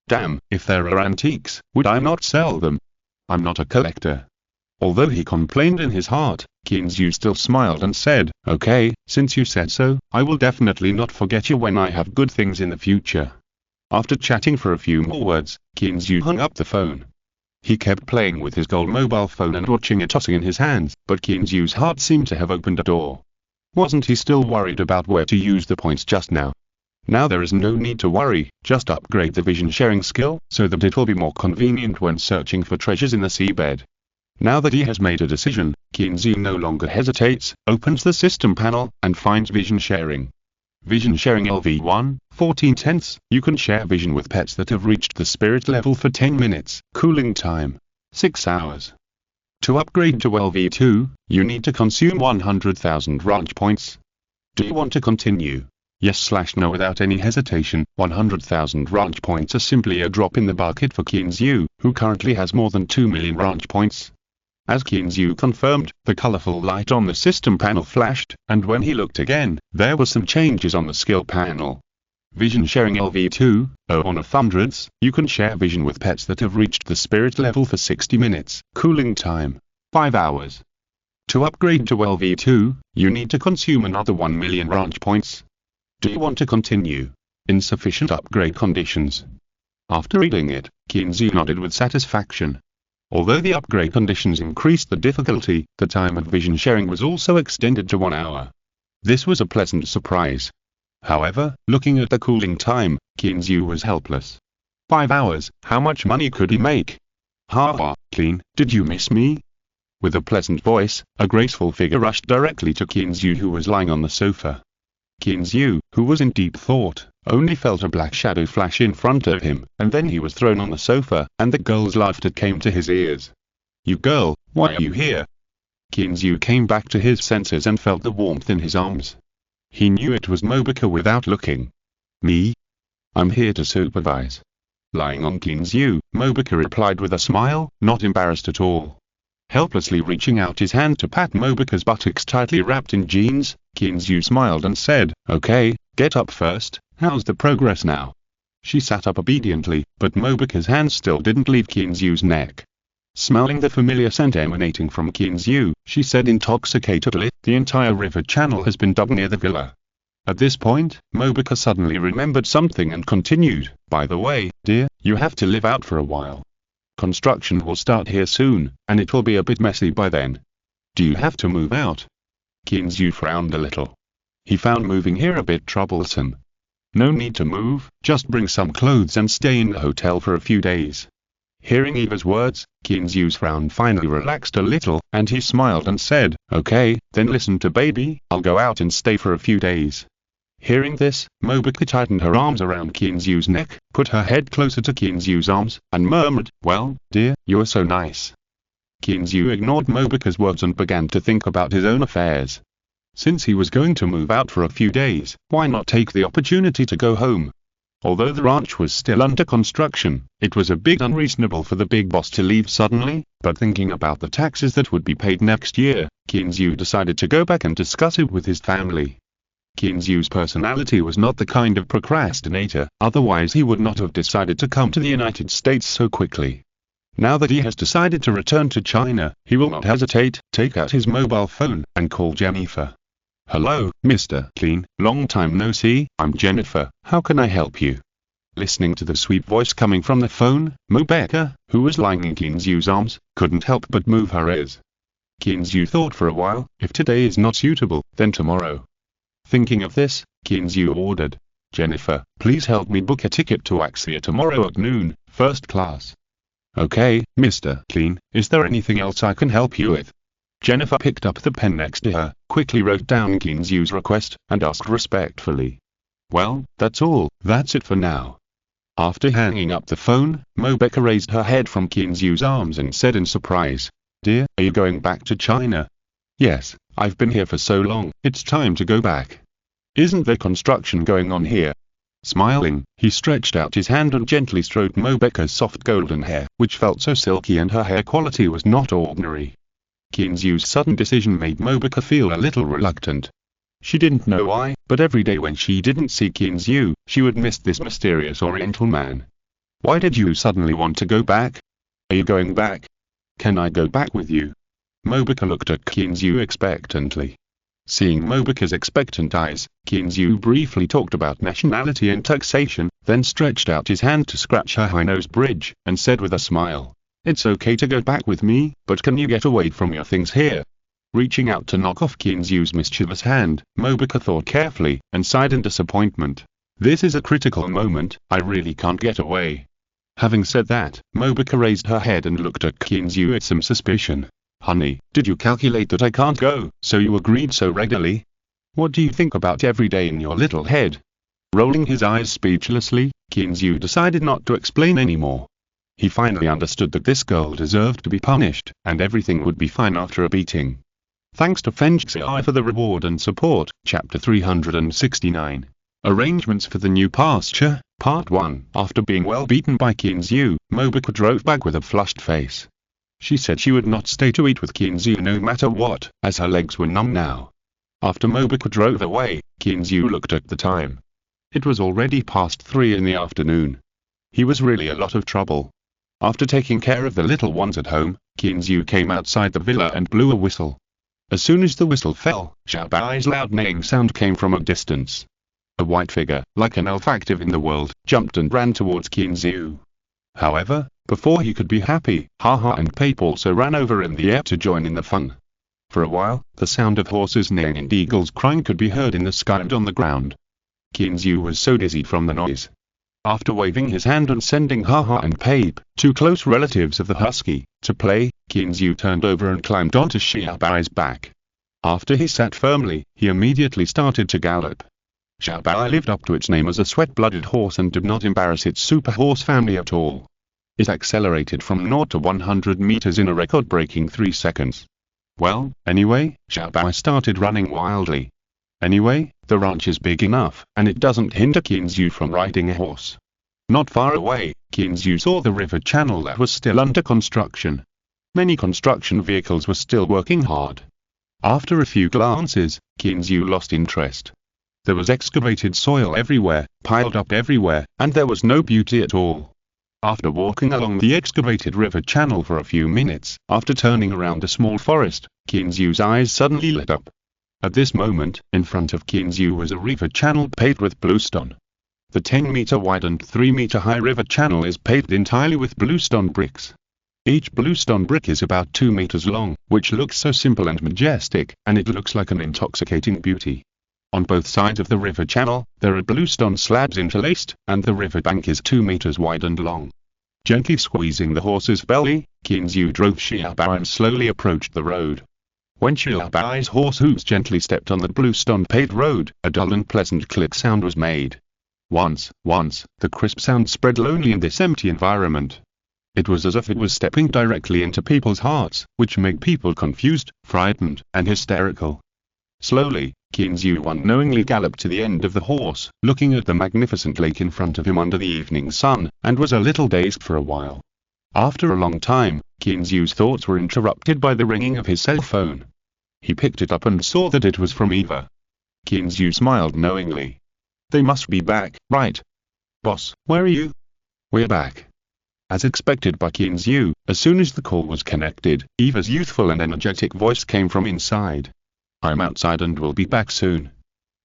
Damn, if there are antiques, would I not sell them? I'm not a collector. Although he complained in his heart, Qinzu still smiled and said, "Okay, since you said so, I will definitely not forget you when I have good things in the future." After chatting for a few more words, Qinzu hung up the phone. He kept playing with his gold mobile phone and watching it tossing in his hands, but Qinzu's heart seemed to have opened a door. Wasn't he still worried about where to use the points just now? Now there is no need to worry, just upgrade the vision sharing skill, so that it will be more convenient when searching for treasures in the seabed. Now that he has made a decision, Qinzu no longer hesitates, opens the system panel, and finds vision sharing. Vision sharing LV1, 14/10. You can share vision with pets that have reached the spirit level for 10 minutes, cooling time 6 hours. To upgrade to LV2, you need to consume 100,000 ranch points. Do you want to continue? Yes/no. Without any hesitation, 100,000 ranch points are simply a drop in the bucket for Qinzu, who currently has more than 2 million ranch points. As Qinzu confirmed, the colorful light on the system panel flashed, and when he looked again, there were some changes on the skill panel. Vision sharing LV2, on of hundreds, you can share vision with pets that have reached the spirit level for 60 minutes, cooling time 5 hours. To upgrade to LV2, you need to consume another 1 million ranch points. Do you want to continue? Insufficient upgrade conditions. After reading it, Kinzu nodded with satisfaction. Although the upgrade conditions increased the difficulty, the time of vision sharing was also extended to 1 hour. This was a pleasant surprise. However, looking at the cooling time, Kinzu was helpless. 5 hours, how much money could he make? Ha, Clean, did you miss me? With a pleasant voice, a graceful figure rushed directly to Kinzu, who was lying on the sofa. Kinzu, who was in deep thought, only felt a black shadow flash in front of him, and then he was thrown on the sofa, and the girl's laughter came to his ears. You girl, why are you here? Kinzu came back to his senses and felt the warmth in his arms. He knew it was Mobuka without looking. Me? I'm here to supervise. Lying on Kinzu, Mobuka replied with a smile, not embarrassed at all. Helplessly reaching out his hand to pat Mobuka's buttocks tightly wrapped in jeans, Kinzu smiled and said, Okay, get up first, how's the progress now? She sat up obediently, but Mobuka's hand still didn't leave Kinzu's neck. Smelling the familiar scent emanating from Kinzu, she said intoxicatedly, the entire river channel has been dug near the villa. At this point, Mobuka suddenly remembered something and continued, by the way, dear, you have to live out for a while. Construction will start here soon, and it will be a bit messy by then. Do you have to move out? Kinzu frowned a little. He found moving here a bit troublesome. No need to move, just bring some clothes and stay in the hotel for a few days. Hearing Eva's words, Kinzu's frown finally relaxed a little, and he smiled and said, Okay, then listen to baby, I'll go out and stay for a few days. Hearing this, Mobuka tightened her arms around Kinzu's neck, put her head closer to Kinzu's arms, and murmured, Well, dear, you're so nice. Kinzu ignored Mobuka's words and began to think about his own affairs. Since he was going to move out for a few days, why not take the opportunity to go home? Although the ranch was still under construction, it was a bit unreasonable for the big boss to leave suddenly, but thinking about the taxes that would be paid next year, Kinzu decided to go back and discuss it with his family. Kinzu's personality was not the kind of procrastinator, otherwise he would not have decided to come to the United States so quickly. Now that he has decided to return to China, he will not hesitate, take out his mobile phone, and call Jennifer. Hello, Mr. Clean, long time no see, I'm Jennifer, how can I help you? Listening to the sweet voice coming from the phone, Mobuka, who was lying in Kinzu's arms, couldn't help but move her ears. Kinzu thought for a while, if today is not suitable, then tomorrow. Thinking of this, Kinzu ordered, Jennifer, please help me book a ticket to Axia tomorrow at noon, first class. Okay, Mr. Clean, is there anything else I can help you with? Jennifer picked up the pen next to her, quickly wrote down Kinzu's request, and asked respectfully. Well, that's all, that's it for now. After hanging up the phone, Mobuka raised her head from Kinzu's arms and said in surprise, Dear, are you going back to China? Yes, I've been here for so long, it's time to go back. Isn't there construction going on here? Smiling, he stretched out his hand and gently stroked Mobuka's soft golden hair, which felt so silky, and her hair quality was not ordinary. Kinzu's sudden decision made Mobuka feel a little reluctant. She didn't know why, but every day when she didn't see Kinzu, she would miss this mysterious Oriental man. Why did you suddenly want to go back? Are you going back? Can I go back with you? Mobuka looked at Kinzu expectantly. Seeing Mobuka's expectant eyes, Kinzu briefly talked about nationality and taxation, then stretched out his hand to scratch her high nose bridge, and said with a smile, It's okay to go back with me, but can you get away from your things here? Reaching out to knock off Kinzu's mischievous hand, Mobuka thought carefully, and sighed in disappointment. This is a critical moment, I really can't get away. Having said that, Mobuka raised her head and looked at Kinzu with some suspicion. Honey, did you calculate that I can't go, so you agreed so readily? What do you think about every day in your little head? Rolling his eyes speechlessly, Kinzu decided not to explain anymore. He finally understood that this girl deserved to be punished, and everything would be fine after a beating. Thanks to Fengxi for the reward and support. Chapter 369. Arrangements for the new pasture, Part 1. After being well beaten by Kinzu, Mobuka drove back with a flushed face. She said she would not stay to eat with Kinzu no matter what, as her legs were numb now. After Mobuka drove away, Kinzu looked at the time. It was already past 3 in the afternoon. He was really a lot of trouble. After taking care of the little ones at home, Kinzu came outside the villa and blew a whistle. As soon as the whistle fell, Xiaobai's loud neighing sound came from a distance. A white figure, like an elf active in the world, jumped and ran towards Kinzu. However, before he could be happy, Haha and Pape also ran over in the air to join in the fun. For a while, the sound of horses neighing and eagles crying could be heard in the sky and on the ground. Kinzu was so dizzy from the noise. After waving his hand and sending Haha and Pape, two close relatives of the husky, to play, Kinzu turned over and climbed onto Xiaobai's back. After he sat firmly, he immediately started to gallop. Xiaobai lived up to its name as a sweat-blooded horse and did not embarrass its super horse family at all. It accelerated from 0 to 100 meters in a record-breaking 3 seconds. Well, anyway, Xiaobai started running wildly. Anyway, the ranch is big enough, and it doesn't hinder Kinzu from riding a horse. Not far away, Kinzu saw the river channel that was still under construction. Many construction vehicles were still working hard. After a few glances, Kinzu lost interest. There was excavated soil everywhere, piled up everywhere, and there was no beauty at all. After walking along the excavated river channel for a few minutes, after turning around a small forest, Kinzu's eyes suddenly lit up. At this moment, in front of Kinzu was a river channel paved with bluestone. The 10-meter wide and 3-meter high river channel is paved entirely with bluestone bricks. Each bluestone brick is about 2 meters long, which looks so simple and majestic, and it looks like an intoxicating beauty. On both sides of the river channel, there are bluestone slabs interlaced, and the river bank is 2 meters wide and long. Gently squeezing the horse's belly, Kinzu drove Xiaobai and slowly approached the road. When Xiaobai's horse hooves gently stepped on the bluestone paved road, a dull and pleasant click sound was made. Once, the crisp sound spread lonely in this empty environment. It was as if it was stepping directly into people's hearts, which made people confused, frightened, and hysterical. Slowly, Kinzu unknowingly galloped to the end of the horse, looking at the magnificent lake in front of him under the evening sun, and was a little dazed for a while. After a long time, Kinzu's thoughts were interrupted by the ringing of his cell phone. He picked it up and saw that it was from Eva. Kinzu smiled knowingly. They must be back, right? Boss, where are you? We're back. As expected by Kinzu, as soon as the call was connected, Eva's youthful and energetic voice came from inside. I'm outside and will be back soon.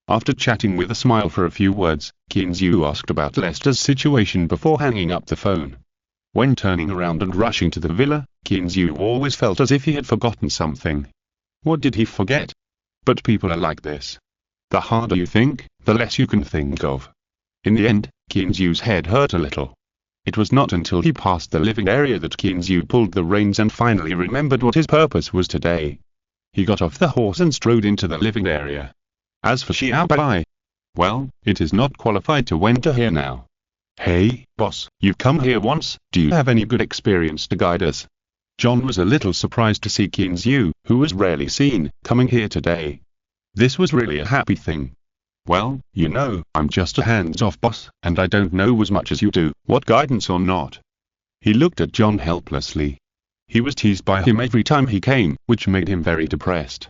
After chatting with a smile for a few words, Kinzu asked about Lester's situation before hanging up the phone. When turning around and rushing to the villa, Kinzu always felt as if he had forgotten something. What did he forget? But people are like this. The harder you think, the less you can think of. In the end, Kinzu's head hurt a little. It was not until he passed the living area that Kinzu pulled the reins and finally remembered what his purpose was today. He got off the horse and strode into the living area. As for Xiaobai, well, it is not qualified to enter here now. Hey, boss, you've come here once, do you have any good experience to guide us? John was a little surprised to see Kinzu, who was rarely seen, coming here today. This was really a happy thing. Well, you know, I'm just a hands-off boss, and I don't know as much as you do, what guidance or not. He looked at John helplessly. He was teased by him every time he came, which made him very depressed.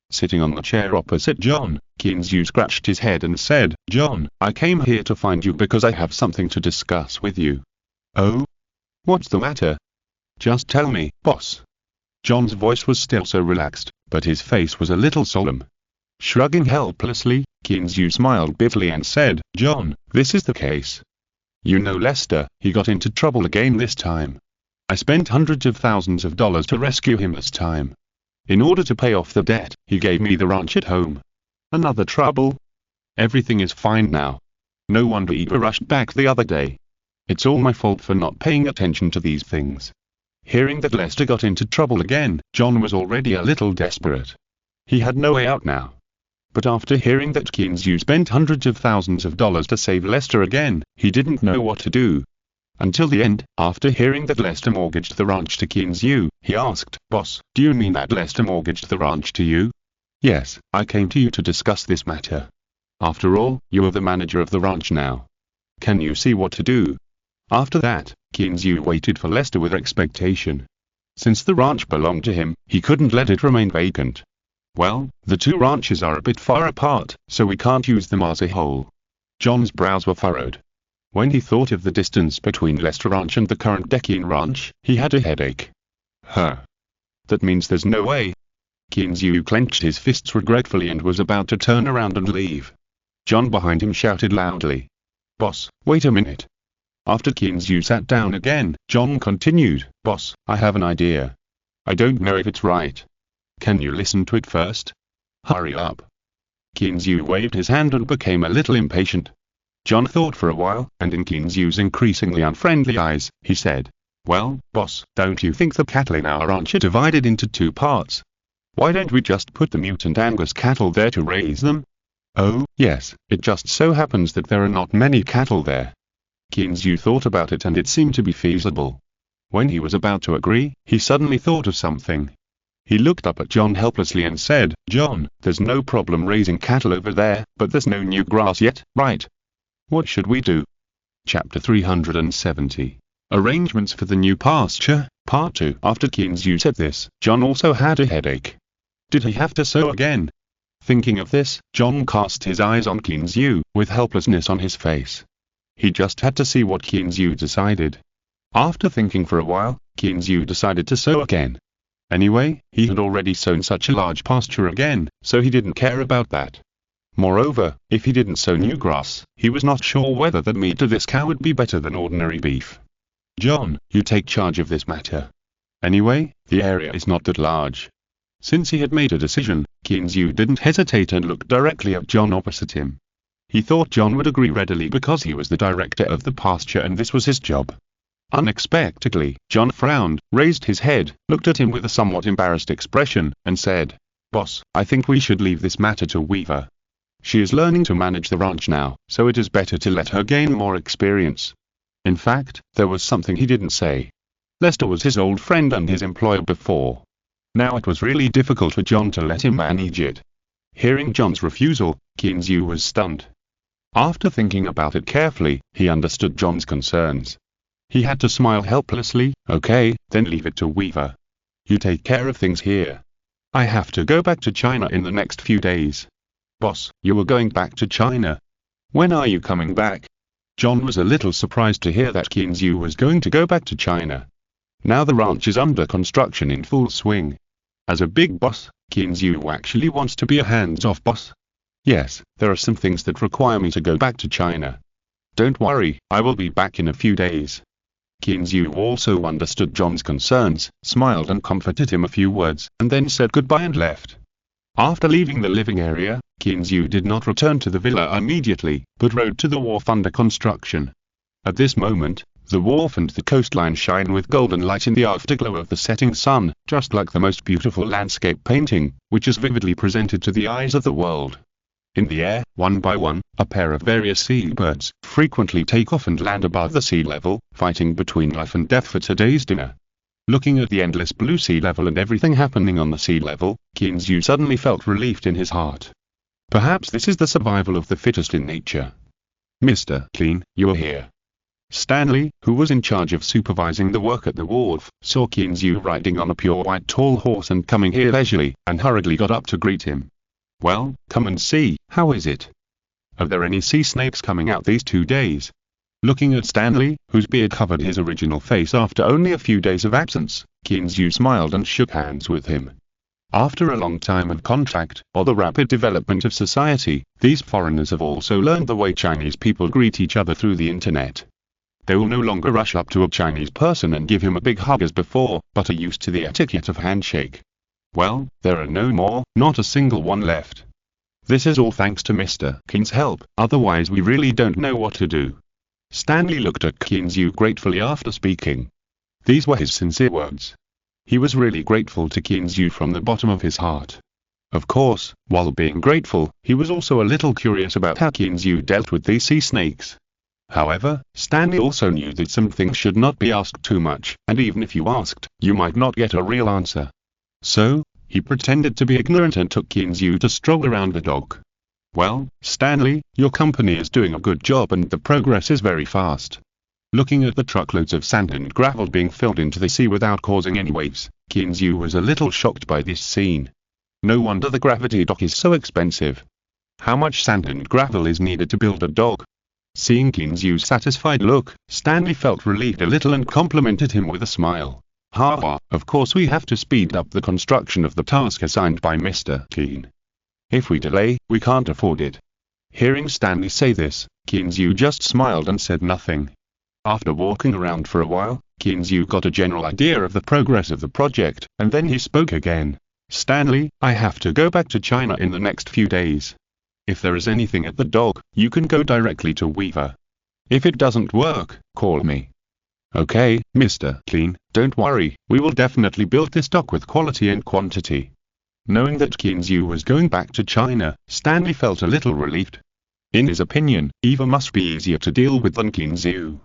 Sitting on the chair opposite John, Kinzu scratched his head and said, John, I came here to find you because I have something to discuss with you. Oh? What's the matter? Just tell me, boss. John's voice was still so relaxed, but his face was a little solemn. Shrugging helplessly, Kinzu smiled bitterly and said, John, this is the case. You know Lester, he got into trouble again this time. I spent hundreds of thousands of dollars to rescue him this time. In order to pay off the debt, he gave me the ranch at home. Another trouble? Everything is fine now. No wonder Eva rushed back the other day. It's all my fault for not paying attention to these things. Hearing that Lester got into trouble again, John was already a little desperate. He had no way out now. But after hearing that Kinzu spent hundreds of thousands of dollars to save Lester again, he didn't know what to do. Until the end, after hearing that Lester mortgaged the ranch to Kinzu, he asked, Boss, do you mean that Lester mortgaged the ranch to you? Yes, I came to you to discuss this matter. After all, you are the manager of the ranch now. Can you see what to do? After that, Kinzu waited for Lester with expectation. Since the ranch belonged to him, he couldn't let it remain vacant. Well, the two ranches are a bit far apart, so we can't use them as a whole. John's brows were furrowed. When he thought of the distance between Lester Ranch and the current Tycoon Ranch, he had a headache. That means there's no way. Kinzu clenched his fists regretfully and was about to turn around and leave. John behind him shouted loudly, "Boss, wait a minute." After Kinzu sat down again, John continued, "Boss, I have an idea. I don't know if it's right. Can you listen to it first? Hurry up." Kinzu waved his hand and became a little impatient. John thought for a while, and in Kinzu's increasingly unfriendly eyes, he said, "Well, boss, don't you think the cattle in our ranch are divided into two parts? Why don't we just put the mutant Angus cattle there to raise them?" "Oh, yes, it just so happens that there are not many cattle there." Kinzu thought about it and it seemed to be feasible. When he was about to agree, he suddenly thought of something. He looked up at John helplessly and said, "John, there's no problem raising cattle over there, but there's no new grass yet, right? What should we do?" Chapter 370. Arrangements for the new pasture, Part 2. After Kinzu said this, John also had a headache. Did he have to sow again? Thinking of this, John cast his eyes on Kinzu, with helplessness on his face. He just had to see what Kinzu decided. After thinking for a while, Kinzu decided to sow again. Anyway, he had already sown such a large pasture again, so he didn't care about that. Moreover, if he didn't sow new grass, he was not sure whether the meat of this cow would be better than ordinary beef. "John, you take charge of this matter. Anyway, the area is not that large." Since he had made a decision, Kinzu didn't hesitate and looked directly at John opposite him. He thought John would agree readily because he was the director of the pasture and this was his job. Unexpectedly, John frowned, raised his head, looked at him with a somewhat embarrassed expression, and said, "Boss, I think we should leave this matter to Weaver. She is learning to manage the ranch now, so it is better to let her gain more experience." In fact, there was something he didn't say. Lester was his old friend and his employer before. Now it was really difficult for John to let him manage it. Hearing John's refusal, Kinzu was stunned. After thinking about it carefully, he understood John's concerns. He had to smile helplessly. "Okay, then leave it to Weaver. You take care of things here. I have to go back to China in the next few days." "Boss, you are going back to China? When are you coming back?" John was a little surprised to hear that Kinzu was going to go back to China. Now the ranch is under construction in full swing. As a big boss, Kinzu actually wants to be a hands-off boss. "Yes, there are some things that require me to go back to China. Don't worry, I will be back in a few days." Kinzu also understood John's concerns, smiled and comforted him a few words, and then said goodbye and left. After leaving the living area, Kinzu did not return to the villa immediately, but rode to the wharf under construction. At this moment, the wharf and the coastline shine with golden light in the afterglow of the setting sun, just like the most beautiful landscape painting, which is vividly presented to the eyes of the world. In the air, one by one, a pair of various seabirds frequently take off and land above the sea level, fighting between life and death for today's dinner. Looking at the endless blue sea level and everything happening on the sea level, Kinzu suddenly felt relieved in his heart. Perhaps this is the survival of the fittest in nature. "Mr. Clean, you are here." Stanley, who was in charge of supervising the work at the wharf, saw Kinzu riding on a pure white tall horse and coming here leisurely, and hurriedly got up to greet him. "Well, come and see, how is it? Are there any sea snakes coming out these 2 days?" Looking at Stanley, whose beard covered his original face after only a few days of absence, Kinzu smiled and shook hands with him. After a long time of contact, or the rapid development of society, these foreigners have also learned the way Chinese people greet each other through the internet. They will no longer rush up to a Chinese person and give him a big hug as before, but are used to the etiquette of handshake. Well, there are no more, not a single one left. This is all thanks to Mr. King's help, otherwise we really don't know what to do. Stanley looked at Kinzu gratefully after speaking. These were his sincere words. He was really grateful to Kinzu from the bottom of his heart. Of course, while being grateful, he was also a little curious about how Kinzu dealt with these sea snakes. However, Stanley also knew that some things should not be asked too much, and even if you asked, you might not get a real answer. So, he pretended to be ignorant and took Kinzu to stroll around the dock. "Well, Stanley, your company is doing a good job and the progress is very fast." Looking at the truckloads of sand and gravel being filled into the sea without causing any waves, Kinzu was a little shocked by this scene. No wonder the gravity dock is so expensive. How much sand and gravel is needed to build a dock? Seeing Kinzu's satisfied look, Stanley felt relieved a little and complimented him with a smile. Haha, of course we have to speed up the construction of the task assigned by Mr. Keen. If we delay, we can't afford it. Hearing Stanley say this, Kinzu just smiled and said nothing. After walking around for a while, Kinzu got a general idea of the progress of the project, and then he spoke again. Stanley, I have to go back to China in the next few days. If there is anything at the dock, you can go directly to Weaver. If it doesn't work, call me. Okay, Mr. Clean, don't worry, we will definitely build this dock with quality and quantity. Knowing that Kinzu was going back to China, Stanley felt a little relieved. In his opinion, Eva must be easier to deal with than Kinzu.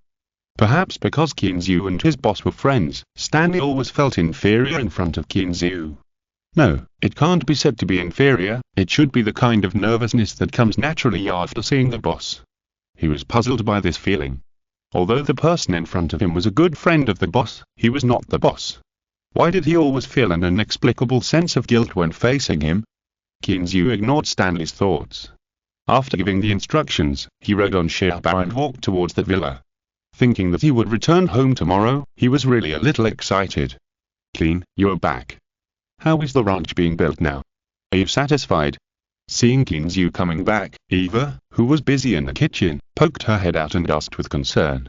Perhaps because Kinzu and his boss were friends, Stanley always felt inferior in front of Kinzu. No, it can't be said to be inferior, it should be the kind of nervousness that comes naturally after seeing the boss. He was puzzled by this feeling. Although the person in front of him was a good friend of the boss, he was not the boss. Why did he always feel an inexplicable sense of guilt when facing him? Kinzu ignored Stanley's thoughts. After giving the instructions, he rode on Xiaobao and walked towards the villa. Thinking that he would return home tomorrow, he was really a little excited. Clean, you're back. How is the ranch being built now? Are you satisfied? Seeing Kinzu coming back, Eva, who was busy in the kitchen, poked her head out and asked with concern.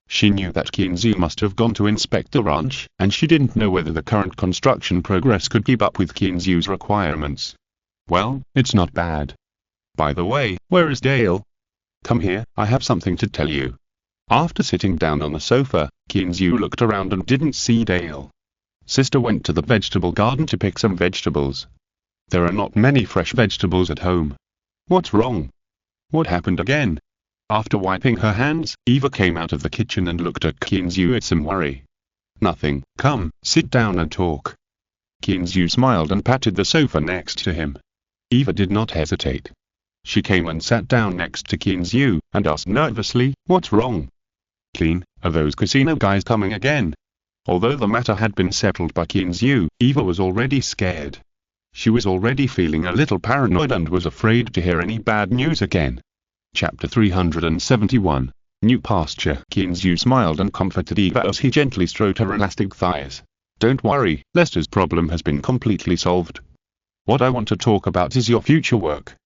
She knew that Kinzu must have gone to inspect the ranch, and she didn't know whether the current construction progress could keep up with Kinzu's requirements. Well, it's not bad. By the way, where is Dale? Come here, I have something to tell you. After sitting down on the sofa, Kinzu looked around and didn't see Dale. Sister went to the vegetable garden to pick some vegetables. There are not many fresh vegetables at home. What's wrong? What happened again? After wiping her hands, Eva came out of the kitchen and looked at Kinzu with some worry. Nothing, come, sit down and talk. Kinzu smiled and patted the sofa next to him. Eva did not hesitate. She came and sat down next to Kinzu, and asked nervously, what's wrong? Clean, are those casino guys coming again? Although the matter had been settled by Kinzu, Eva was already scared. She was already feeling a little paranoid and was afraid to hear any bad news again. Chapter 371. New pasture. Kinzu smiled and comforted Eva as he gently stroked her elastic thighs. Don't worry, Lester's problem has been completely solved. What I want to talk about is your future work.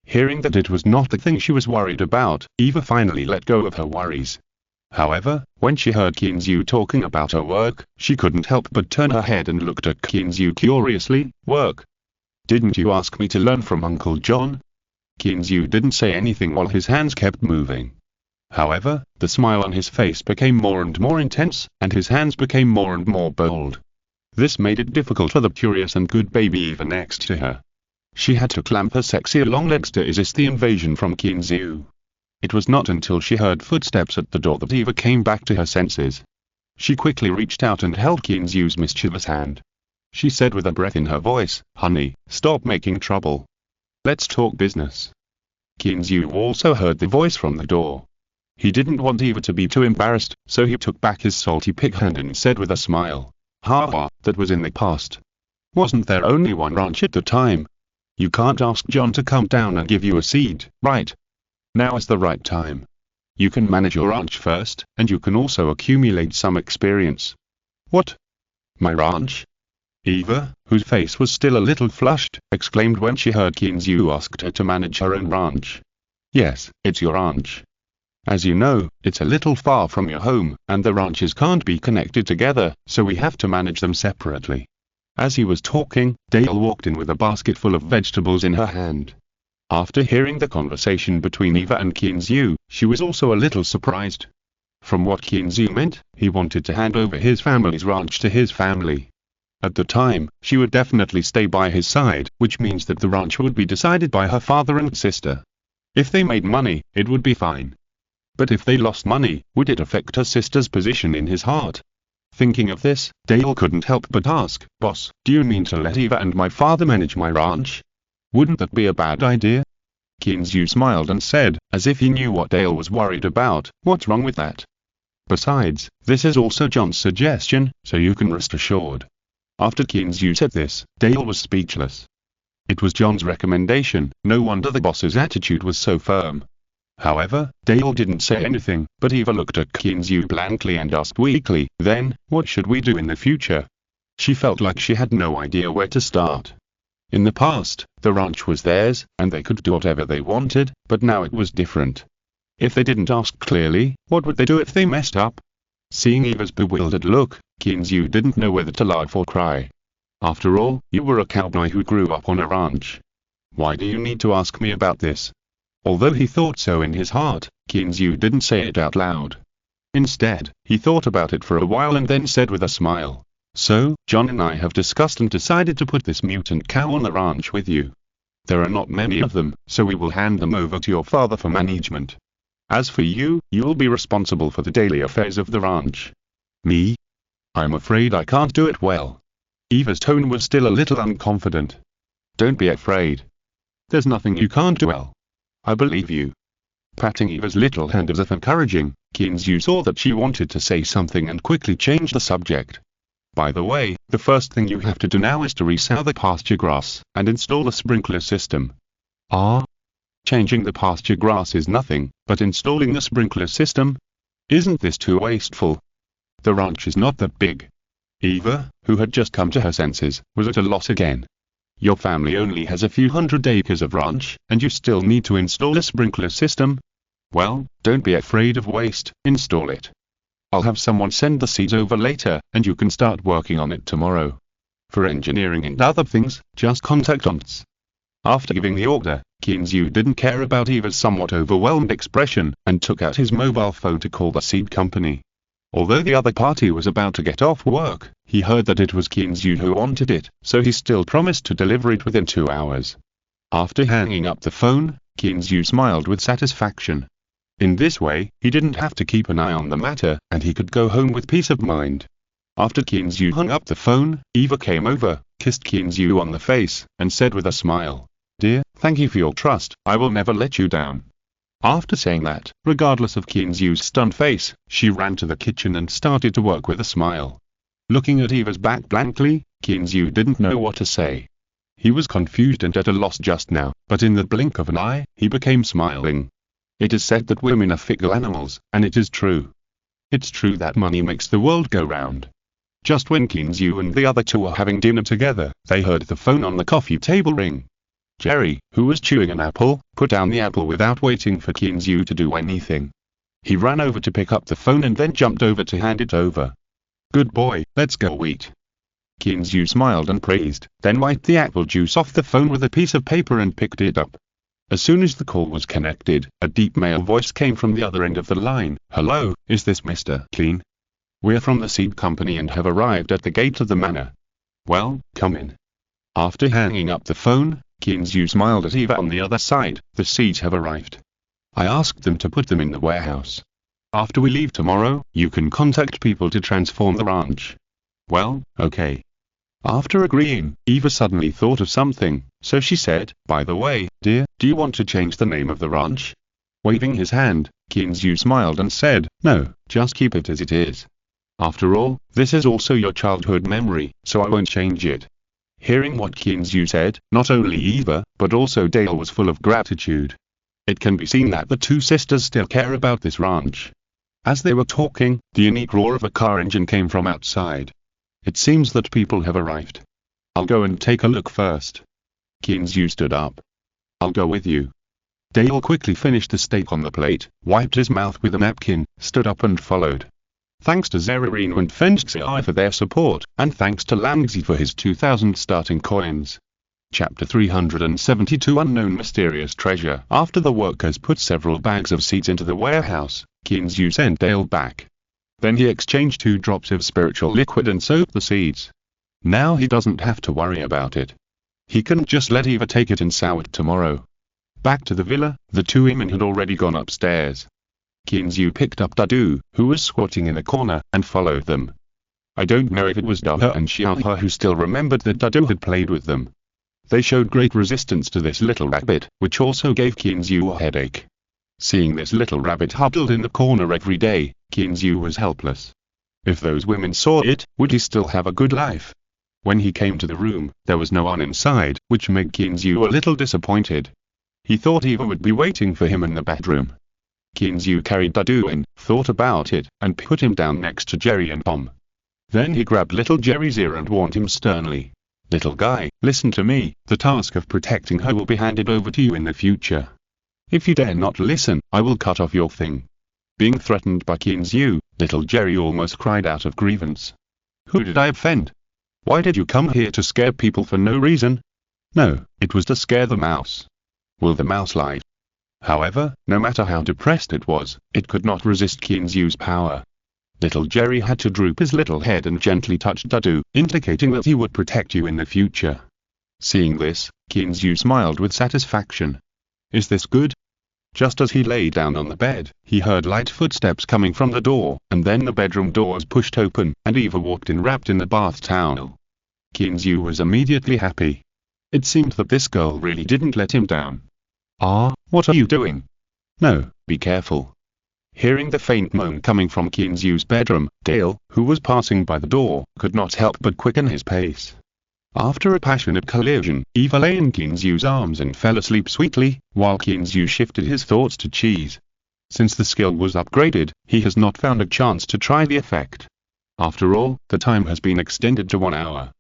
Hearing that it was not the thing she was worried about, Eva finally let go of her worries. However, when she heard Kinzu talking about her work, she couldn't help but turn her head and looked at Kinzu curiously. Work? Didn't you ask me to learn from Uncle John? Kinzu didn't say anything while his hands kept moving. However, the smile on his face became more and more intense, and his hands became more and more bold. This made it difficult for the curious and good baby Eva next to her. She had to clamp her sexy long legs to resist the invasion from Kinzu. It was not until she heard footsteps at the door that Eva came back to her senses. She quickly reached out and held Kinzu's mischievous hand. She said with a breath in her voice, honey, stop making trouble. Let's talk business. Kinzu also heard the voice from the door. He didn't want Eva to be too embarrassed, so he took back his salty pig hand and said with a smile, haha, that was in the past. Wasn't there only one ranch at the time? You can't ask John to come down and give you a seed, right? Now is the right time. You can manage your ranch first, and you can also accumulate some experience. What? My ranch? Eva, whose face was still a little flushed, exclaimed when she heard Kinzu asked her to manage her own ranch. Yes, it's your ranch. As you know, it's a little far from your home, and the ranches can't be connected together, so we have to manage them separately. As he was talking, Dale walked in with a basket full of vegetables in her hand. After hearing the conversation between Eva and Kinzu, she was also a little surprised. From what Kinzu meant, he wanted to hand over his family's ranch to his family. At the time, she would definitely stay by his side, which means that the ranch would be decided by her father and sister. If they made money, it would be fine. But if they lost money, would it affect her sister's position in his heart? Thinking of this, Dale couldn't help but ask, Boss, do you mean to let Eva and my father manage my ranch? Wouldn't that be a bad idea? Kinzu smiled and said, as if he knew what Dale was worried about, what's wrong with that? Besides, this is also John's suggestion, so you can rest assured. After Kinzu said this, Dale was speechless. It was John's recommendation, no wonder the boss's attitude was so firm. However, Dale didn't say anything, but Eva looked at Kinzu blankly and asked weakly, "Then, what should we do in the future?" She felt like she had no idea where to start. In the past, the ranch was theirs, and they could do whatever they wanted, but now it was different. If they didn't ask clearly, what would they do if they messed up? Seeing Eva's bewildered look, Kinzu didn't know whether to laugh or cry. "After all, you were a cowboy who grew up on a ranch. Why do you need to ask me about this?" Although he thought so in his heart, Kinzu didn't say it out loud. Instead, he thought about it for a while and then said with a smile, "So, John and I have discussed and decided to put this mutant cow on the ranch with you. There are not many of them, so we will hand them over to your father for management. As for you, you'll be responsible for the daily affairs of the ranch." "Me? I'm afraid I can't do it well." Eva's tone was still a little unconfident. "Don't be afraid. There's nothing you can't do well. I believe you." Patting Eva's little hand as if encouraging, Kinzu saw that she wanted to say something and quickly changed the subject. "By the way, the first thing you have to do now is to resow the pasture grass, and install a sprinkler system." "Ah? Changing the pasture grass is nothing, but installing the sprinkler system? Isn't this too wasteful? The ranch is not that big." Eva, who had just come to her senses, was at a loss again. "Your family only has a few hundred acres of ranch, and you still need to install a sprinkler system? Well, don't be afraid of waste, install it. I'll have someone send the seeds over later, and you can start working on it tomorrow. For engineering and other things, just contact us." After giving the order, Kinzu didn't care about Eva's somewhat overwhelmed expression, and took out his mobile phone to call the seed company. Although the other party was about to get off work, he heard that it was Kinzu who wanted it, so he still promised to deliver it within 2 hours. After hanging up the phone, Kinzu smiled with satisfaction. In this way, he didn't have to keep an eye on the matter, and he could go home with peace of mind. After Kinzu hung up the phone, Eva came over, kissed Kinzu on the face, and said with a smile, "Dear, thank you for your trust, I will never let you down." After saying that, regardless of Kinzu's stunned face, she ran to the kitchen and started to work with a smile. Looking at Eva's back blankly, Kinzu didn't know what to say. He was confused and at a loss just now, but in the blink of an eye, he became smiling. It is said that women are fickle animals, and it is true. It's true that money makes the world go round. Just when Kinzu and the other two were having dinner together, they heard the phone on the coffee table ring. Jerry, who was chewing an apple, put down the apple without waiting for Kinzu to do anything. He ran over to pick up the phone and then jumped over to hand it over. "Good boy, let's go eat." Kinzu smiled and praised, then wiped the apple juice off the phone with a piece of paper and picked it up. As soon as the call was connected, a deep male voice came from the other end of the line. "Hello, is this Mr. Clean? We're from the seed company and have arrived at the gate of the manor." "Well, come in." After hanging up the phone, Kinzu smiled at Eva on the other side. "The seeds have arrived. I asked them to put them in the warehouse. After we leave tomorrow, you can contact people to transform the ranch." "Well, okay." After agreeing, Eva suddenly thought of something, so she said, "By the way, dear, do you want to change the name of the ranch?" Waving his hand, Kinzu smiled and said, "No, just keep it as it is. After all, this is also your childhood memory, so I won't change it." Hearing what Kinzu said, not only Eva, but also Dale was full of gratitude. It can be seen that the two sisters still care about this ranch. As they were talking, the unique roar of a car engine came from outside. "It seems that people have arrived. I'll go and take a look first." Kinzu stood up. "I'll go with you." Dale quickly finished the steak on the plate, wiped his mouth with a napkin, stood up and followed. Thanks to Zerarino and Fengxi for their support, and thanks to Langzi for his 2,000 starting coins. Chapter 372 Unknown Mysterious Treasure. After the workers put several bags of seeds into the warehouse, Kinzu sent Dale back. Then he exchanged 2 drops of spiritual liquid and soaked the seeds. Now he doesn't have to worry about it. He can just let Eva take it and sow it tomorrow. Back to the villa, the 2 women had already gone upstairs. Kinzu picked up Dadu, who was squatting in a corner, and followed them. I don't know if it was Daha and Xiaohe who still remembered that Dadu had played with them. They showed great resistance to this little rabbit, which also gave Kinzu a headache. Seeing this little rabbit huddled in the corner every day, Kinzu was helpless. If those women saw it, would he still have a good life? When he came to the room, there was no one inside, which made Kinzu a little disappointed. He thought Eva would be waiting for him in the bedroom. Kinzu carried Dadu in, thought about it, and put him down next to Jerry and Tom. Then he grabbed little Jerry's ear and warned him sternly. "Little guy, listen to me, the task of protecting her will be handed over to you in the future. If you dare not listen, I will cut off your thing." Being threatened by Kinzu, little Jerry almost cried out of grievance. "Who did I offend? Why did you come here to scare people for no reason?" "No, it was to scare the mouse." Will the mouse lied? However, no matter how depressed it was, it could not resist Kinzu's power. Little Jerry had to droop his little head and gently touch Dadu, indicating that he would protect you in the future. Seeing this, Kinzu smiled with satisfaction. "Is this good?" Just as he lay down on the bed, he heard light footsteps coming from the door, and then the bedroom doors pushed open, and Eva walked in wrapped in the bath towel. Kinzu was immediately happy. It seemed that this girl really didn't let him down. "Ah, what are you doing?" "No, be careful." Hearing the faint moan coming from Kinzu's bedroom, Dale, who was passing by the door, could not help but quicken his pace. After a passionate collision, Eva lay in Kinzu's arms and fell asleep sweetly, while Kinzu shifted his thoughts to cheese. Since the skill was upgraded, he has not found a chance to try the effect. After all, the time has been extended to 1 hour.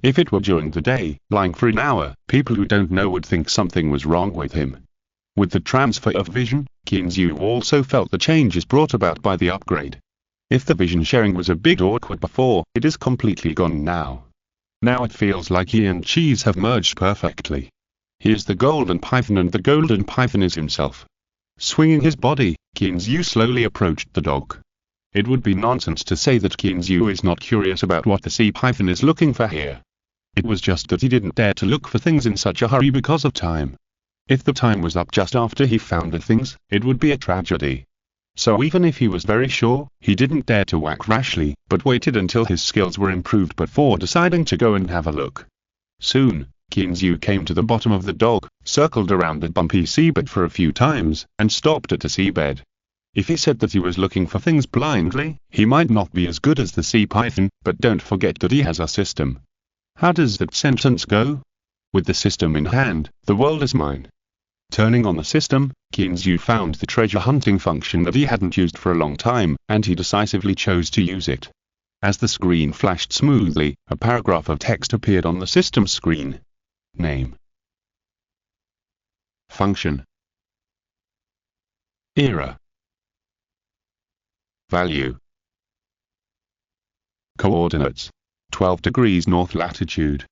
If it were during the day, lying for an hour, people who don't know would think something was wrong with him. With the transfer of vision, Kinzu also felt the changes brought about by the upgrade. If the vision sharing was a bit awkward before, it is completely gone now. Now it feels like he and Cheese have merged perfectly. He is the golden python and the golden python is himself. Swinging his body, Kinzu slowly approached the dog. It would be nonsense to say that Kinzu is not curious about what the sea python is looking for here. It was just that he didn't dare to look for things in such a hurry because of time. If the time was up just after he found the things, it would be a tragedy. So even if he was very sure, he didn't dare to act rashly, but waited until his skills were improved before deciding to go and have a look. Soon, Kinzu came to the bottom of the dog, circled around the bumpy seabed for a few times, and stopped at the seabed. If he said that he was looking for things blindly, he might not be as good as the sea python, but don't forget that he has a system. How does that sentence go? With the system in hand, the world is mine. Turning on the system, Kinzu found the treasure hunting function that he hadn't used for a long time, and he decisively chose to use it. As the screen flashed smoothly, a paragraph of text appeared on the system screen. Name. Function. Era. Value. Coordinates. 12 degrees north latitude.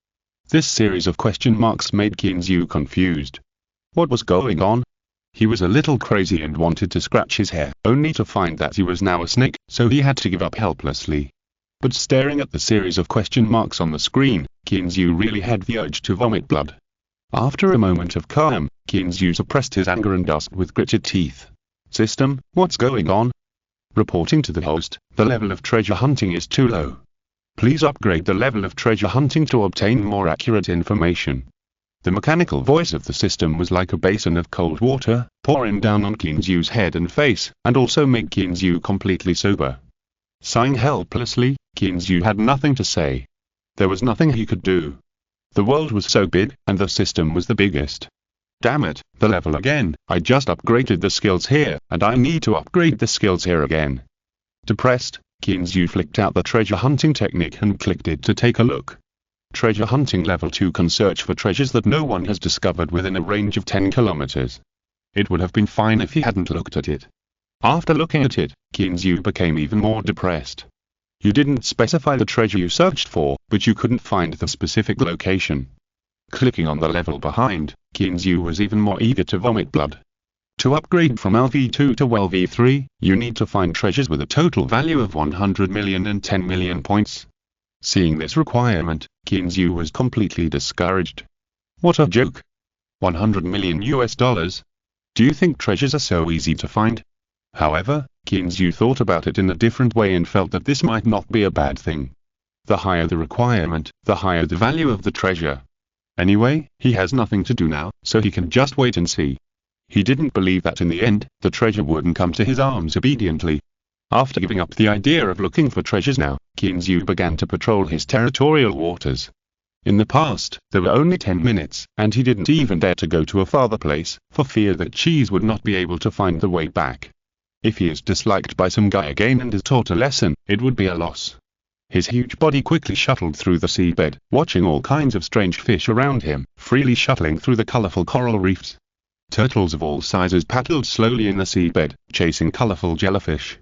This series of question marks made Kinzu confused. What was going on? He was a little crazy and wanted to scratch his hair, only to find that he was now a snake, so he had to give up helplessly. But staring at the series of question marks on the screen, Kinzu really had the urge to vomit blood. After a moment of calm, Kinzu suppressed his anger and asked with gritted teeth. "System, what's going on?" Reporting to the host, "The level of treasure hunting is too low. Please upgrade the level of treasure hunting to obtain more accurate information." The mechanical voice of the system was like a basin of cold water, pouring down on Kinzu's head and face, and also made Kinzu completely sober. Sighing helplessly, Kinzu had nothing to say. There was nothing he could do. The world was so big, and the system was the biggest. Damn it, the level again. I just upgraded the skills here, and I need to upgrade the skills here again. Depressed, Kinzu flicked out the treasure hunting technique and clicked it to take a look. Treasure hunting level 2 can search for treasures that no one has discovered within a range of 10 kilometers. It would have been fine if he hadn't looked at it. After looking at it, Kinzu became even more depressed. You didn't specify the treasure you searched for, but you couldn't find the specific location. Clicking on the level behind, Kinzu was even more eager to vomit blood. To upgrade from LV2 to LV3, you need to find treasures with a total value of 100 million and 10 million points. Seeing this requirement, Kinzu was completely discouraged. What a joke. 100 million US dollars? Do you think treasures are so easy to find? However, Kinzu thought about it in a different way and felt that this might not be a bad thing. The higher the requirement, the higher the value of the treasure. Anyway, he has nothing to do now, so he can just wait and see. He didn't believe that in the end, the treasure wouldn't come to his arms obediently. After giving up the idea of looking for treasures now, Kinzu began to patrol his territorial waters. In the past, there were only 10 minutes, and he didn't even dare to go to a farther place, for fear that Cheese would not be able to find the way back. If he is disliked by some guy again and is taught a lesson, it would be a loss. His huge body quickly shuttled through the seabed, watching all kinds of strange fish around him, freely shuttling through the colorful coral reefs. Turtles of all sizes paddled slowly in the seabed, chasing colorful jellyfish.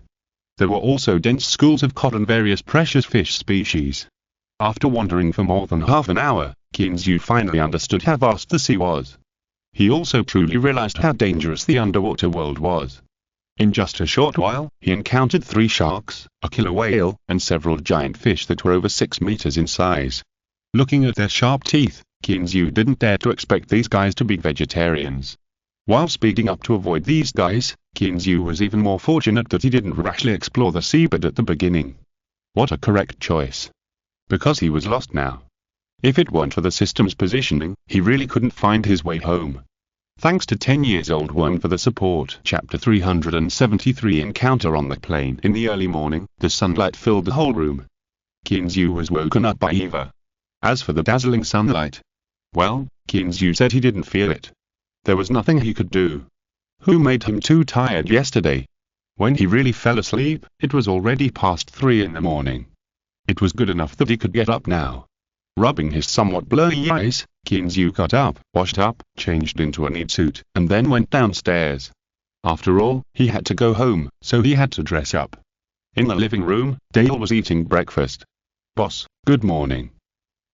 There were also dense schools of cod and various precious fish species. After wandering for more than half an hour, Qinzhou finally understood how vast the sea was. He also truly realized how dangerous the underwater world was. In just a short while, he encountered 3 sharks, a killer whale, and several giant fish that were over 6 meters in size. Looking at their sharp teeth, Qinzhou didn't dare to expect these guys to be vegetarians. While speeding up to avoid these guys, Qinzhou was even more fortunate that he didn't rashly explore the seabed at the beginning. What a correct choice. Because he was lost now. If it weren't for the system's positioning, he really couldn't find his way home. Thanks to 10-year-old worm for the support. Chapter 373 Encounter on the plane. In the early morning, the sunlight filled the whole room. Qinzhou was woken up by Eva. As for the dazzling sunlight, well, Qinzhou said he didn't feel it. There was nothing he could do. Who made him too tired yesterday? When he really fell asleep, it was already past 3 in the morning. It was good enough that he could get up now. Rubbing his somewhat blurry eyes, Qinzhou got up, washed up, changed into a neat suit, and then went downstairs. After all, he had to go home, so he had to dress up. In the living room, Dale was eating breakfast. "Boss, good morning."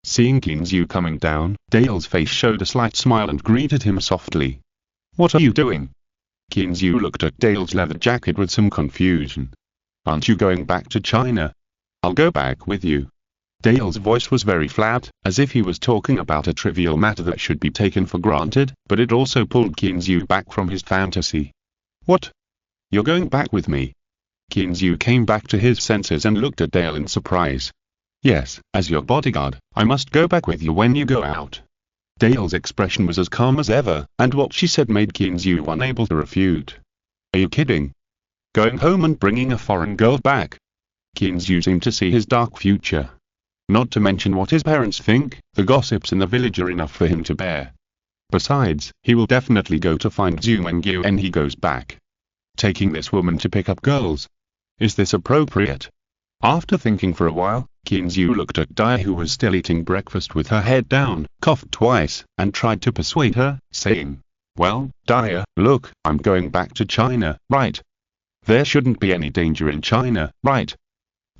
Seeing Qinzhou coming down, Dale's face showed a slight smile and greeted him softly. "What are you doing?" Qinzhou looked at Dale's leather jacket with some confusion. "Aren't you going back to China?" "I'll go back with you." Dale's voice was very flat, as if he was talking about a trivial matter that should be taken for granted, but it also pulled Qinzhou back from his fantasy. "What? You're going back with me?" Qinzhou came back to his senses and looked at Dale in surprise. "Yes, as your bodyguard, I must go back with you when you go out." Dale's expression was as calm as ever, and what she said made Qinzhou unable to refute. "Are you kidding? Going home and bringing a foreign girl back?" Qinzhou seemed to see his dark future. Not to mention what his parents think, the gossips in the village are enough for him to bear. Besides, he will definitely go to find Zhu Mengyu when he goes back. Taking this woman to pick up girls? Is this appropriate? After thinking for a while, Qinzhou looked at Dai, who was still eating breakfast with her head down, coughed twice, and tried to persuade her, saying, "Well, Dai, look, I'm going back to China, right? There shouldn't be any danger in China, right?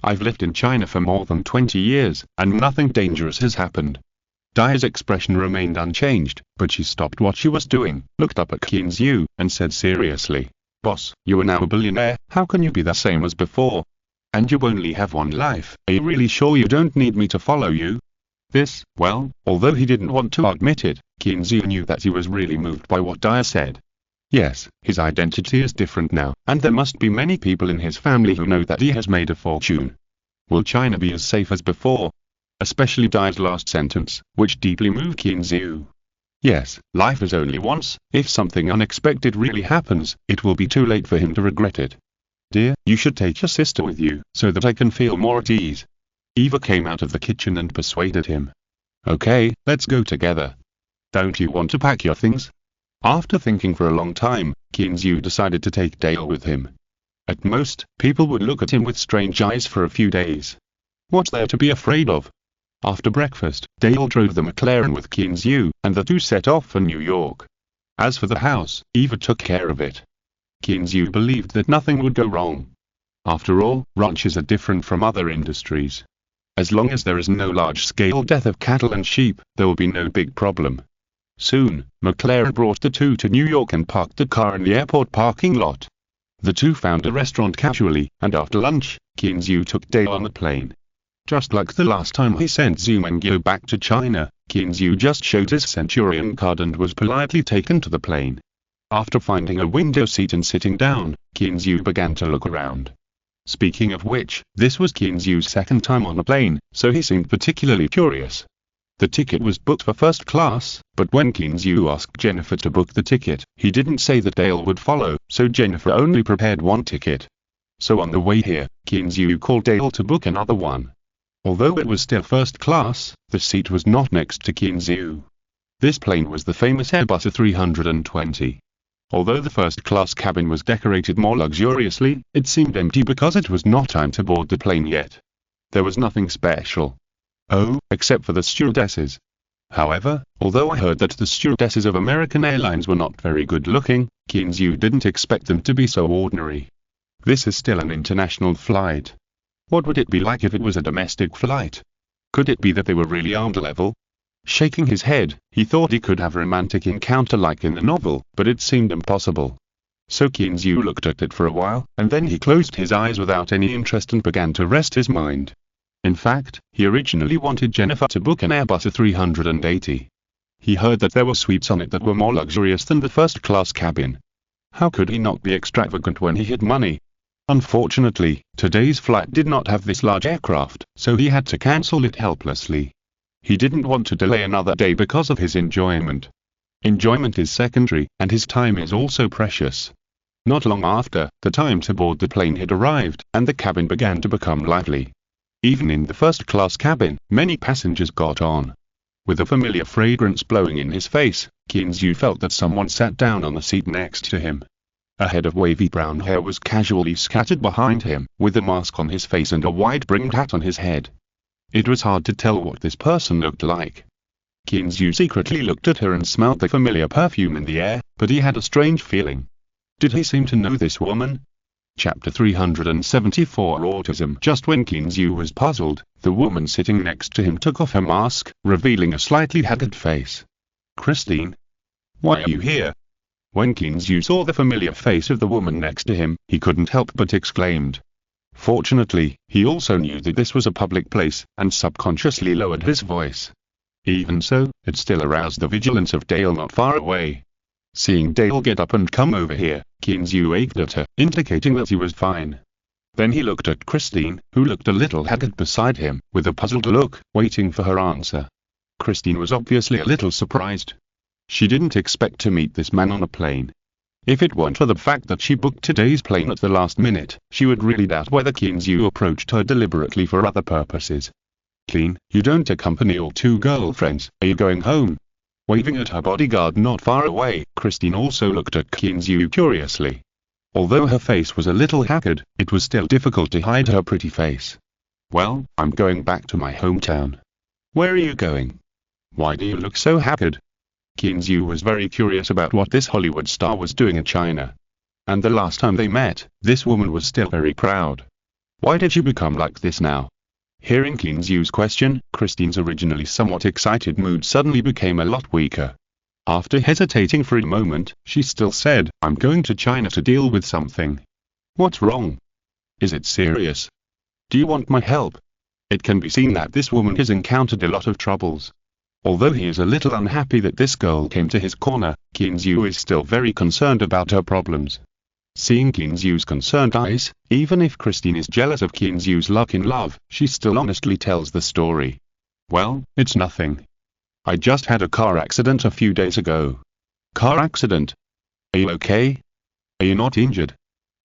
I've lived in China for more than 20 years, and nothing dangerous has happened." Dai's expression remained unchanged, but she stopped what she was doing, looked up at Qinzhou, and said seriously, "Boss, you are now a billionaire, how can you be the same as before? And you only have one life, are you really sure you don't need me to follow you?" This, well, although he didn't want to admit it, Qinzhou knew that he was really moved by what Dai said. Yes, his identity is different now, and there must be many people in his family who know that he has made a fortune. Will China be as safe as before? Especially Dai's last sentence, which deeply moved Qinzhou. Yes, life is only once. If something unexpected really happens, it will be too late for him to regret it. "Dear, you should take your sister with you, so that I can feel more at ease." Eva came out of the kitchen and persuaded him. "Okay, let's go together. Don't you want to pack your things?" After thinking for a long time, Qinzhou decided to take Dale with him. At most, people would look at him with strange eyes for a few days. What's there to be afraid of? After breakfast, Dale drove the McLaren with Qinzhou, and the two set off for New York. As for the house, Eva took care of it. Qinzhou believed that nothing would go wrong. After all, ranches are different from other industries. As long as there is no large-scale death of cattle and sheep, there will be no big problem. Soon, McLaren brought the two to New York and parked the car in the airport parking lot. The two found a restaurant casually, and after lunch, Qinzhou took Dale on the plane. Just like the last time he sent Zhu Mengyu back to China, Qinzhou just showed his Centurion card and was politely taken to the plane. After finding a window seat and sitting down, Qinzhou began to look around. Speaking of which, this was Qinzhou's second time on a plane, so he seemed particularly curious. The ticket was booked for first class, but when Qinzhou asked Jennifer to book the ticket, he didn't say that Dale would follow, so Jennifer only prepared one ticket. So on the way here, Qinzhou called Dale to book another one. Although it was still first class, the seat was not next to Qinzhou. This plane was the famous Airbus A320. Although the first-class cabin was decorated more luxuriously, it seemed empty because it was not time to board the plane yet. There was nothing special. Oh, except for the stewardesses. However, although I heard that the stewardesses of American Airlines were not very good-looking, Kinzu didn't expect them to be so ordinary. This is still an international flight. What would it be like if it was a domestic flight? Could it be that they were really armed level? Shaking his head, he thought he could have a romantic encounter like in the novel, but it seemed impossible. So Kinzu looked at it for a while, and then he closed his eyes without any interest and began to rest his mind. In fact, he originally wanted Jennifer to book an Airbus A380. He heard that there were suites on it that were more luxurious than the first-class cabin. How could he not be extravagant when he had money? Unfortunately, today's flight did not have this large aircraft, so he had to cancel it helplessly. He didn't want to delay another day because of his enjoyment. Enjoyment is secondary, and his time is also precious. Not long after, the time to board the plane had arrived, and the cabin began to become lively. Even in the first-class cabin, many passengers got on. With a familiar fragrance blowing in his face, Kinzu felt that someone sat down on the seat next to him. A head of wavy brown hair was casually scattered behind him, with a mask on his face and a wide-brimmed hat on his head. It was hard to tell what this person looked like. Kinzu secretly looked at her and smelled the familiar perfume in the air, but he had a strange feeling. Did he seem to know this woman? Chapter 374 Autism. Just when Kinzu was puzzled, the woman sitting next to him took off her mask, revealing a slightly haggard face. Christine? Why are you here? When Kinzu saw the familiar face of the woman next to him, he couldn't help but exclaimed. Fortunately, he also knew that this was a public place, and subconsciously lowered his voice. Even so, it still aroused the vigilance of Dale not far away. Seeing Dale get up and come over here, Kinzu waved at her, indicating that he was fine. Then he looked at Christine, who looked a little haggard beside him, with a puzzled look, waiting for her answer. Christine was obviously a little surprised. She didn't expect to meet this man on a plane. If it weren't for the fact that she booked today's plane at the last minute, she would really doubt whether Kinzu approached her deliberately for other purposes. Clean, you don't accompany your two girlfriends, are you going home? Waving at her bodyguard not far away, Christine also looked at Kinzu curiously. Although her face was a little haggard, it was still difficult to hide her pretty face. Well, I'm going back to my hometown. Where are you going? Why do you look so haggard? Kinzu was very curious about what this Hollywood star was doing in China. And the last time they met, this woman was still very proud. Why did you become like this now? Hearing Kinzu's question, Christine's originally somewhat excited mood suddenly became a lot weaker. After hesitating for a moment, she still said, I'm going to China to deal with something. What's wrong? Is it serious? Do you want my help? It can be seen that this woman has encountered a lot of troubles. Although he is a little unhappy that this girl came to his corner, Kinzu is still very concerned about her problems. Seeing Kinzu's concerned eyes, even if Christine is jealous of Kinzu's luck in love, she still honestly tells the story. Well, it's nothing. I just had a car accident a few days ago. Car accident? Are you okay? Are you not injured?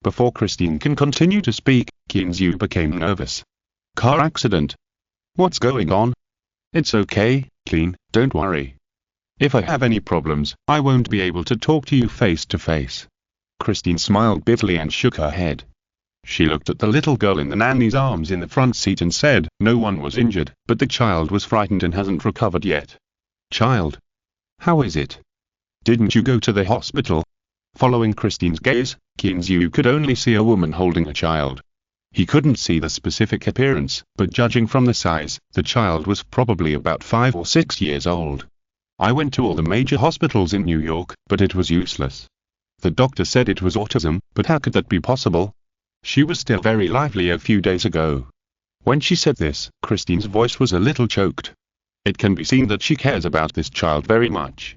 Before Christine can continue to speak, Kinzu became nervous. Car accident? What's going on? It's okay, Clean, don't worry. If I have any problems, I won't be able to talk to you face to face. Christine smiled bitterly and shook her head. She looked at the little girl in the nanny's arms in the front seat and said, no one was injured, but the child was frightened and hasn't recovered yet. Child? How is it? Didn't you go to the hospital? Following Christine's gaze, Kinzu could only see a woman holding a child. He couldn't see the specific appearance, but judging from the size, the child was probably about 5 or 6 years old. I went to all the major hospitals in New York, but it was useless. The doctor said it was autism, but how could that be possible? She was still very lively a few days ago. When she said this, Christine's voice was a little choked. It can be seen that she cares about this child very much.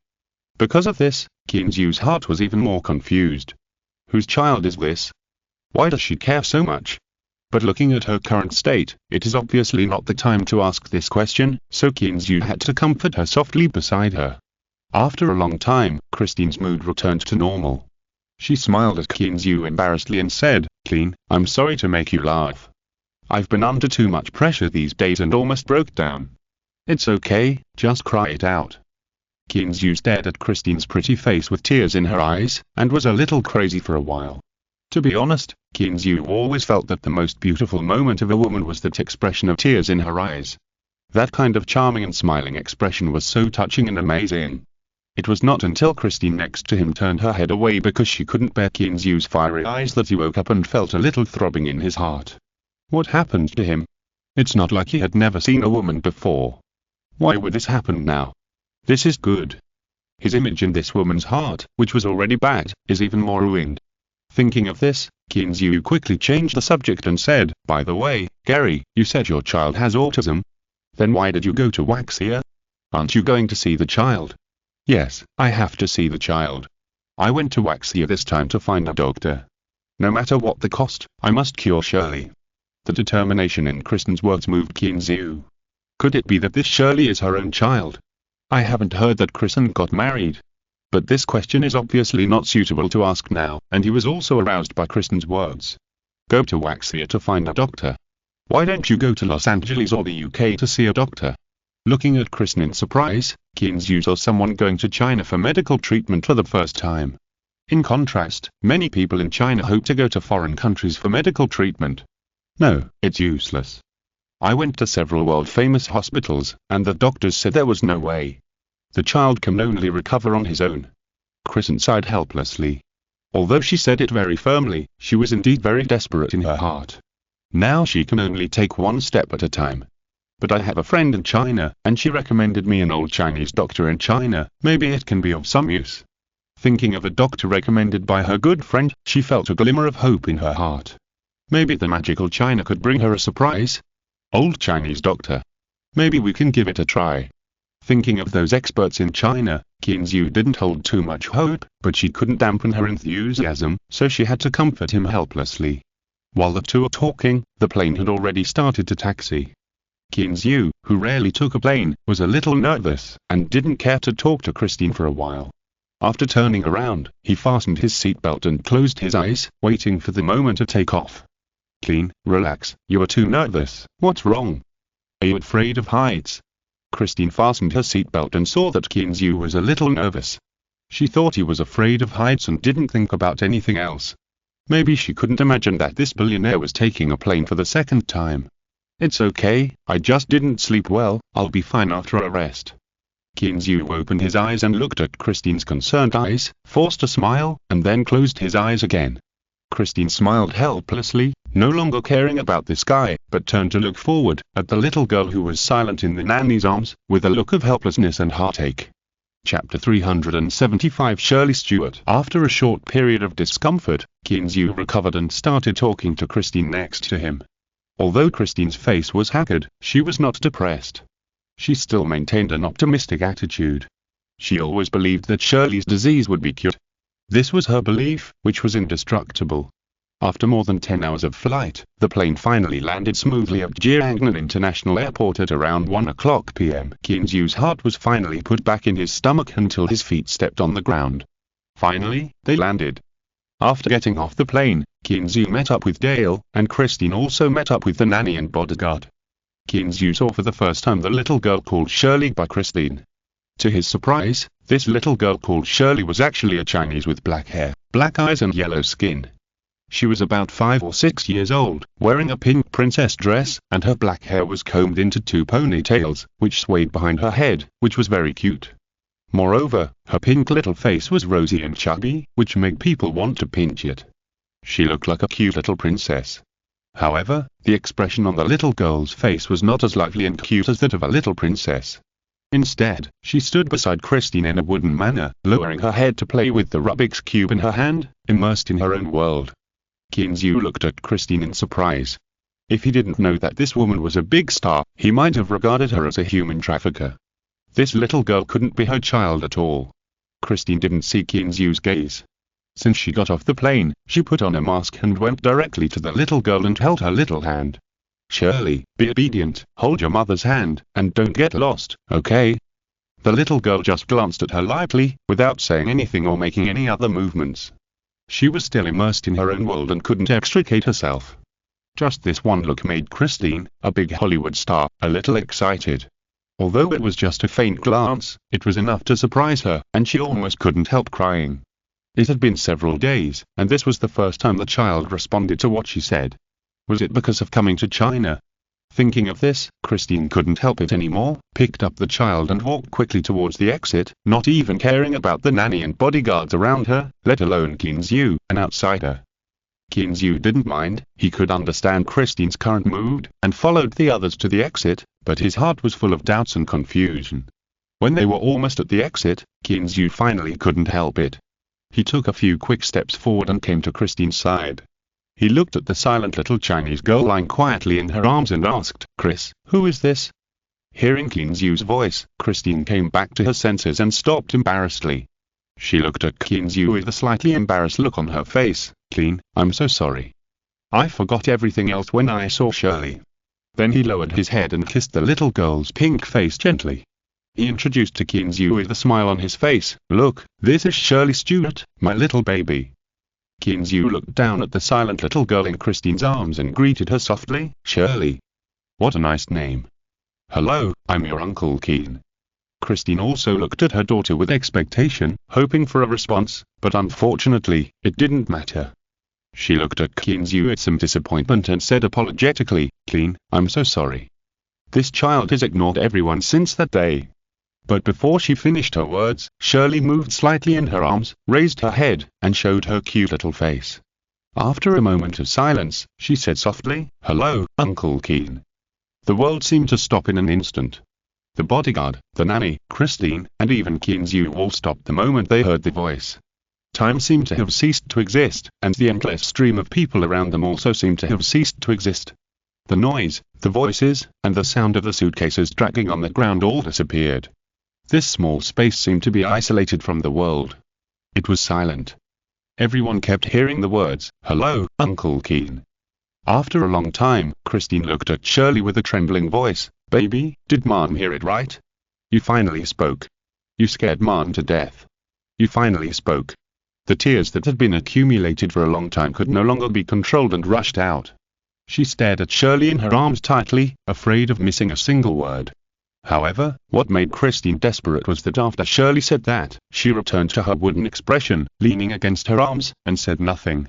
Because of this, Kinzu's heart was even more confused. Whose child is this? Why does she care so much? But looking at her current state, it is obviously not the time to ask this question, so Kinzu had to comfort her softly beside her. After a long time, Christine's mood returned to normal. She smiled at Kinzu embarrassedly and said, Clean, I'm sorry to make you laugh. I've been under too much pressure these days and almost broke down. It's okay, just cry it out. Kinzu stared at Christine's pretty face with tears in her eyes, and was a little crazy for a while. To be honest, Kinzu always felt that the most beautiful moment of a woman was that expression of tears in her eyes. That kind of charming and smiling expression was so touching and amazing. It was not until Christine next to him turned her head away because she couldn't bear Kinzu's fiery eyes that he woke up and felt a little throbbing in his heart. What happened to him? It's not like he had never seen a woman before. Why would this happen now? This is good. His image in this woman's heart, which was already bad, is even more ruined. Thinking of this, Kinzu quickly changed the subject and said, "By the way, Gary, you said your child has autism? Then why did you go to Waxia? Aren't you going to see the child?" "Yes, I have to see the child. I went to Waxia this time to find a doctor. No matter what the cost, I must cure Shirley." The determination in Kristen's words moved Kinzu. Could it be that this Shirley is her own child? I haven't heard that Kristen got married. But this question is obviously not suitable to ask now, and he was also aroused by Kristen's words. Go to Waxia to find a doctor. Why don't you go to Los Angeles or the UK to see a doctor? Looking at Kristen in surprise, Kinzu saw someone going to China for medical treatment for the first time. In contrast, many people in China hope to go to foreign countries for medical treatment. No, it's useless. I went to several world-famous hospitals, and the doctors said there was no way. The child can only recover on his own. Kristen sighed helplessly. Although she said it very firmly, she was indeed very desperate in her heart. Now she can only take one step at a time. But I have a friend in China, and she recommended me an old Chinese doctor in China. Maybe it can be of some use. Thinking of a doctor recommended by her good friend, she felt a glimmer of hope in her heart. Maybe the magical China could bring her a surprise. Old Chinese doctor. Maybe we can give it a try. Thinking of those experts in China, Kinzu didn't hold too much hope, but she couldn't dampen her enthusiasm, so she had to comfort him helplessly. While the two were talking, the plane had already started to taxi. Kinzu, who rarely took a plane, was a little nervous, and didn't care to talk to Christine for a while. After turning around, he fastened his seatbelt and closed his eyes, waiting for the moment to take off. Clean, relax, you are too nervous. What's wrong? Are you afraid of heights? Christine fastened her seatbelt and saw that Kinzu was a little nervous. She thought he was afraid of heights and didn't think about anything else. Maybe she couldn't imagine that this billionaire was taking a plane for the second time. It's okay, I just didn't sleep well, I'll be fine after a rest. Kinzu opened his eyes and looked at Christine's concerned eyes, forced a smile, and then closed his eyes again. Christine smiled helplessly, no longer caring about this guy, but turned to look forward, at the little girl who was silent in the nanny's arms, with a look of helplessness and heartache. Chapter 375 Shirley Stewart. After a short period of discomfort, Kinzu recovered and started talking to Christine next to him. Although Christine's face was haggard, she was not depressed. She still maintained an optimistic attitude. She always believed that Shirley's disease would be cured. This was her belief, which was indestructible. After more than 10 hours of flight, the plane finally landed smoothly at Jiangnan International Airport at around 1:00 p.m. Kinzu's heart was finally put back in his stomach until his feet stepped on the ground. Finally, they landed. After getting off the plane, Kinzu met up with Dale, and Christine also met up with the nanny and bodyguard. Kinzu saw for the first time the little girl called Shirley by Christine. To his surprise, this little girl called Shirley was actually a Chinese with black hair, black eyes and yellow skin. She was about 5 or 6 years old, wearing a pink princess dress, and her black hair was combed into 2 ponytails, which swayed behind her head, which was very cute. Moreover, her pink little face was rosy and chubby, which made people want to pinch it. She looked like a cute little princess. However, the expression on the little girl's face was not as lively and cute as that of a little princess. Instead, she stood beside Christine in a wooden manner, lowering her head to play with the Rubik's Cube in her hand, immersed in her own world. Kinzu looked at Christine in surprise. If he didn't know that this woman was a big star, he might have regarded her as a human trafficker. This little girl couldn't be her child at all. Christine didn't see Kinzu's gaze. Since she got off the plane, she put on a mask and went directly to the little girl and held her little hand. "Shirley, be obedient, hold your mother's hand, and don't get lost, okay?" The little girl just glanced at her lightly, without saying anything or making any other movements. She was still immersed in her own world and couldn't extricate herself. Just this one look made Christine, a big Hollywood star, a little excited. Although it was just a faint glance, it was enough to surprise her, and she almost couldn't help crying. It had been several days, and this was the first time the child responded to what she said. Was it because of coming to China? Thinking of this, Christine couldn't help it anymore, picked up the child and walked quickly towards the exit, not even caring about the nanny and bodyguards around her, let alone Qin Zhu, an outsider. Qin Zhu didn't mind, he could understand Christine's current mood, and followed the others to the exit, but his heart was full of doubts and confusion. When they were almost at the exit, Qin Zhu finally couldn't help it. He took a few quick steps forward and came to Christine's side. He looked at the silent little Chinese girl lying quietly in her arms and asked, "Chris, who is this?" Hearing Qin Zhu's voice, Christine came back to her senses and stopped embarrassedly. She looked at Qin Zhu with a slightly embarrassed look on her face. "Qin, I'm so sorry. I forgot everything else when I saw Shirley." Then he lowered his head and kissed the little girl's pink face gently. He introduced to Qin Zhu with a smile on his face, "Look, this is Shirley Stewart, my little baby." Qin Zhu looked down at the silent little girl in Christine's arms and greeted her softly, "Shirley. What a nice name." "Hello, I'm your Uncle Qin." Christine also looked at her daughter with expectation, hoping for a response, but unfortunately, it didn't matter. She looked at Qin Zhu with some disappointment and said apologetically, "Qin, I'm so sorry. This child has ignored everyone since that day." But before she finished her words, Shirley moved slightly in her arms, raised her head, and showed her cute little face. After a moment of silence, she said softly, "Hello, Uncle Qin." The world seemed to stop in an instant. The bodyguard, the nanny, Christine, and even Qin Zhu all stopped the moment they heard the voice. Time seemed to have ceased to exist, and the endless stream of people around them also seemed to have ceased to exist. The noise, the voices, and the sound of the suitcases dragging on the ground all disappeared. This small space seemed to be isolated from the world. It was silent. Everyone kept hearing the words, "Hello, Uncle Qin." After a long time, Christine looked at Shirley with a trembling voice, "Baby, did Mom hear it right? You finally spoke. You scared Mom to death. You finally spoke." The tears that had been accumulated for a long time could no longer be controlled and rushed out. She stared at Shirley in her arms tightly, afraid of missing a single word. However, what made Christine desperate was that after Shirley said that, she returned to her wooden expression, leaning against her arms, and said nothing.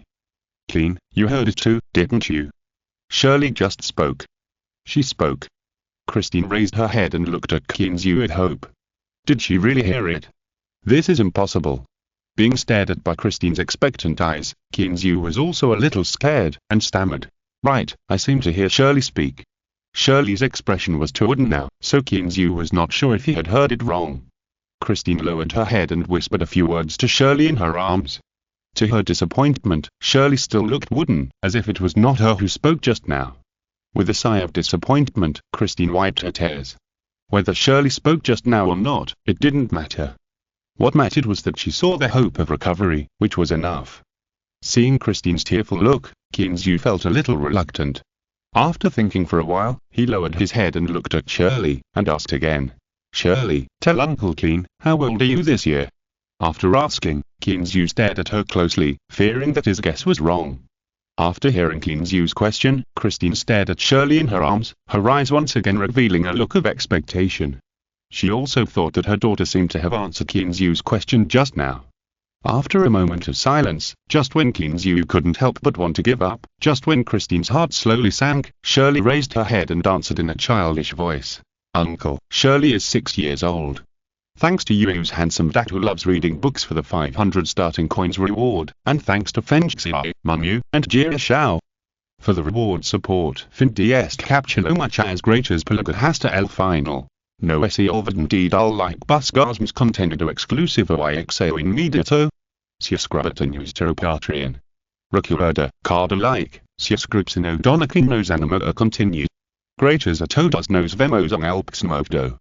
"Qin, you heard it too, didn't you? Shirley just spoke." She spoke. Christine raised her head and looked at Qin Zhu with hope. Did she really hear it? This is impossible. Being stared at by Christine's expectant eyes, Qin Zhu was also a little scared, and stammered, "Right, I seem to hear Shirley speak." Shirley's expression was too wooden now, so Qin Zhu was not sure if he had heard it wrong. Christine lowered her head and whispered a few words to Shirley in her arms. To her disappointment, Shirley still looked wooden, as if it was not her who spoke just now. With a sigh of disappointment, Christine wiped her tears. Whether Shirley spoke just now or not, it didn't matter. What mattered was that she saw the hope of recovery, which was enough. Seeing Christine's tearful look, Qin Zhu felt a little reluctant. After thinking for a while, he lowered his head and looked at Shirley, and asked again, "Shirley, tell Uncle Qin, how old are you this year?" After asking, Qin Zhu stared at her closely, fearing that his guess was wrong. After hearing Qin Zhu's question, Christine stared at Shirley in her arms, her eyes once again revealing a look of expectation. She also thought that her daughter seemed to have answered Qin Zhu's question just now. After a moment of silence, just when Qin Zhu couldn't help but want to give up, just when Christine's heart slowly sank, Shirley raised her head and answered in a childish voice, "Uncle, Shirley is 6 years old. Thanks to Yu's handsome dad who loves reading books for the 500 starting coins reward, and thanks to Fengxiai, Mumyu, and Jia Shao for the reward support. Finds capture much as great as Pelaga has to L final. No SE Olvid indeed I'll like Busgasms content to exclusive YXO in Mediato. Siascrabata news to Patreon. Recurada, card alike, Siascripsino Donaking knows anima are continued. Great as a Todas knows Vemos on Alpxmodo.